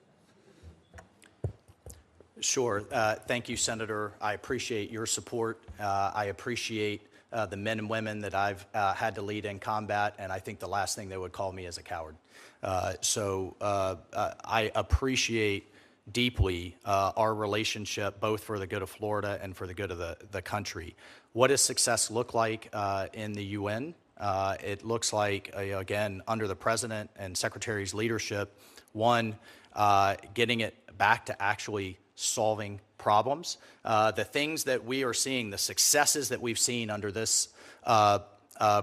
Sure. Thank you, Senator. I appreciate your support. I appreciate the men and women that I've had to lead in combat, and I think the last thing they would call me is a coward. So I appreciate deeply our relationship, both for the good of Florida and for the good of the country. What does success look like in the UN? It looks like, again, under the President and Secretary's leadership, one, getting it back to actually solving problems. The things that we are seeing, the successes that we've seen under this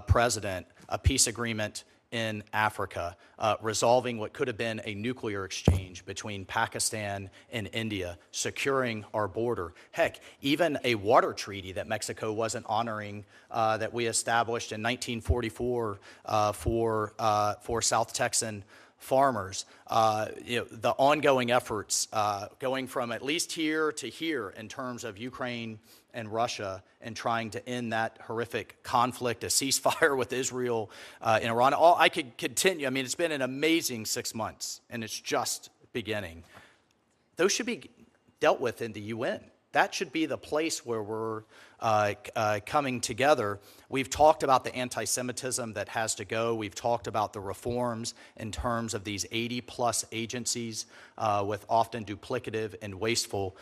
president, a peace agreement in Africa, resolving what could have been a nuclear exchange between Pakistan and India, securing our border. Heck, even a water treaty that Mexico wasn't honoring that we established in 1944 for South Texan farmers. The ongoing efforts going from at least here to here in terms of Ukraine and Russia and trying to end that horrific conflict, a ceasefire with Israel and Iran. I could continue. I mean, it's been an amazing 6 months, and it's just beginning. Those should be dealt with in the UN. That should be the place where we're coming together. We've talked about the anti-Semitism that has to go. We've talked about the reforms in terms of these 80-plus agencies with often duplicative and wasteful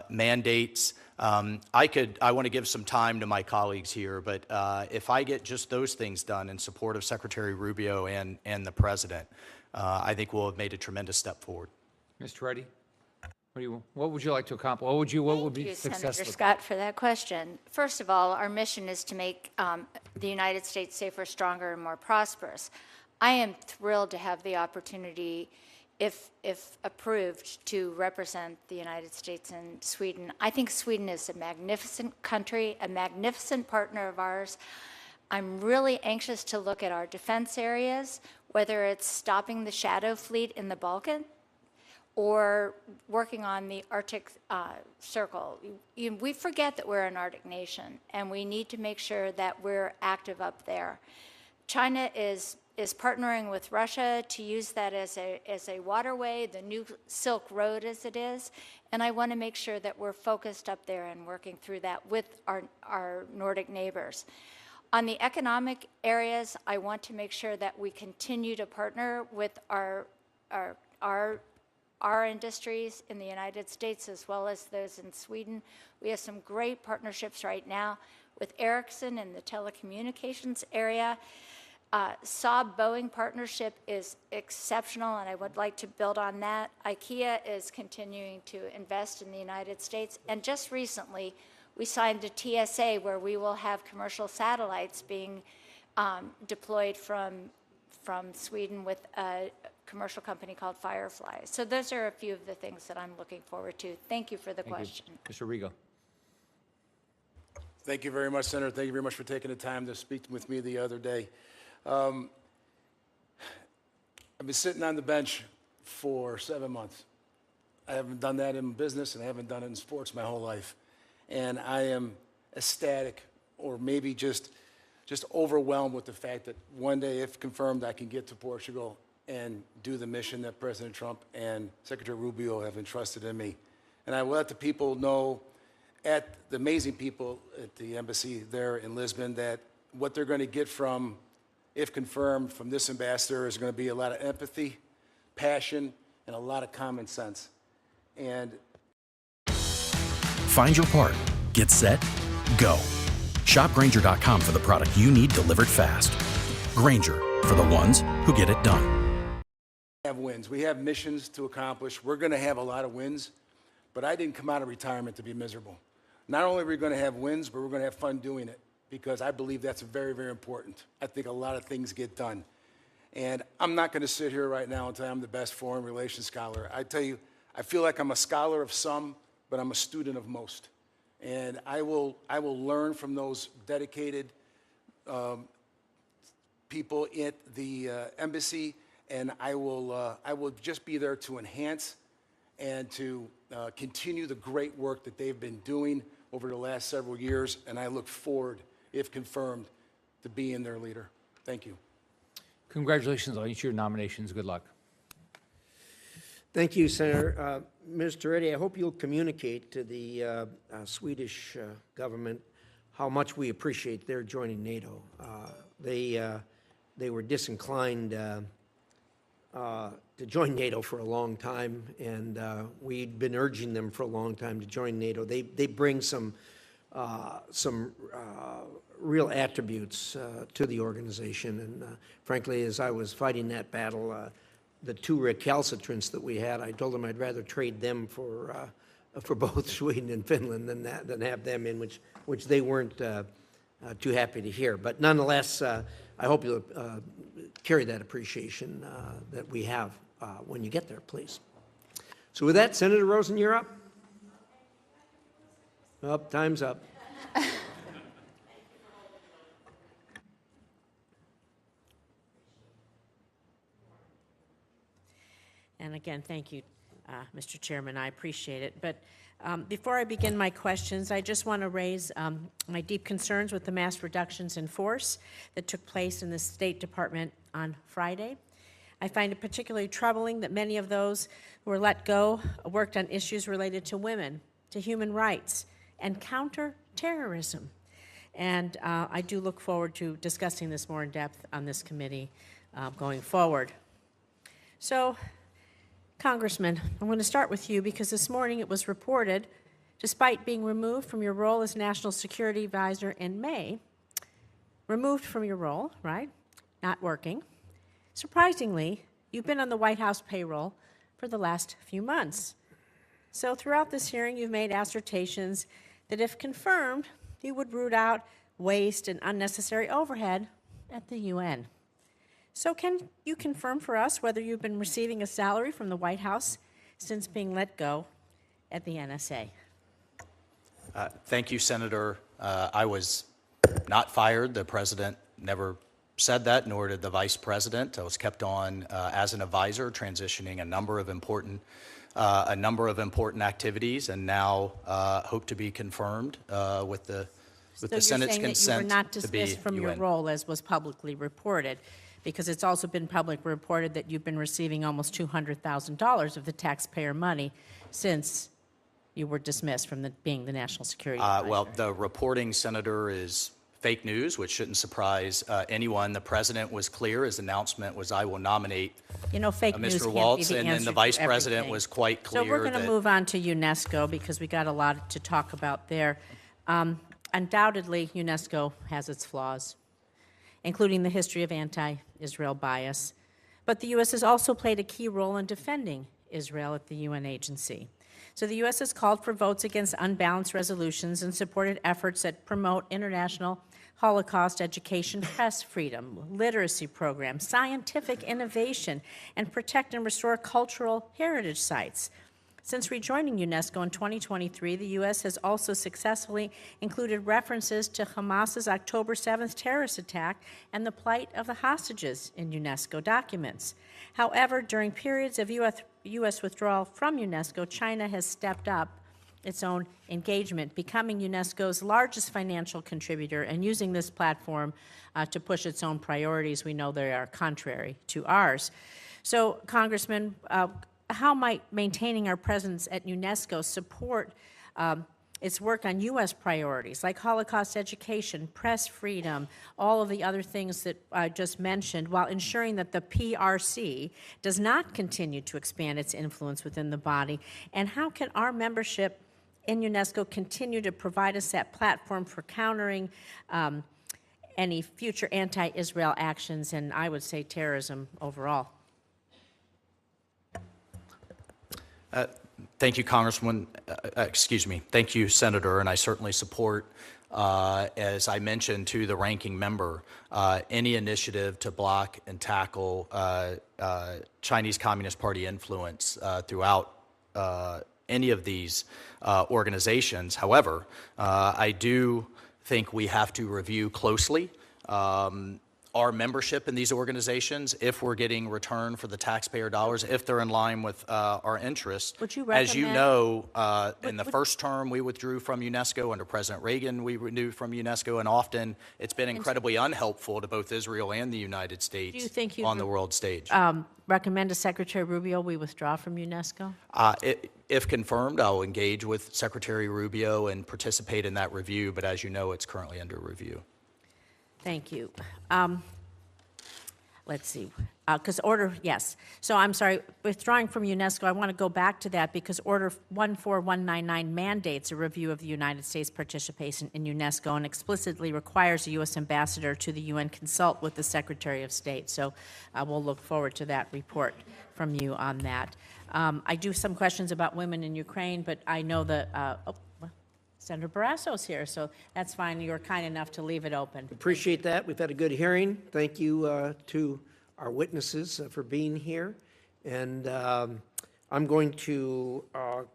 mandates. I want to give some time to my colleagues here, but if I get just those things done in support of Secretary Rubio and the President, I think we'll have made a tremendous step forward. Mr. Reddy? What would you like to accomplish? What would be Thank you, successful? Senator Scott, for that question. First of all, our mission is to make the United States safer, stronger, and more prosperous. I am thrilled to have the opportunity, if approved, to represent the United States and Sweden. I think Sweden is a magnificent country, a magnificent partner of ours. I'm really anxious to look at our defense areas, whether it's stopping the shadow fleet in the Balkans or working on the Arctic Circle. We forget that we're an Arctic nation, and we need to make sure that we're active up there. China is partnering with Russia to use that as a waterway, the new Silk Road as it is, and I want to make sure that we're focused up there and working through that with our Nordic neighbors. On the economic areas, I want to make sure that we continue to partner with our industries in the United States as well as those in Sweden. We have some great partnerships right now with Ericsson in the telecommunications area. Saab-Boeing partnership is exceptional, and I would like to build on that. IKEA is continuing to invest in the United States, and just recently we signed a TSA where we will have commercial satellites being deployed from Sweden with a commercial company called Firefly. So those are a few of the things that I'm looking forward to. Thank you for the question. Mr. Rigo. Thank you very much, Senator. Thank you very much for taking the time to speak with me the other day. I've been sitting on the bench for 7 months. I haven't done that in business, and I haven't done it in sports my whole life. And I am ecstatic, or maybe just overwhelmed with the fact that one day, if confirmed, I can get to Portugal and do the mission that President Trump and Secretary Rubio have entrusted in me. And I will let the people know, the amazing people at the embassy there in Lisbon, that what they're going to get from, if confirmed, from this ambassador is going to be a lot of empathy, passion, and a lot of common sense. And find your part, get set, go. Shop Grainger.com for the product you need delivered fast. Grainger, for the ones who get it done. We have wins. We have missions to accomplish. We're going to have a lot of wins, but I didn't come out of retirement to be miserable. Not only are we going to have wins, but we're going to have fun doing it, because I believe that's very, very important. I think a lot of things get done. And I'm not going to sit here right now and tell you I'm the best foreign relations scholar. I tell you, I feel like I'm a scholar of some, but I'm a student of most. And I will learn from those dedicated people at the embassy, and I will just be there to enhance and to continue the great work that they've been doing over the last several years, and I look forward, if confirmed, to being their leader. Thank you. Congratulations on each of your nominations. Good luck. Thank you, Senator. Mr. Reddy, I hope you'll communicate to the Swedish government how much we appreciate their joining NATO. They were disinclined to join NATO for a long time, and we'd been urging them for a long time to join NATO. They bring some real attributes to the organization, and frankly, as I was fighting that battle, the two recalcitrants that we had, I told them I'd rather trade them for both Sweden and Finland than have them in, which they weren't too happy to hear. But nonetheless, I hope you'll carry that appreciation that we have when you get there, please. So with that, Senator Rosen, you're up. Time's up. And again, thank you, Mr. Chairman. I appreciate it. But before I begin my questions, I just want to raise my deep concerns with the mass reductions in force that took place in the State Department on Friday. I find it particularly troubling that many of those who were let go worked on issues related to women, to human rights, and counterterrorism. And I do look forward to discussing this more in depth on this committee going forward. So, Congressman, I'm going to start with you because this morning it was reported, despite being removed from your role as National Security Advisor in May, removed from your role, right, not working, surprisingly, you've been on the White House payroll for the last few months. So throughout this hearing, you've made assertions that, if confirmed, you would root out waste and unnecessary overhead at the UN. So can you confirm for us whether you've been receiving a salary from the White House since being let go at the NSA? Thank you, Senator. I was not fired. The president never said that, nor did the vice president. I was kept on as an advisor, transitioning a number of important activities, and now hope to be confirmed with the Senate's consent So you're saying that you were not to be dismissed from your UN. role, as was publicly reported, because it's also been publicly reported that you've been receiving almost $200,000 of the taxpayer money since you were dismissed from being the national security advisor. Well, the reporting, Senator, is fake news, which shouldn't surprise anyone. The president was clear. His announcement was, I will nominate Fake news Mr. can't Waltz, be the and then answer the to vice president everything. was quite clear So we're going to that- move on to UNESCO because we got a lot to talk about there. Undoubtedly, UNESCO has its flaws, including the history of anti-Israel bias. But the U.S. has also played a key role in defending Israel at the UN agency. So the U.S. has called for votes against unbalanced resolutions and supported efforts that promote international Holocaust education, press freedom, literacy programs, scientific innovation, and protect and restore cultural heritage sites. Since rejoining UNESCO in 2023, the U.S. has also successfully included references to Hamas's October 7th terrorist attack and the plight of the hostages in UNESCO documents. However, during periods of U.S. withdrawal from UNESCO, China has stepped up its own engagement, becoming UNESCO's largest financial contributor and using this platform to push its own priorities. We know they are contrary to ours. So, Congressman, how might maintaining our presence at UNESCO support its work on U.S. priorities like Holocaust education, press freedom, all of the other things that I just mentioned, while ensuring that the PRC does not continue to expand its influence within the body? And how can our membership in UNESCO continue to provide us that platform for countering any future anti-Israel actions and, I would say, terrorism overall? Thank you, Congressman. Thank you, Senator, and I certainly support, as I mentioned to the ranking member, any initiative to block and tackle Chinese Communist Party influence throughout any of these organizations. However, I do think we have to review closely our membership in these organizations, if we're getting return for the taxpayer dollars, if they're in line with our interests. Would you As you recommend- know, in the first term, we withdrew from UNESCO. Under President Reagan, we renewed from UNESCO, and often it's been incredibly unhelpful to both Israel and the United States Do you think on the world stage. Recommend to Secretary Rubio we withdraw from UNESCO? If confirmed, I'll engage with Secretary Rubio and participate in that review, but as you know, it's currently under review. Thank you. Let's see, because yes. So I'm sorry, withdrawing from UNESCO, I want to go back to that because Order 14199 mandates a review of the United States participation in UNESCO and explicitly requires a U.S. ambassador to the UN consult with the Secretary of State. So we'll look forward to that report from you on that. I do have some questions about women in Ukraine, but I know that, Senator Barrasso's here, so that's fine. You were kind enough to leave it open. Appreciate that. We've had a good hearing. Thank you to our witnesses for being here. And I'm going to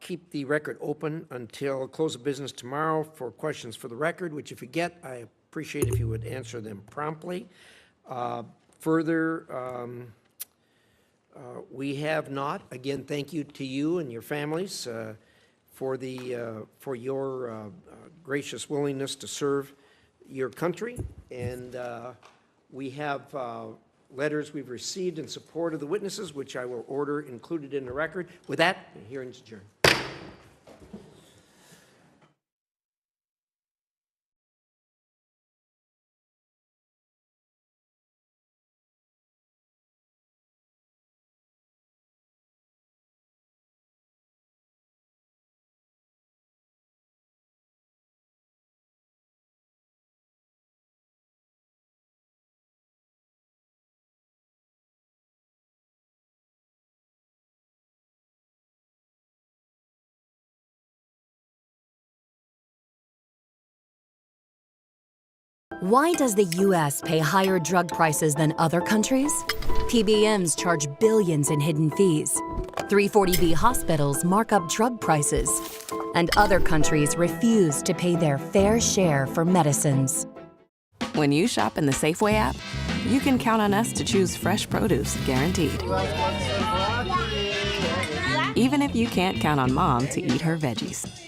keep the record open until close of business tomorrow for questions for the record, which if you get, I appreciate if you would answer them promptly. Further, we have not. Again, thank you to you and your families for your gracious willingness to serve your country. And we have letters we've received in support of the witnesses, which I will order included in the record. With that, the hearing's adjourned. Why does the U.S. pay higher drug prices than other countries? PBMs charge billions in hidden fees. 340B hospitals mark up drug prices. And other countries refuse to pay their fair share for medicines. When you shop in the Safeway app, you can count on us to choose fresh produce, guaranteed. Even if you can't count on Mom to eat her veggies.